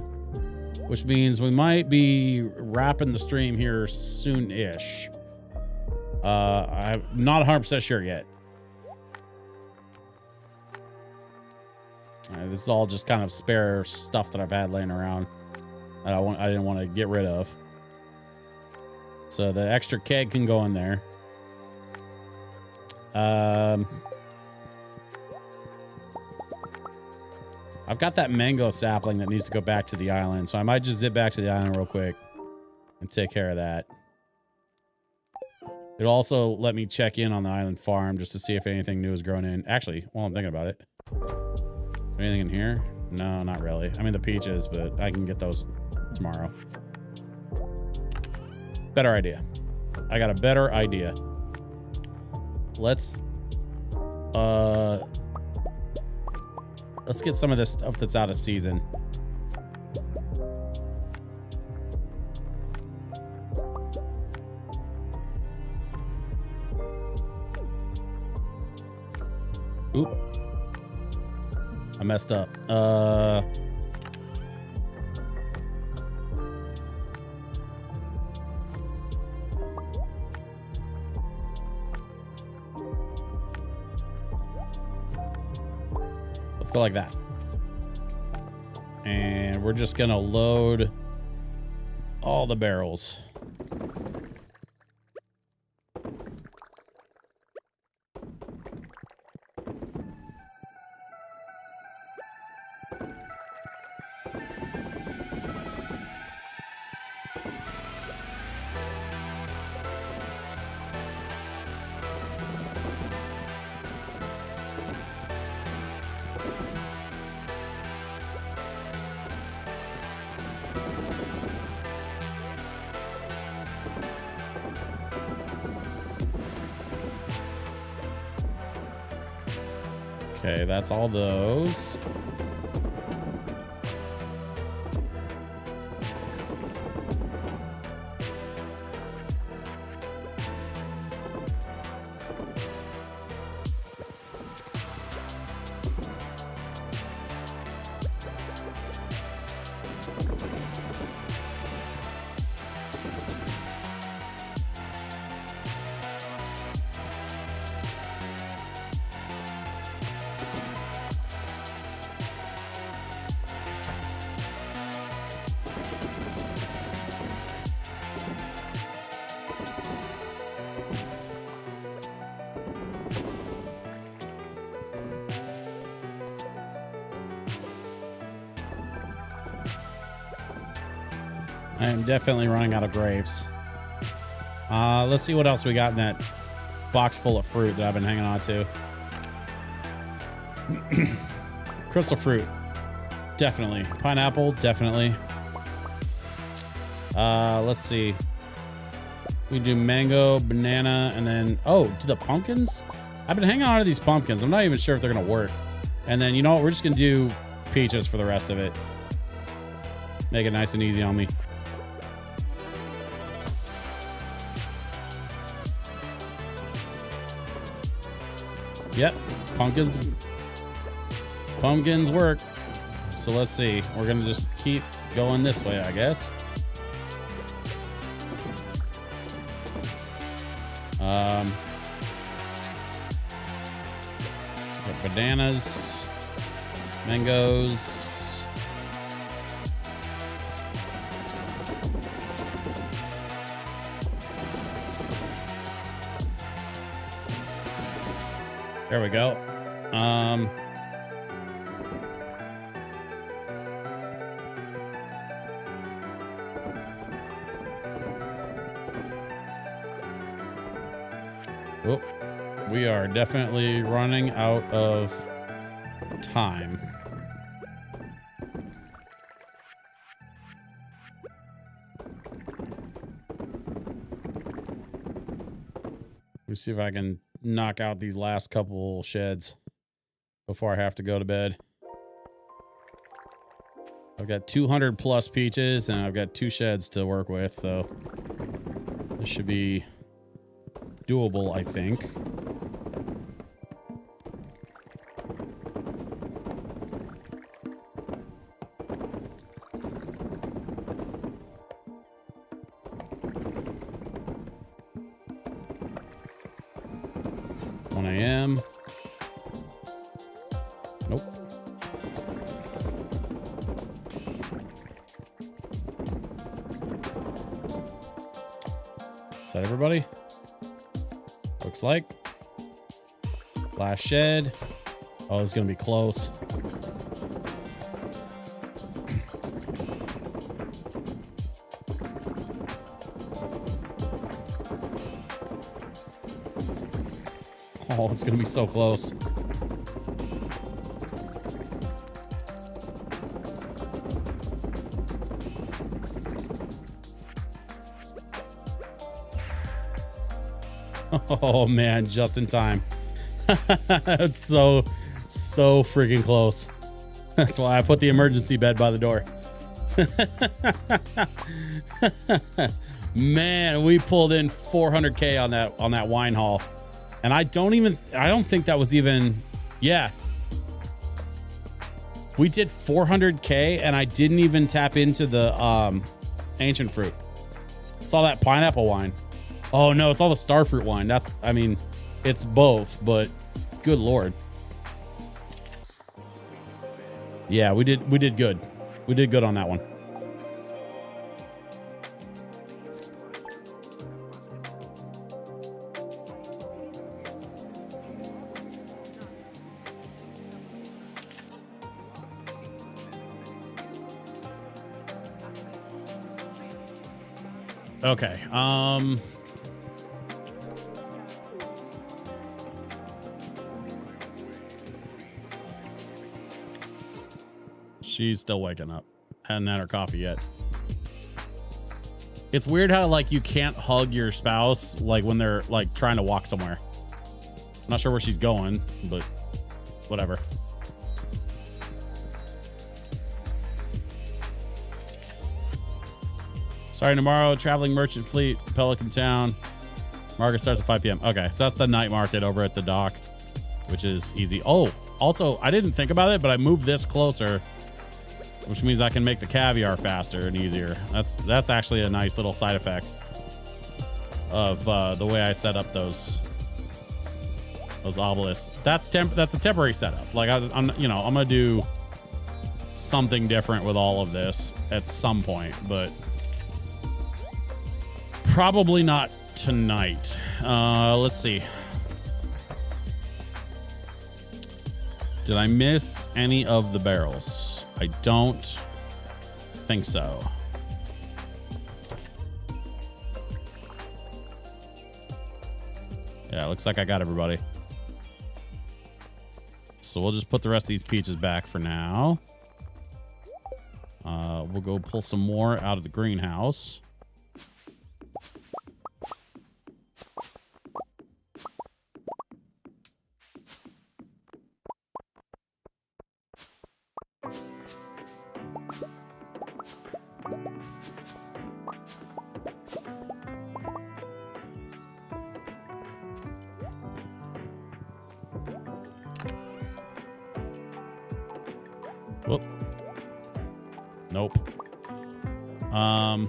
which means we might be wrapping the stream here soon-ish. I'm not 100% sure yet. This is all just kind of spare stuff that I've had laying around that I didn't want to get rid of. So the extra keg can go in there. I've got that mango sapling that needs to go back to the island, so I might just zip back to the island real quick and take care of that. It'll also let me check in on the island farm just to see if anything new is grown in. Actually, while I'm thinking about it, anything in here? No, not really. I mean, the peaches, but I can get those tomorrow. Better idea. I got a better idea. Let's get some of this stuff that's out of season. Oop. I messed up. Let's go like that. And we're just gonna load all the barrels. Okay, that's all those. I am definitely running out of grapes. Let's see what else we got in that box full of fruit that I've been hanging on to. Crystal fruit. Definitely. Pineapple. Definitely. Let's see. We do mango, banana, and then... Oh, do the pumpkins? I've been hanging on to these pumpkins. I'm not even sure if they're going to work. And then, you know what? We're just going to do peaches for the rest of it. Make it nice and easy on me. Yep, pumpkins work. So let's see. We're gonna just keep going this way, I guess. Got bananas, mangoes. There we go. Oh, we are definitely running out of time. Let me see if I can knock out these last couple sheds before I have to go to bed. I've got 200 plus peaches and I've got 2 sheds to work with, so this should be doable, I think. Nope. that everybody? Looks like. Last shed. Oh, it's gonna be close. Oh, it's gonna be so close. Oh man, just in time. It's so freaking close. That's why I put the emergency bed by the door. Man, we pulled in 400K on that wine haul. And I don't think that was even, yeah. We did 400K and I didn't even tap into the ancient fruit. It's all that pineapple wine. Oh no, it's all the starfruit wine. That's, I mean, it's both, but good Lord. Yeah, we did good. We did good on that one. Okay. She's still waking up. Hadn't had her coffee yet. It's weird how like you can't hug your spouse like when they're like trying to walk somewhere. I'm not sure where she's going, but whatever. Sorry, tomorrow, traveling merchant fleet, Pelican Town. Market starts at 5 p.m. Okay, so that's the night market over at the dock, which is easy. Oh, also, I didn't think about it, but I moved this closer, which means I can make the caviar faster and easier. That's actually a nice little side effect of the way I set up those obelisks. That's a temporary setup. Like I'm gonna do something different with all of this at some point, but probably not tonight. Let's see. Did I miss any of the barrels? I don't think so. Yeah, looks like I got everybody. So we'll just put the rest of these peaches back for now. We'll go pull some more out of the greenhouse. Whoop. Nope. All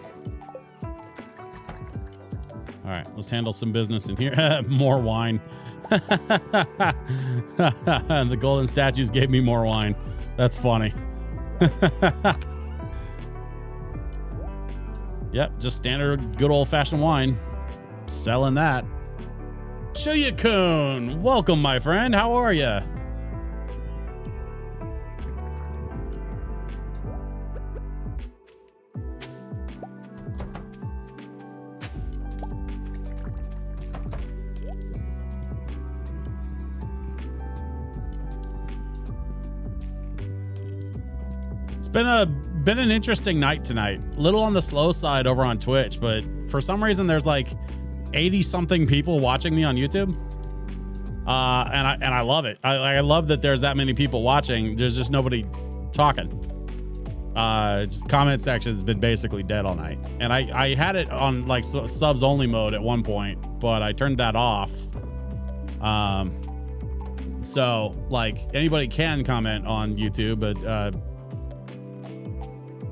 right, let's handle some business in here. More wine. The golden statues gave me more wine. That's funny. Yep, just standard good old-fashioned wine. Selling that. Shoyakun, welcome, my friend. How are you? Been an interesting night tonight. Little on the slow side over on Twitch, but for some reason there's like 80 something people watching me on YouTube. And I love it. I love that there's that many people watching. There's just nobody talking. Just comment section has been basically dead all night. And I had it on like subs only mode at one point, but I turned that off. So like anybody can comment on YouTube, but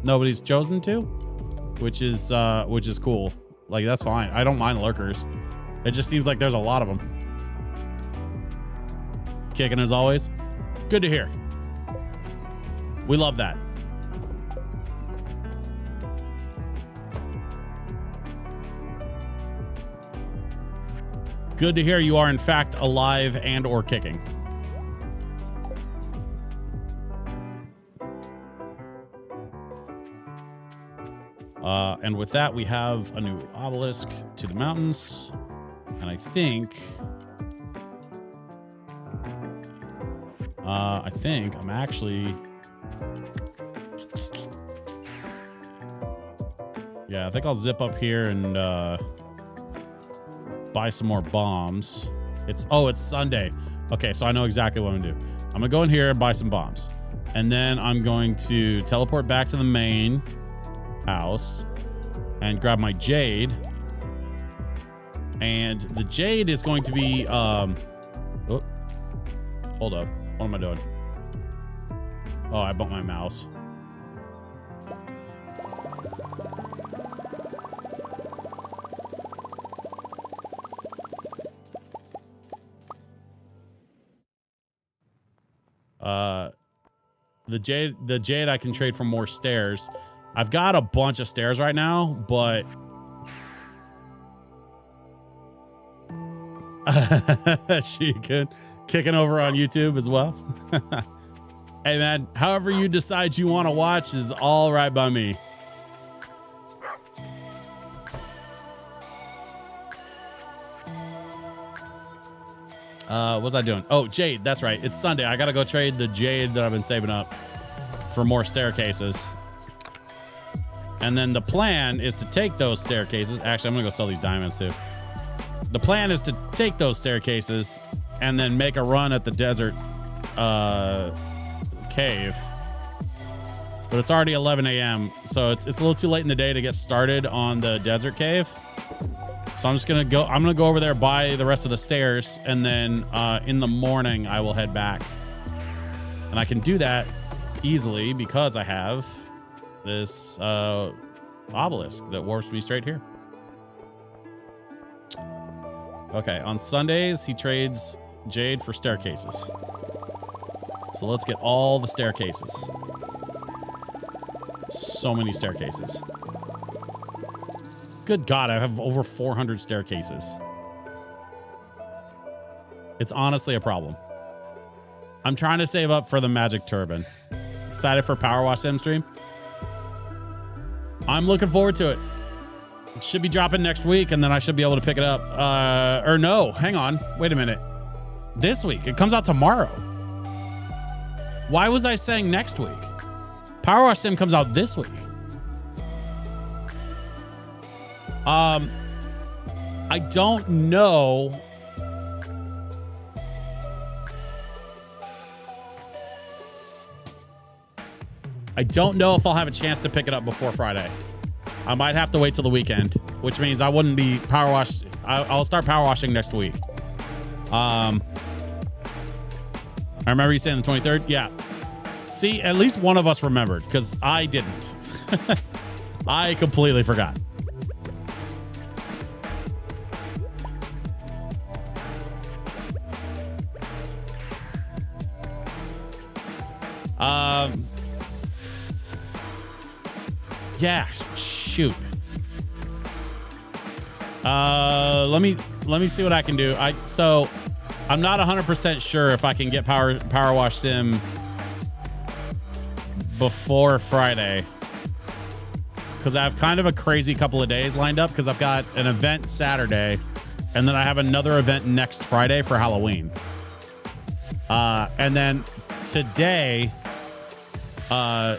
nobody's chosen to, which is cool. Like that's fine. I don't mind lurkers. It just seems like there's a lot of them. Kicking as always. Good to hear. We love that. Good to hear you are in fact alive and or kicking. And with that, we have a new obelisk to the mountains. And I think I'm actually... Yeah, I think I'll zip up here and buy some more bombs. It's Sunday. Okay, so I know exactly what I'm gonna do. I'm gonna go in here and buy some bombs. And then I'm going to teleport back to the main house and grab my jade. And the jade is going to be hold up. What am I doing? Oh, I bumped my mouse. The jade I can trade for more stairs. I've got a bunch of stairs right now, but she could kicking over on YouTube as well. Hey man, however you decide you want to watch is all right by me. What was I doing? Oh, jade. That's right. It's Sunday. I got to go trade the jade that I've been saving up for more staircases. And then the plan is to take those staircases. Actually, I'm going to go sell these diamonds too. The plan is to take those staircases and then make a run at the desert cave. But it's already 11 a.m. So it's a little too late in the day to get started on the desert cave. So I'm going to go over there, buy the rest of the stairs, and then in the morning I will head back. And I can do that easily because I have this obelisk that warps me straight here. Okay, on Sundays he trades jade for staircases. So let's get all the staircases. So many staircases. Good God, I have over 400 staircases. It's honestly a problem. I'm trying to save up for the magic turban. Excited for Power Wash Sim stream. I'm looking forward to it. It should be dropping next week, and then I should be able to pick it up. Or no, hang on. Wait a minute. This week. It comes out tomorrow. Why was I saying next week? Power Wash Sim comes out this week. I don't know. I don't know if I'll have a chance to pick it up before Friday. I might have to wait till the weekend, which means I wouldn't be power wash. I'll start power washing next week. I remember you saying the 23rd. Yeah. See, at least one of us remembered because I didn't. I completely forgot. Yeah, shoot. Let me see what I can do. So I'm not 100% sure if I can get Power Wash Sim before Friday, because I have kind of a crazy couple of days lined up because I've got an event Saturday and then I have another event next Friday for Halloween. And then today I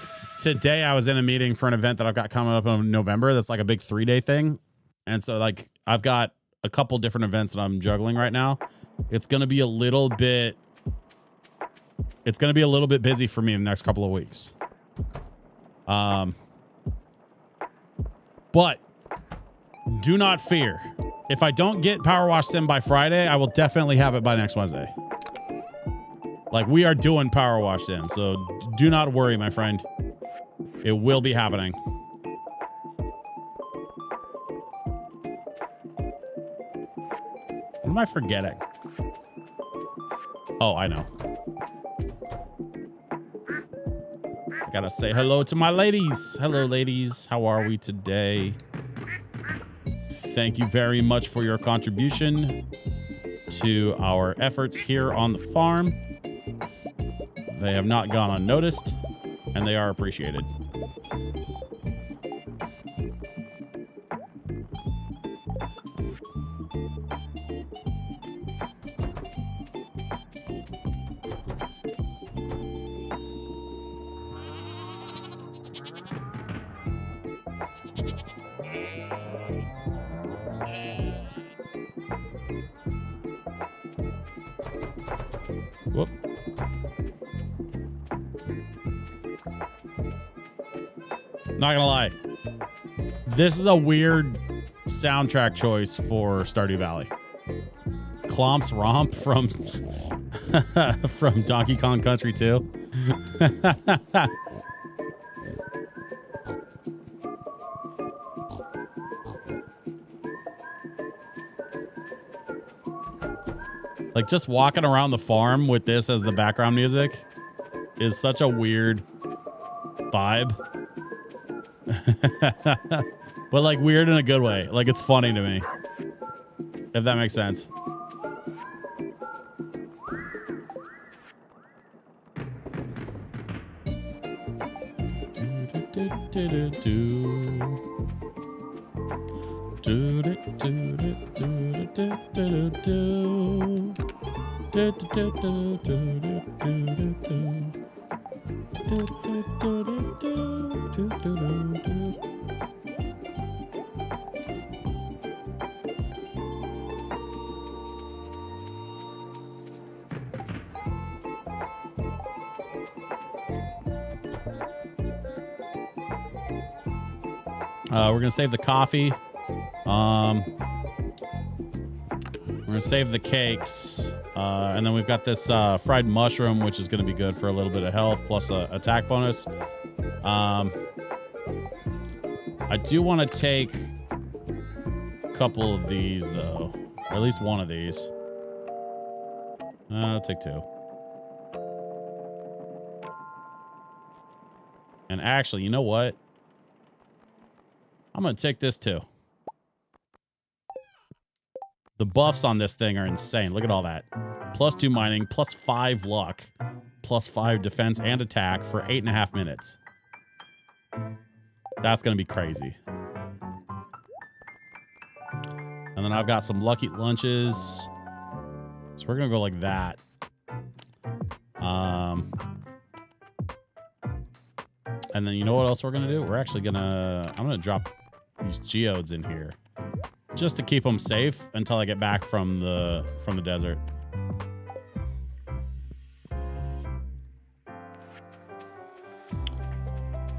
was in a meeting for an event that I've got coming up in November. That's like a big 3-day thing. And so like I've got a couple different events that I'm juggling right now. It's going to be a little bit busy for me in the next couple of weeks. But do not fear. If I don't get Power Wash Sim by Friday, I will definitely have it by next Wednesday. Like we are doing Power Wash Sim. So do not worry, my friend. It will be happening. What am I forgetting? Oh, I know. I gotta say hello to my ladies. Hello, ladies. How are we today? Thank you very much for your contribution. to our efforts here on the farm. They have not gone unnoticed, and they are appreciated. Whoop. Not gonna lie, this is a weird soundtrack choice for Stardew Valley. Clomp's Romp from from Donkey Kong Country 2. Like, just walking around the farm with this as the background music is such a weird vibe. But like weird in a good way. Like, it's funny to me, if that makes sense. We're going to save the coffee. We're going to save the cakes. And then we've got this fried mushroom, which is going to be good for a little bit of health, plus a attack bonus. I do want to take a couple of these, though. Or at least one of these. I'll take two. And actually, you know what? I'm going to take this too. The buffs on this thing are insane. Look at all that. +2 mining, +5 luck, +5 defense and attack for 8.5 minutes. That's going to be crazy. And then I've got some lucky lunches. So we're going to go like that. And then you know what else we're going to do? We're actually going to... I'm going to drop these geodes in here just to keep them safe until I get back from the desert.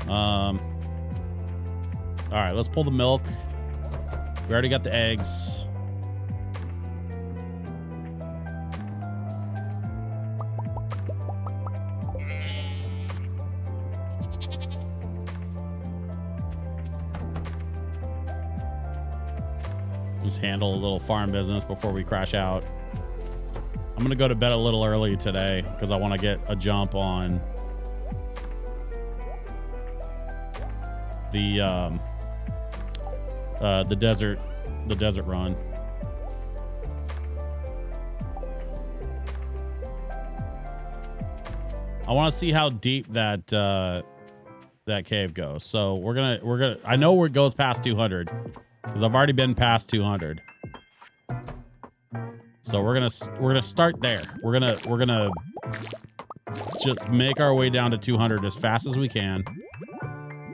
All right, let's pull the milk. We already got the eggs. Just handle a little farm business before we crash out. I'm going to go to bed a little early today because I want to get a jump on the desert run. I want to see how deep that cave goes. So we're gonna I know where it goes past 200 because I've already been past 200. So we're gonna start there. We're gonna just make our way down to 200 as fast as we can.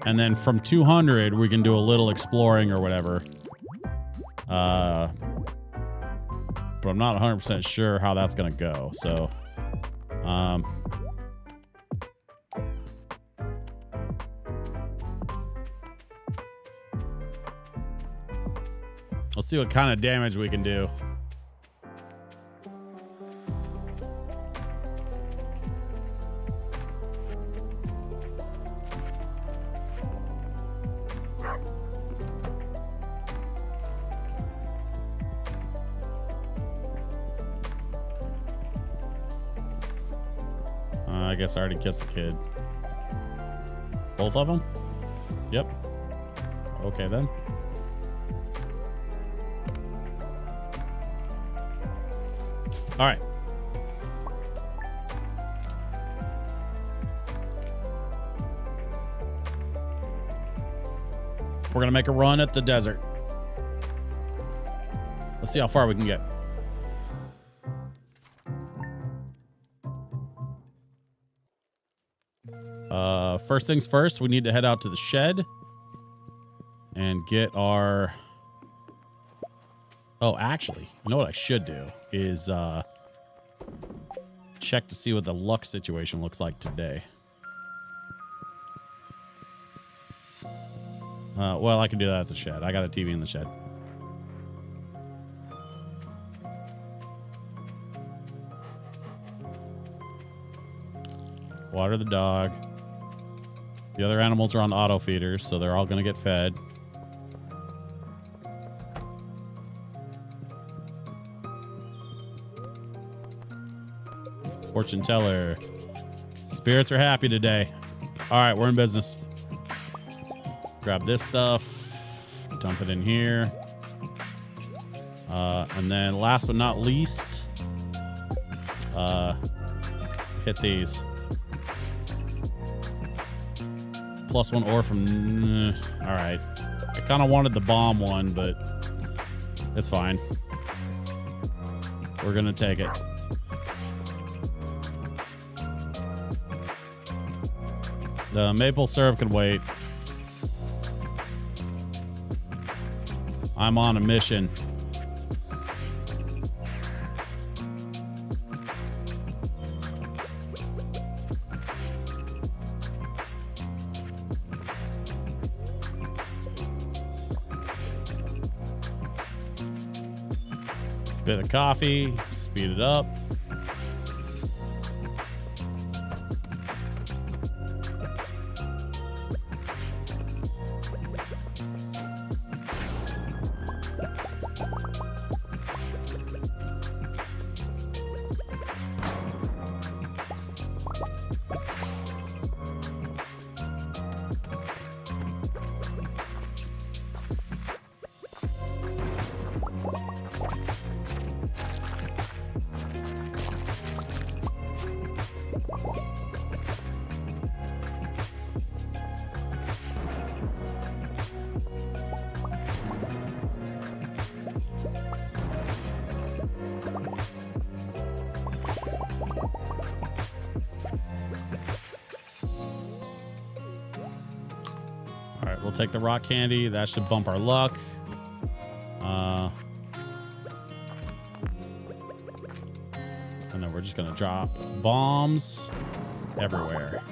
And then from 200, we can do a little exploring or whatever. But I'm not 100% sure how that's going to go. So, let's see what kind of damage we can do. I guess I already kissed the kid. Both of them? Yep. Okay, then. All right. We're going to make a run at the desert. Let's see how far we can get. First things first, we need to head out to the shed and get our... Oh, actually, you know what I should do is check to see what the luck situation looks like today. Well, I can do that at the shed. I got a TV in the shed. Water the dog. The other animals are on auto feeders, so they're all going to get fed. Fortune teller. Spirits are happy today. All right, we're in business. Grab this stuff. Dump it in here. And then last but not least, hit these. +1 ore from... all right. I kind of wanted the bomb one, but it's fine. We're going to take it. The maple syrup can wait. I'm on a mission. Bit of coffee, speed it up. We'll take the rock candy. That should bump our luck. And then we're just going to drop bombs everywhere.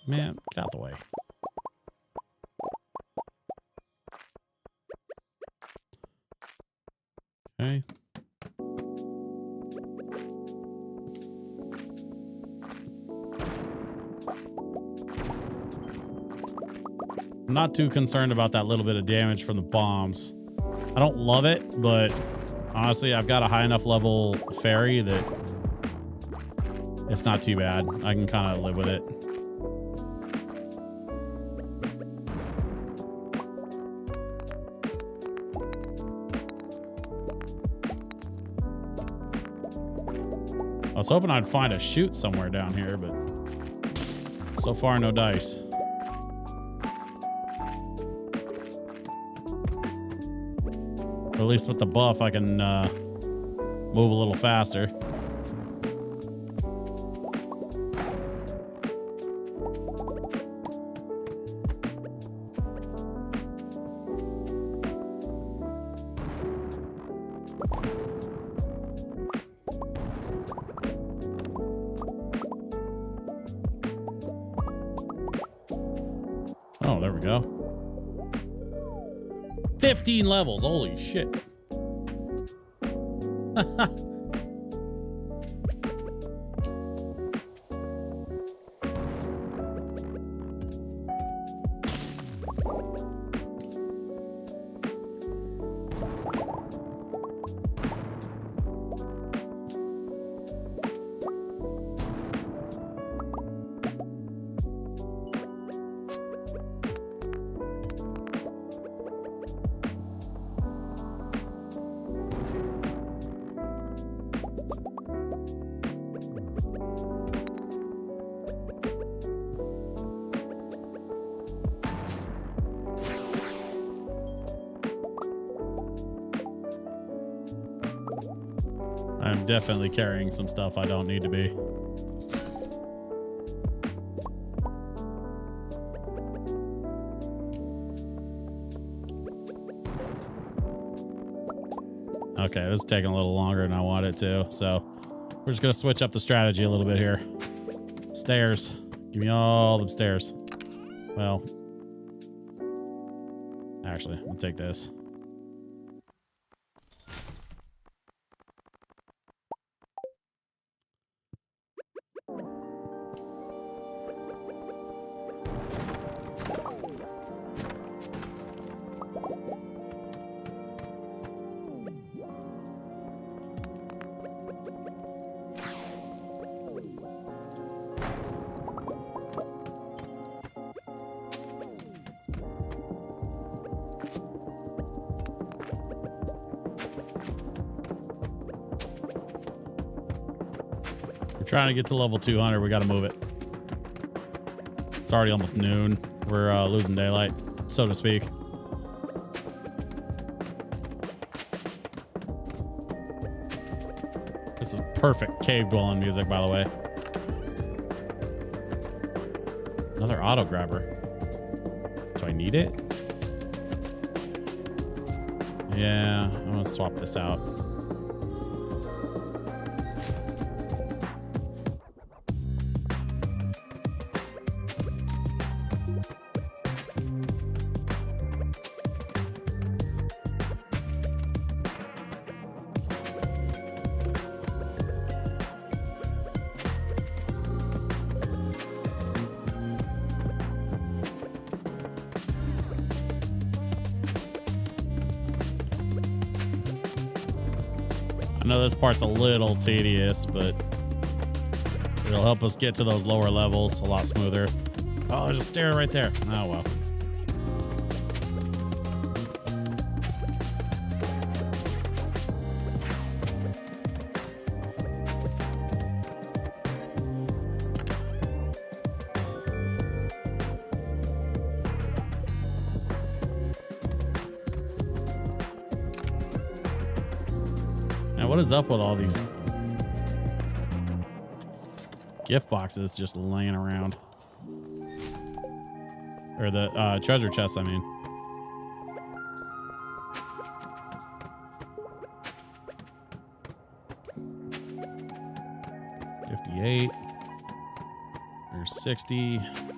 Man, get out the way. Okay. I'm not too concerned about that little bit of damage from the bombs. I don't love it, but honestly, I've got a high enough level fairy that it's not too bad. I can kind of live with it. I was hoping I'd find a chute somewhere down here, but so far, no dice. Or at least with the buff, I can move a little faster. Oh, there we go. 15 levels. Holy shit. I'm definitely carrying some stuff I don't need to be. Okay, this is taking a little longer than I want it to, so we're just gonna switch up the strategy a little bit here. Stairs. Give me all the stairs. Well, actually, I'll take this. Trying to get to level 200. We got to move it. It's already almost noon. We're losing daylight, so to speak. This is perfect cave dwelling music, by the way. Another auto grabber. Do I need it? Yeah, I'm going to swap this out. I know this part's a little tedious, but it'll help us get to those lower levels a lot smoother. Oh, there's a stair right there. Oh, well. What is up with all these gift boxes just laying around? Or the treasure chests, I mean. $58. There's $60.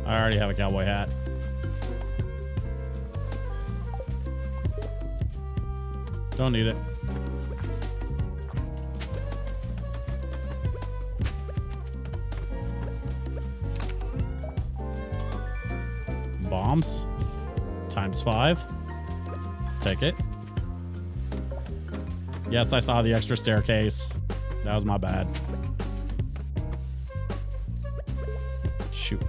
I already have a cowboy hat. Don't need it. Bombs. ×5. Take it. Yes, I saw the extra staircase. That was my bad. Shoot.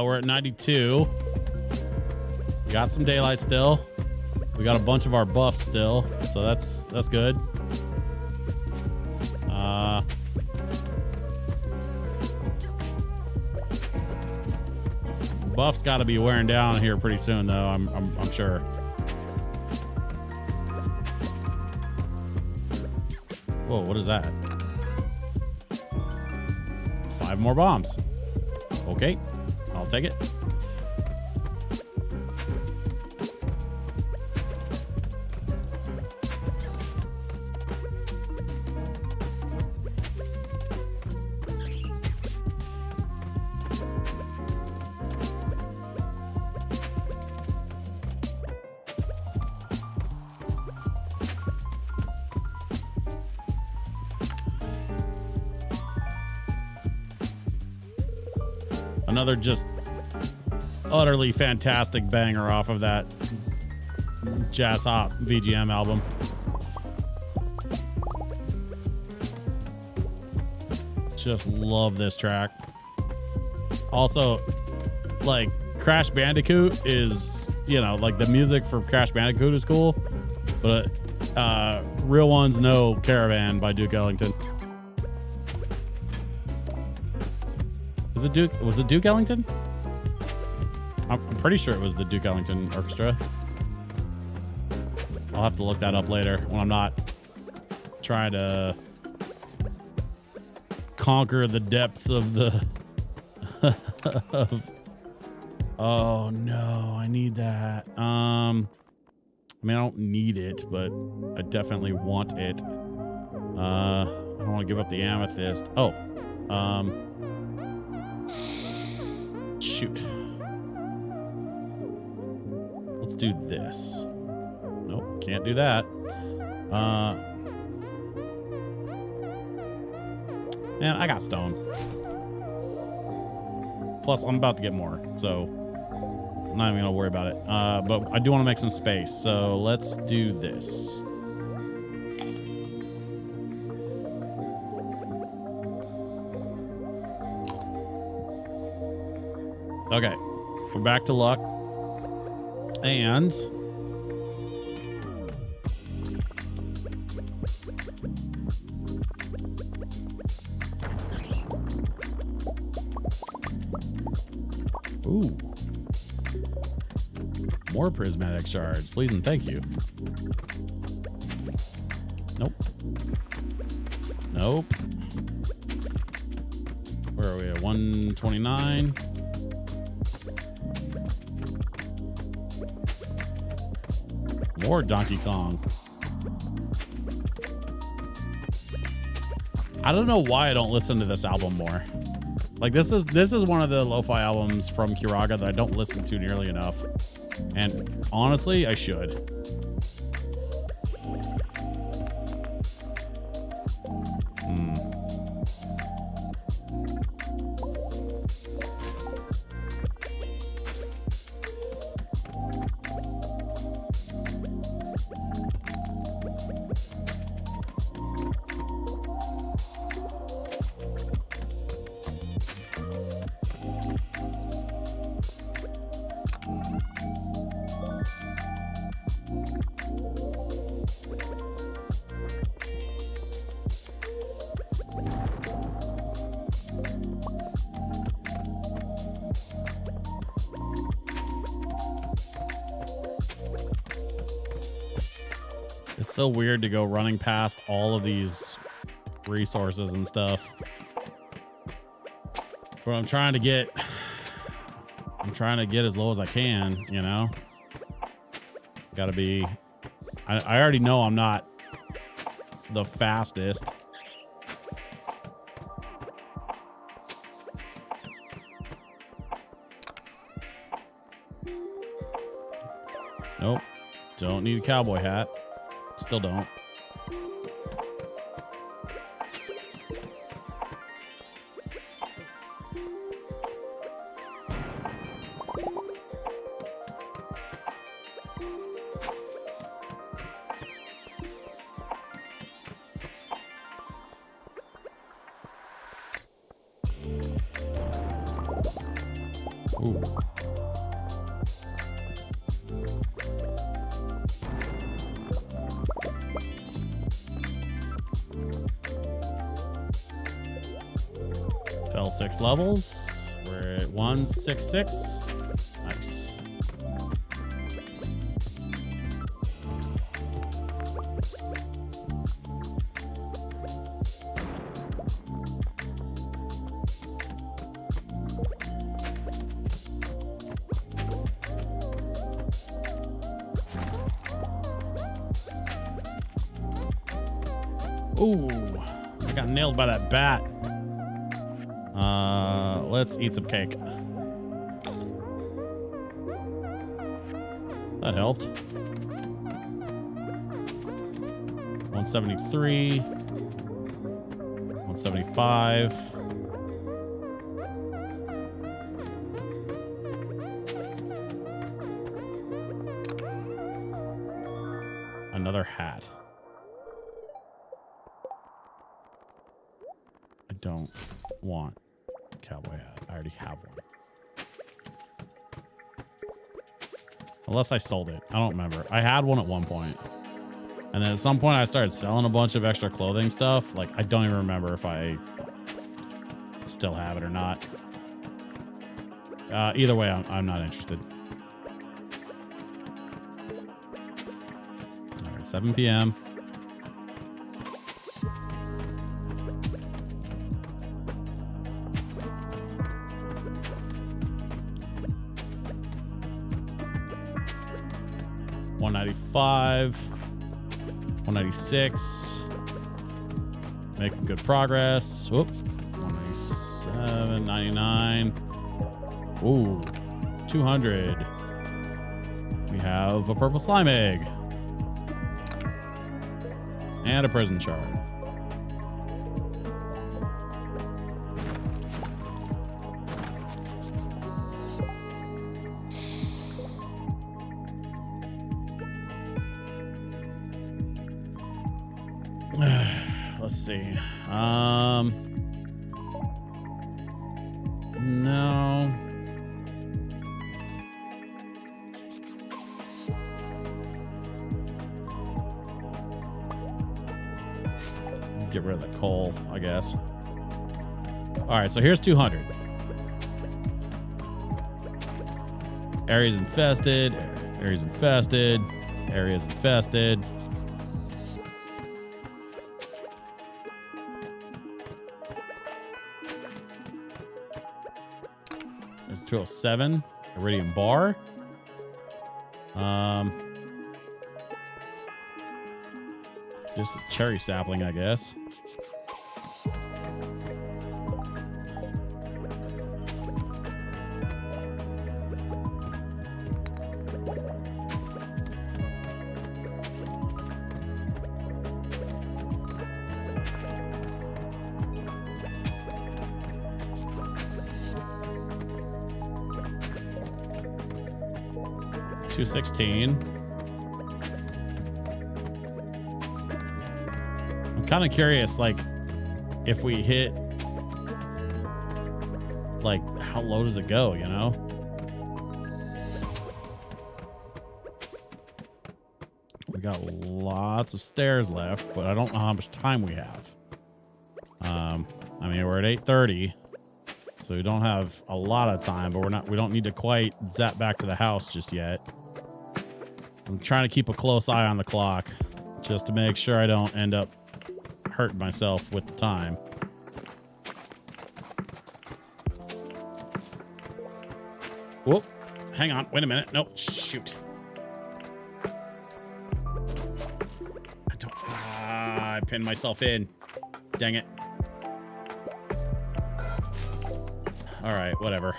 We're at 92. We got some daylight still. We got a bunch of our buffs still, so that's good. buff's got to be wearing down here pretty soon, though. I'm sure. Whoa, what is that? 5 more bombs. Okay, I'll take it. Another just utterly fantastic banger off of that Jazz Hop VGM album. Just love this track. Also, like, Crash Bandicoot is, you know, like the music for Crash Bandicoot is cool, but Real Ones Know Caravan by Duke Ellington. Was it Duke Ellington? I'm pretty sure it was the Duke Ellington Orchestra. I'll have to look that up later when I'm not trying to conquer the depths of the oh no, I need that. I mean, I don't need it, but I definitely want it. I don't want to give up the amethyst. Oh, shoot. Let's do this. Nope, can't do that. Man, I got stone. Plus, I'm about to get more, so I'm not even gonna worry about it. But I do want to make some space, so let's do this. Okay, we're back to luck. And ooh, more prismatic shards, please and thank you. Nope. Nope. Where are we at? 129. More Donkey Kong. I don't know why I don't listen to this album more. Like, this is one of the lo-fi albums from Kiraga that I don't listen to nearly enough. And honestly, I should. It's so weird to go running past all of these resources and stuff. But I'm trying to get as low as I can, you know? Gotta be, I already know I'm not the fastest. Nope. Don't need a cowboy hat. Still don't. Ooh. Fell 6 levels. We're at 166. Ooh, I got nailed by that bat. Let's eat some cake. That helped. 173. 175. Another hat. I don't want a cowboy hat. I already have one. Unless I sold it. I don't remember. I had one at one point. And then at some point I started selling a bunch of extra clothing stuff. Like, I don't even remember if I still have it or not. Either way, I'm not interested. All right, 7 p.m. $195, 196, making good progress. Whoop, 197, 99. Ooh, 200. We have a purple slime egg and a prison shard. Let's see. No. Get rid of the coal, I guess. All right, so here's 200. Area's infested. Area's infested. Area's infested. There's 207. Iridium bar. Just a cherry sapling, I guess. $216. I'm kind of curious, like, if we hit, like, how low does it go, you know? We got lots of stairs left, but I don't know how much time we have. I mean, we're at 8:30, so we don't have a lot of time, but we don't need to quite zap back to the house just yet. I'm trying to keep a close eye on the clock just to make sure I don't end up hurting myself with the time. Whoop. Hang on. Wait a minute. Nope. Shoot. I pinned myself in. Dang it. All right. Whatever.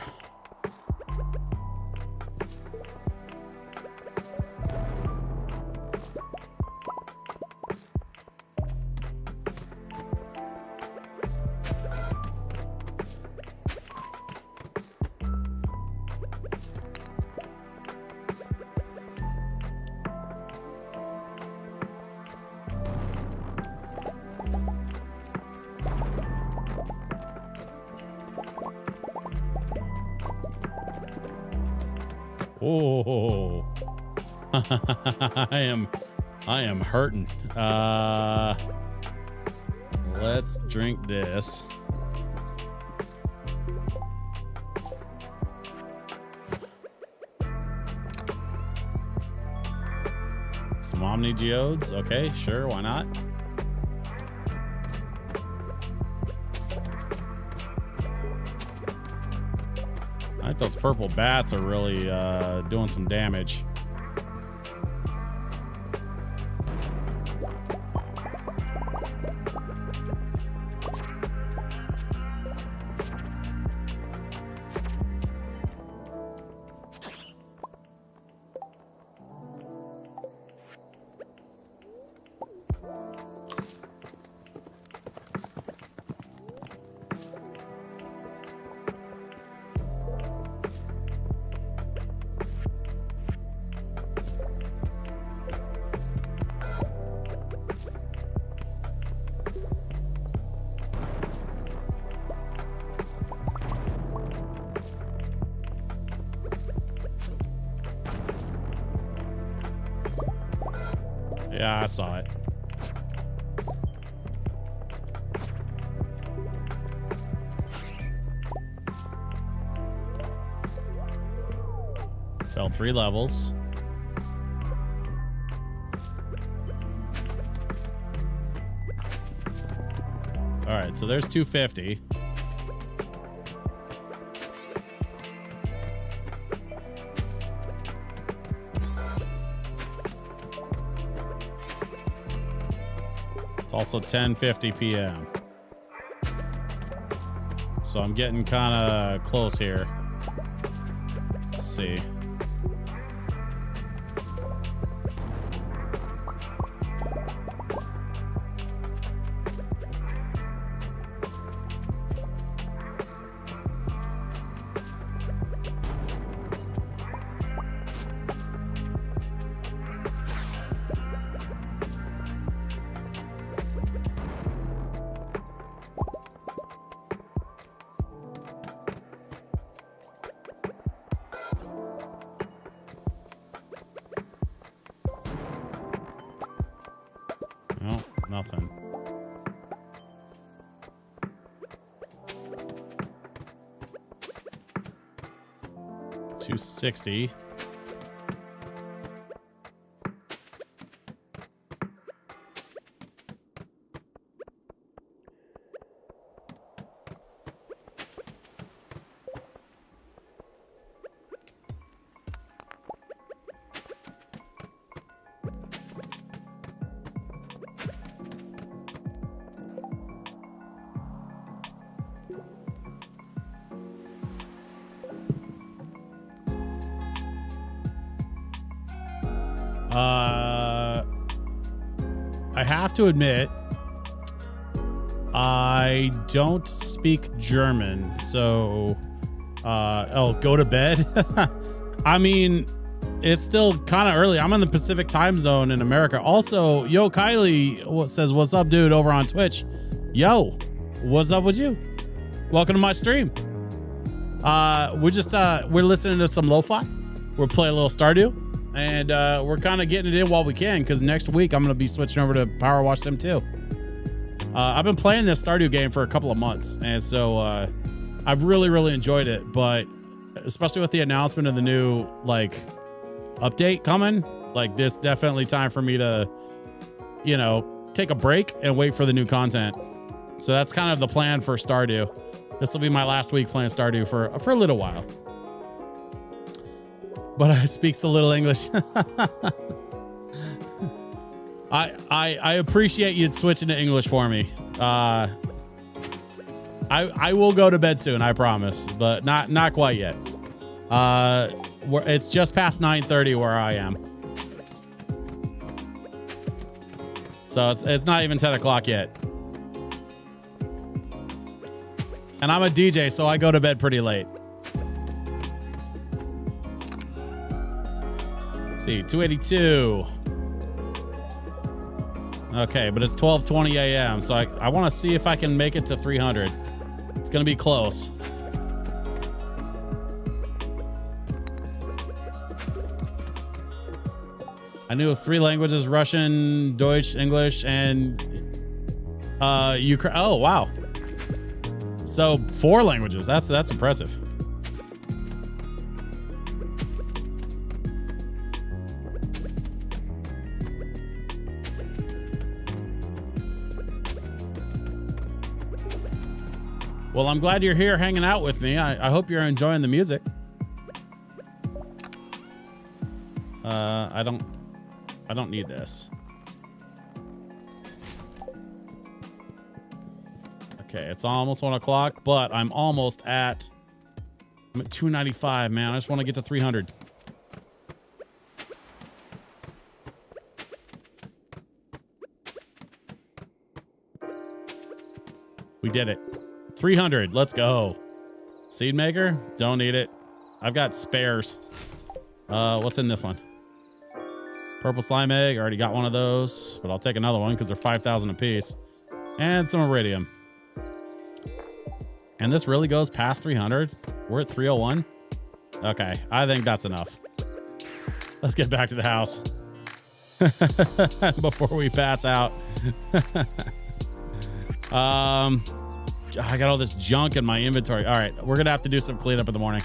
Oh, I am hurting. Let's drink this. Some Omni Geodes. Okay, sure, why not? I think those purple bats are really doing some damage. Yeah, I saw it. Fell 3 levels. All right, so there's 250. It's also 10:50 p.m. So I'm getting kind of close here. Let's see. No, nothing. $260. I have to admit, I don't speak German, so go to bed. I mean, it's still kind of early. I'm in the Pacific time zone in America. Also, Yo Kylie says, "What's up, dude?" over on Twitch. Yo, what's up with you? Welcome to my stream. We're listening to some lo-fi. We're playing a little Stardew. And we're kind of getting it in while we can, because next week I'm going to be switching over to Power Wash Sim 2. I've been playing this Stardew game for a couple of months, and so I've really, really enjoyed it. But especially with the announcement of the new update coming, this definitely time for me to, take a break and wait for the new content. So that's kind of the plan for Stardew. This will be my last week playing Stardew for a little while. But I speaks a little English. I appreciate you switching to English for me. I will go to bed soon, I promise, but not quite yet. It's just past 9:30 where I am, so it's not even 10 o'clock yet. And I'm a DJ, so I go to bed pretty late. See, 282. Okay, but it's 12:20 a.m. So I want to see if I can make it to 300. It's going to be close. I knew 3 languages: Russian, Deutsch, English, and Ukraine. Oh, wow. So 4 languages. That's impressive. Well, I'm glad you're here hanging out with me. I hope you're enjoying the music. I don't need this. Okay, it's almost 1 o'clock, but I'm at 295, man. I just want to get to 300. We did it. 300. Let's go. Seed maker. Don't need it. I've got spares. What's in this one? Purple slime egg. Already got one of those, but I'll take another one because they're 5,000 a piece. And some iridium. And this really goes past 300. We're at 301. Okay, I think that's enough. Let's get back to the house. before we pass out. I got all this junk in my inventory. All right, we're gonna have to do some cleanup in the morning.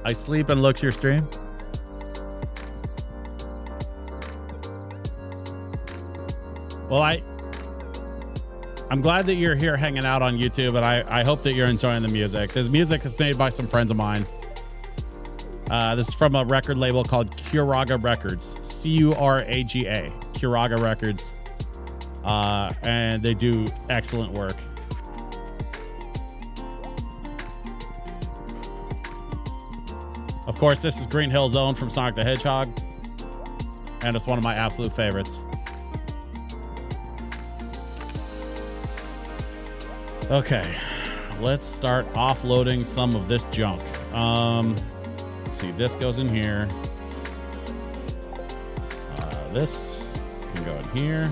I sleep and look your stream. Well, I'm glad that you're here hanging out on YouTube, and I hope that you're enjoying the music. The music is made by some friends of mine. This is from a record label called Curaga Records, C-U-R-A-G-A, Curaga Records, and they do excellent work. Of course, this is Green Hill Zone from Sonic the Hedgehog, and it's one of my absolute favorites. Okay, let's start offloading some of this junk. Let's see, this goes in here. This can go in here.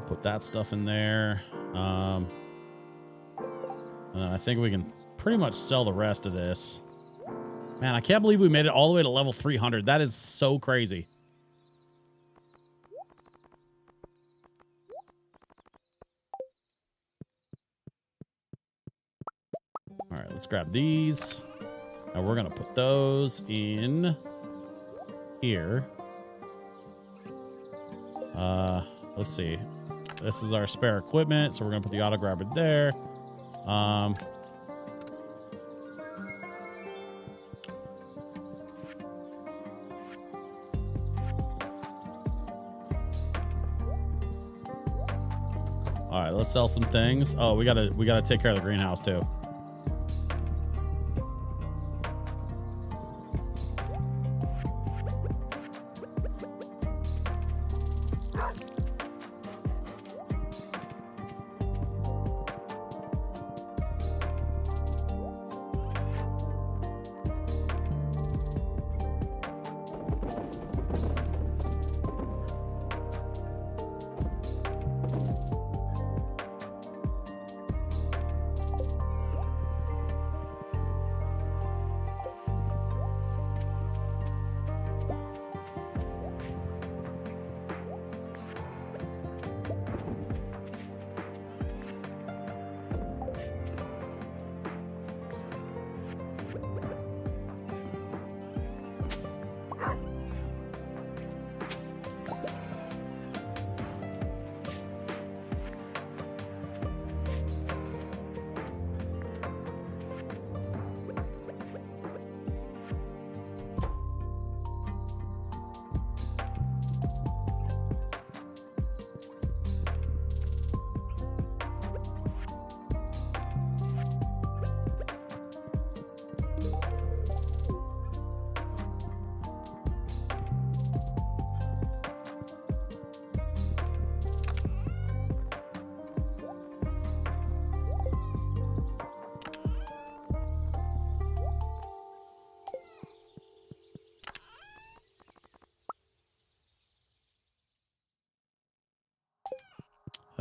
Put that stuff in there. And I think we can pretty much sell the rest of this. Man, I can't believe we made it all the way to level 300. That is so crazy. All right, let's grab these. Now we're going to put those in here. Let's see. This is our spare equipment, so we're going to put the auto grabber there. All right, let's sell some things. Oh, we gotta take care of the greenhouse too.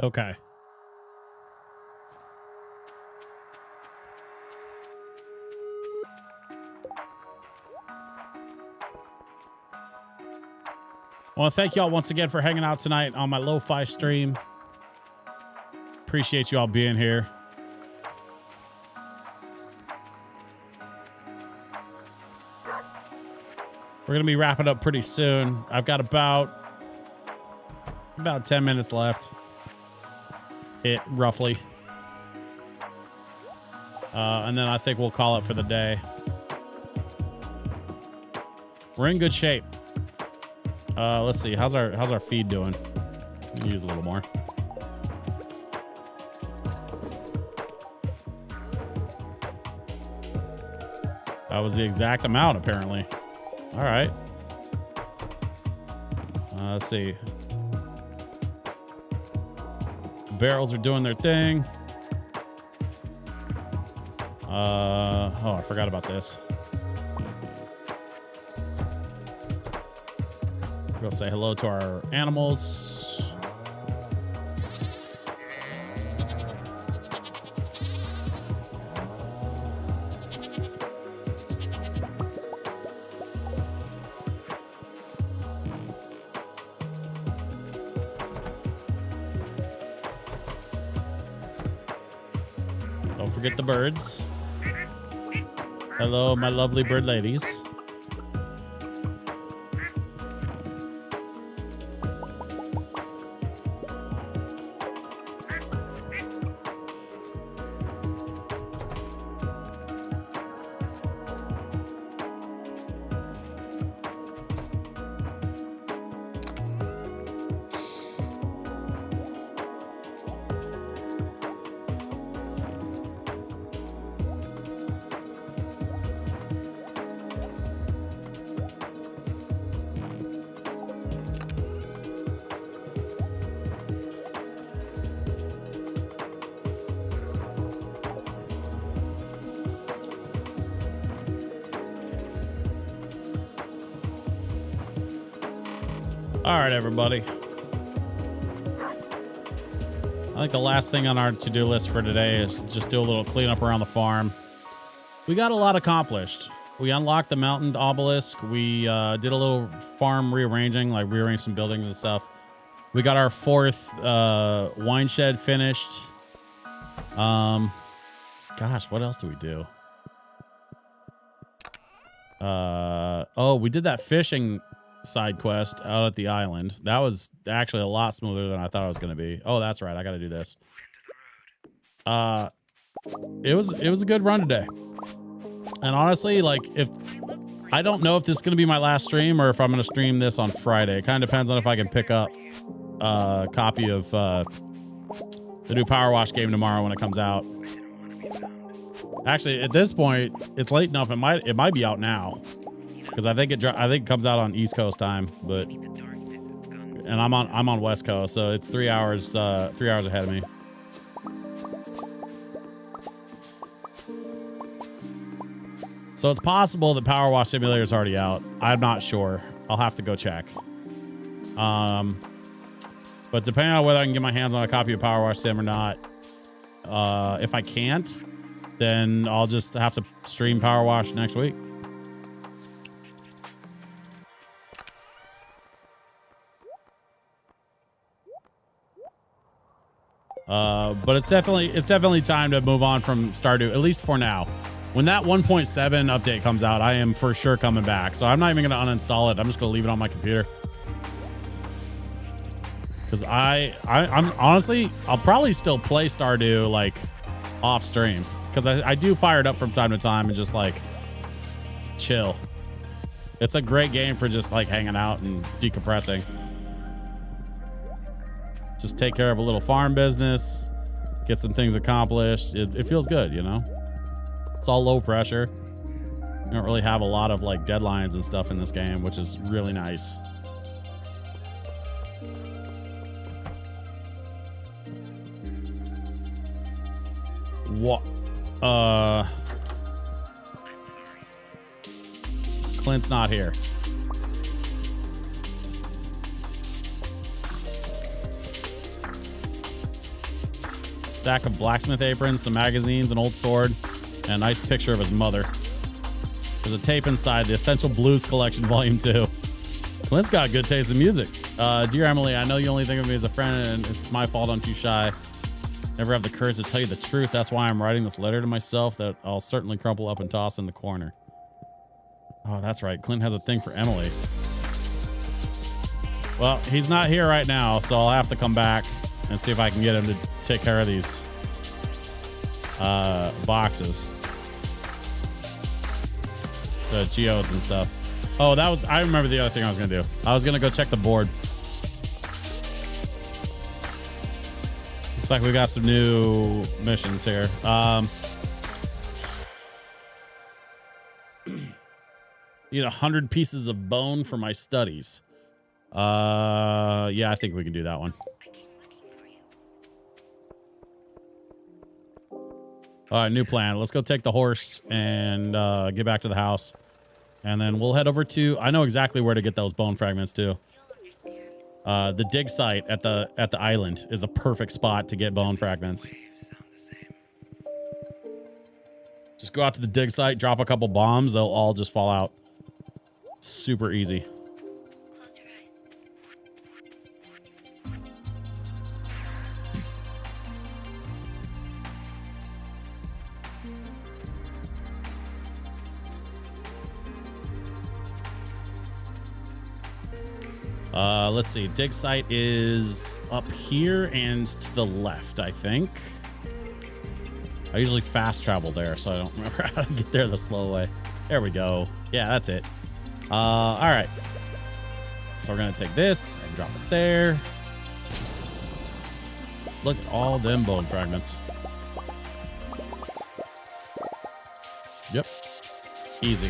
Okay. I want to thank y'all once again for hanging out tonight on my lo-fi stream. Appreciate you all being here. We're going to be wrapping up pretty soon. I've got about 10 minutes left. Roughly. And then I think we'll call it for the day. We're in good shape. Let's see. How's our feed doing? Use a little more. That was the exact amount, apparently. All right. Let's see. Barrels are doing their thing. Oh, I forgot about this. Go say hello to our animals. Don't forget the birds. Hello, my lovely bird ladies. All right, everybody. I think the last thing on our to-do list for today is just do a little cleanup around the farm. We got a lot accomplished. We unlocked the mountain obelisk. We did a little farm rearranging, like rearranged some buildings and stuff. We got our 4th wine shed finished. Gosh, what else do we do? Oh, we did that fishing side quest out at the island. That was actually a lot smoother than I thought it was going to be. Oh, that's right. I got to do this. It was a good run today. And honestly, like, if I don't know if this is going to be my last stream or if I'm going to stream this on Friday. It kind of depends on if I can pick up a copy of the new Power Wash game tomorrow when it comes out. Actually, at this point, it's late enough. It might be out now. Because I think it comes out on East Coast time, and I'm on West Coast, so it's 3 hours ahead of me. So it's possible that Power Wash Simulator is already out. I'm not sure. I'll have to go check. But depending on whether I can get my hands on a copy of Power Wash Sim or not, if I can't, then I'll just have to stream Power Wash next week. But it's definitely time to move on from Stardew, at least for now. When that 1.7 update comes out, I am for sure coming back. So I'm not even going to uninstall it. I'm just going to leave it on my computer. Because I'm honestly, I'll probably still play Stardew like off stream. Because I do fire it up from time to time and just like chill. It's a great game for just like hanging out and decompressing. Just take care of a little farm business, get some things accomplished. It feels good, you know? It's all low pressure. You don't really have a lot of like deadlines and stuff in this game, which is really nice. What? Clint's not here. Stack of blacksmith aprons, some magazines, an old sword, and a nice picture of his mother. There's a tape inside, the Essential Blues Collection, Volume 2. Clint's got good taste in music. Dear Emily, I know you only think of me as a friend, and it's my fault I'm too shy. Never have the courage to tell you the truth. That's why I'm writing this letter to myself that I'll certainly crumple up and toss in the corner. Oh, that's right. Clint has a thing for Emily. Well, he's not here right now, so I'll have to come back and see if I can get him to take care of these boxes. The geodes and stuff. Oh, I remember the other thing I was going to do. I was going to go check the board. Looks like we got some new missions here. Need 100 pieces of bone for my studies. Yeah, I think we can do that one. All right, new plan. Let's go take the horse and get back to the house. And then we'll head over to, I know exactly where to get those bone fragments too. The dig site at the island is a perfect spot to get bone fragments. Just go out to the dig site, drop a couple bombs, they'll all just fall out. Super easy. Let's see. Dig site is up here and to the left, I think. I usually fast travel there, so I don't remember how to get there the slow way. There we go. Yeah, that's it. All right. So we're going to take this and drop it there. Look at all them bone fragments. Yep. Easy.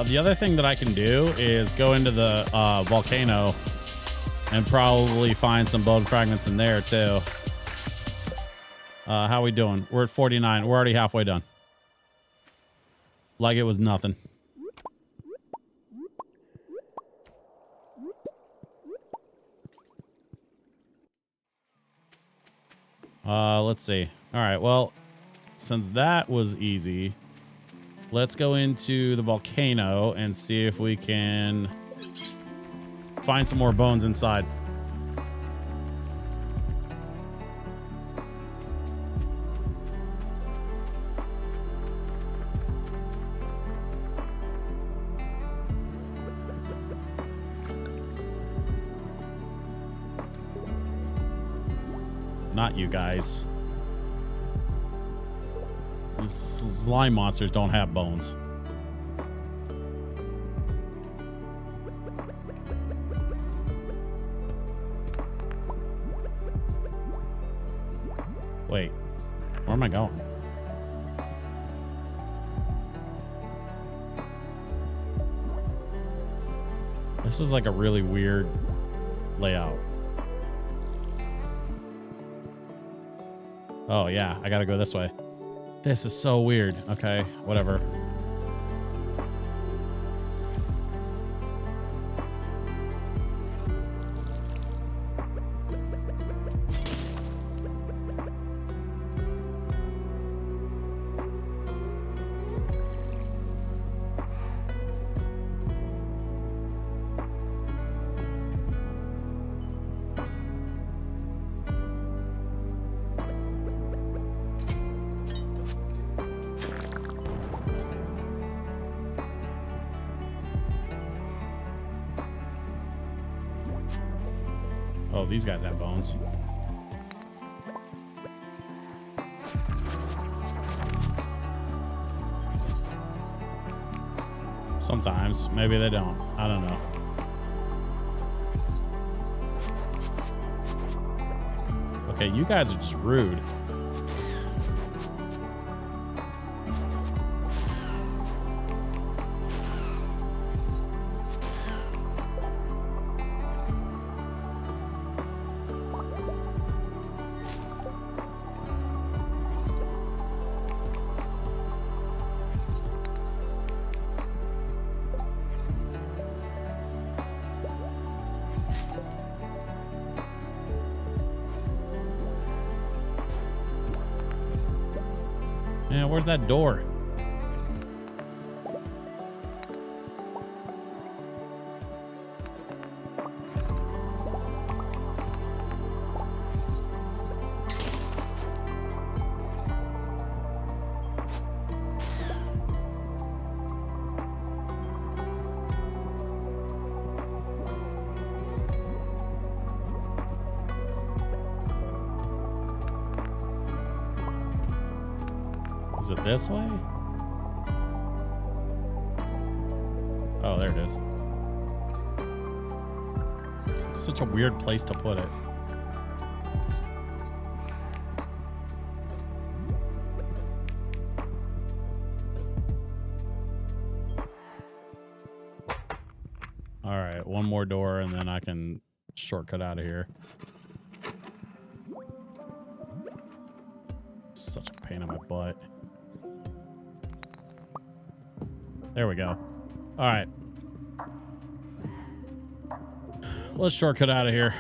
The other thing that I can do is go into the volcano and probably find some bone fragments in there too. How we doing? We're at 49. We're already halfway done. Like it was nothing. Let's see. All right. Well, since that was easy, let's go into the volcano and see if we can find some more bones inside. Not you guys. These slime monsters don't have bones. Wait, where am I going? This is like a really weird layout. Oh yeah, I gotta go this way. This is so weird. Okay, whatever. Oh, these guys have bones. Sometimes. Maybe they don't. I don't know. Okay, you guys are just rude. Yeah, where's that door? Is it this way? there it is. It's such a weird place to put it. All right, one more door and then I can shortcut out of here. Such a pain in my butt. There we go. All right. Let's shortcut out of here.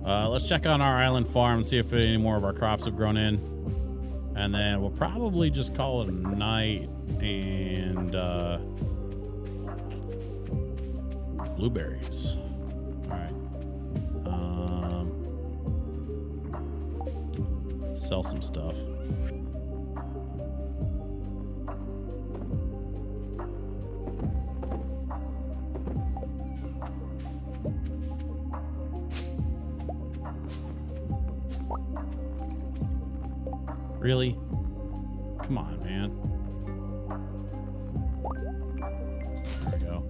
Let's check on our island farm and see if any more of our crops have grown in. And then we'll probably just call it a night and blueberries. All right. Sell some stuff. Really? Come on, man. There we go.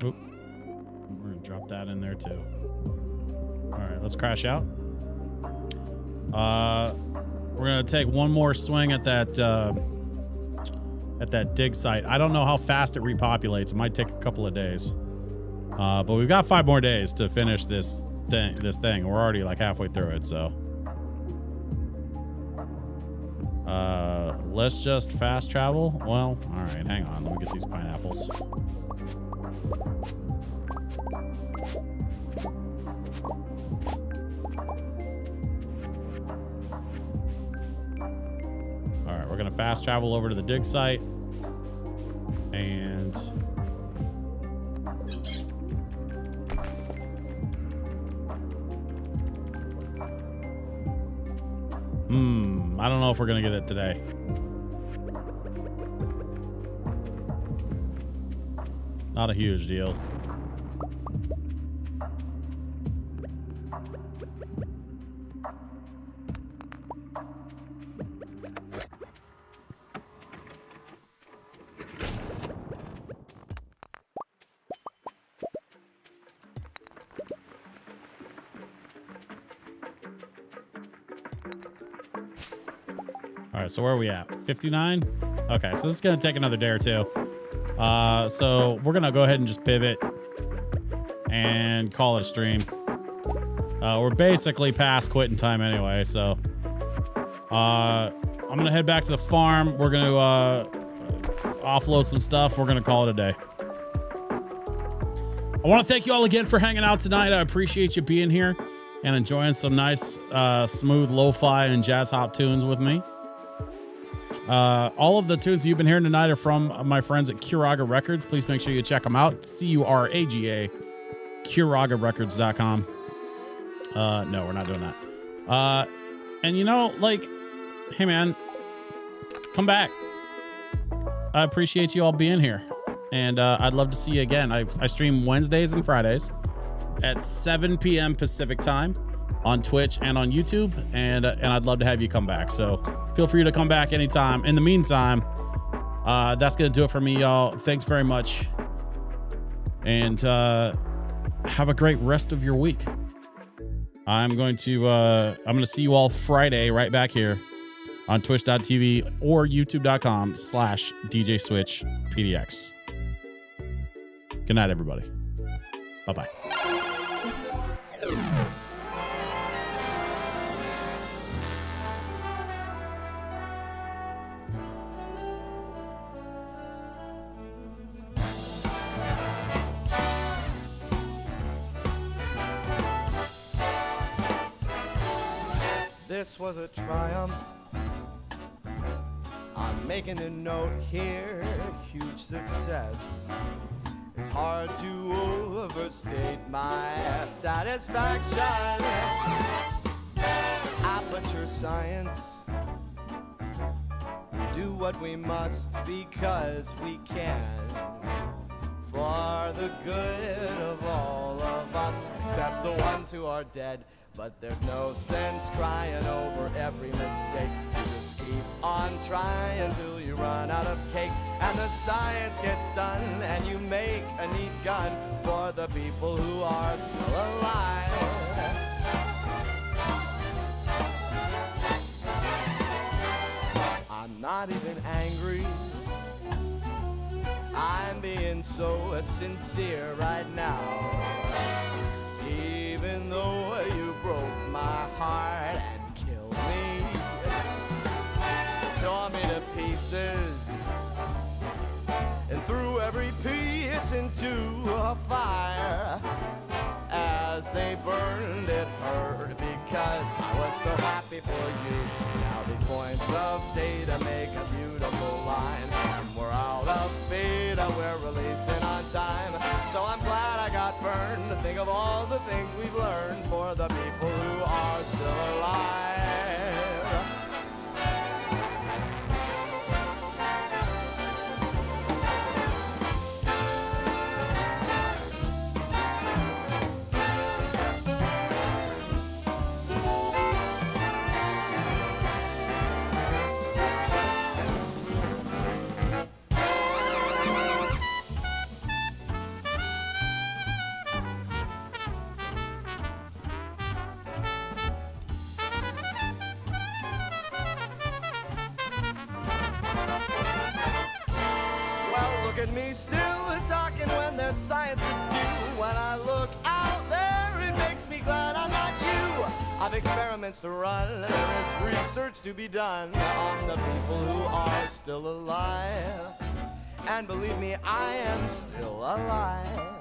Oop. We're gonna drop that in there too. All right, let's crash out. We're gonna take one more swing at that dig site. I don't know how fast it repopulates. It might take a couple of days. But we've got 5 more days to finish this thing. We're already like halfway through it, so let's just fast travel. Well, all right, hang on. Let me get these pineapples. All right, we're gonna fast travel over to the dig site and I don't know if we're gonna get it today. Not a huge deal. All right, so where are we at? 59? Okay, so this is going to take another day or two. So we're going to go ahead and just pivot and call it a stream. We're basically past quitting time anyway, so I'm going to head back to the farm. We're going to offload some stuff. We're going to call it a day. I want to thank you all again for hanging out tonight. I appreciate you being here and enjoying some nice, smooth lo-fi and jazz hop tunes with me. All of the tunes you've been hearing tonight are from my friends at Curaga Records. Please make sure you check them out. C-U-R-A-G-A, CuragaRecords.com. No, we're not doing that. And you know, like, hey man, come back. I appreciate you all being here. And I'd love to see you again. I stream Wednesdays and Fridays at 7 p.m. Pacific time on Twitch and on YouTube, and I'd love to have you come back. So feel free to come back anytime. In the meantime, that's gonna do it for me, y'all. Thanks very much, and have a great rest of your week. I'm gonna see you all Friday right back here on twitch.tv or youtube.com/DJSwitchPDX. Good night, everybody. Bye-bye. this was a triumph. I'm making a note here, huge success. It's hard to overstate my satisfaction. Aperture science. Do what we must because we can. For the good of all of us, except the ones who are dead. But there's no sense crying over every mistake. You just keep on trying till you run out of cake. And the science gets done and you make a neat gun for the people who are still alive. I'm not even angry. I'm being so sincere right now. Even though you broke my heart and killed me, tore me to pieces, and threw every piece into a fire. As they burned, it hurt because I was so happy for you. Now these points of data make a beautiful line. And we're out of beta, we're releasing on time. So I'm glad I got burned to think of all the things we've learned for the people who are still alive. Look at me still talking when there's science to do. When I look out there, it makes me glad I'm not you. I've experiments to run, there is research to be done on the people who are still alive. And believe me, I am still alive.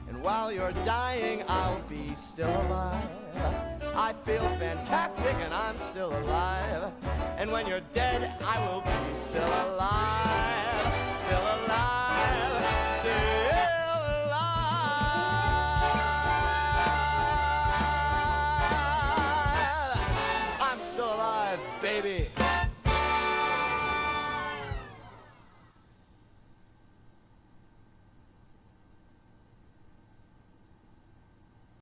And while you're dying, I'll be still alive. I feel fantastic and I'm still alive. And when you're dead, I will be still alive. Still alive, still alive. I'm still alive, baby.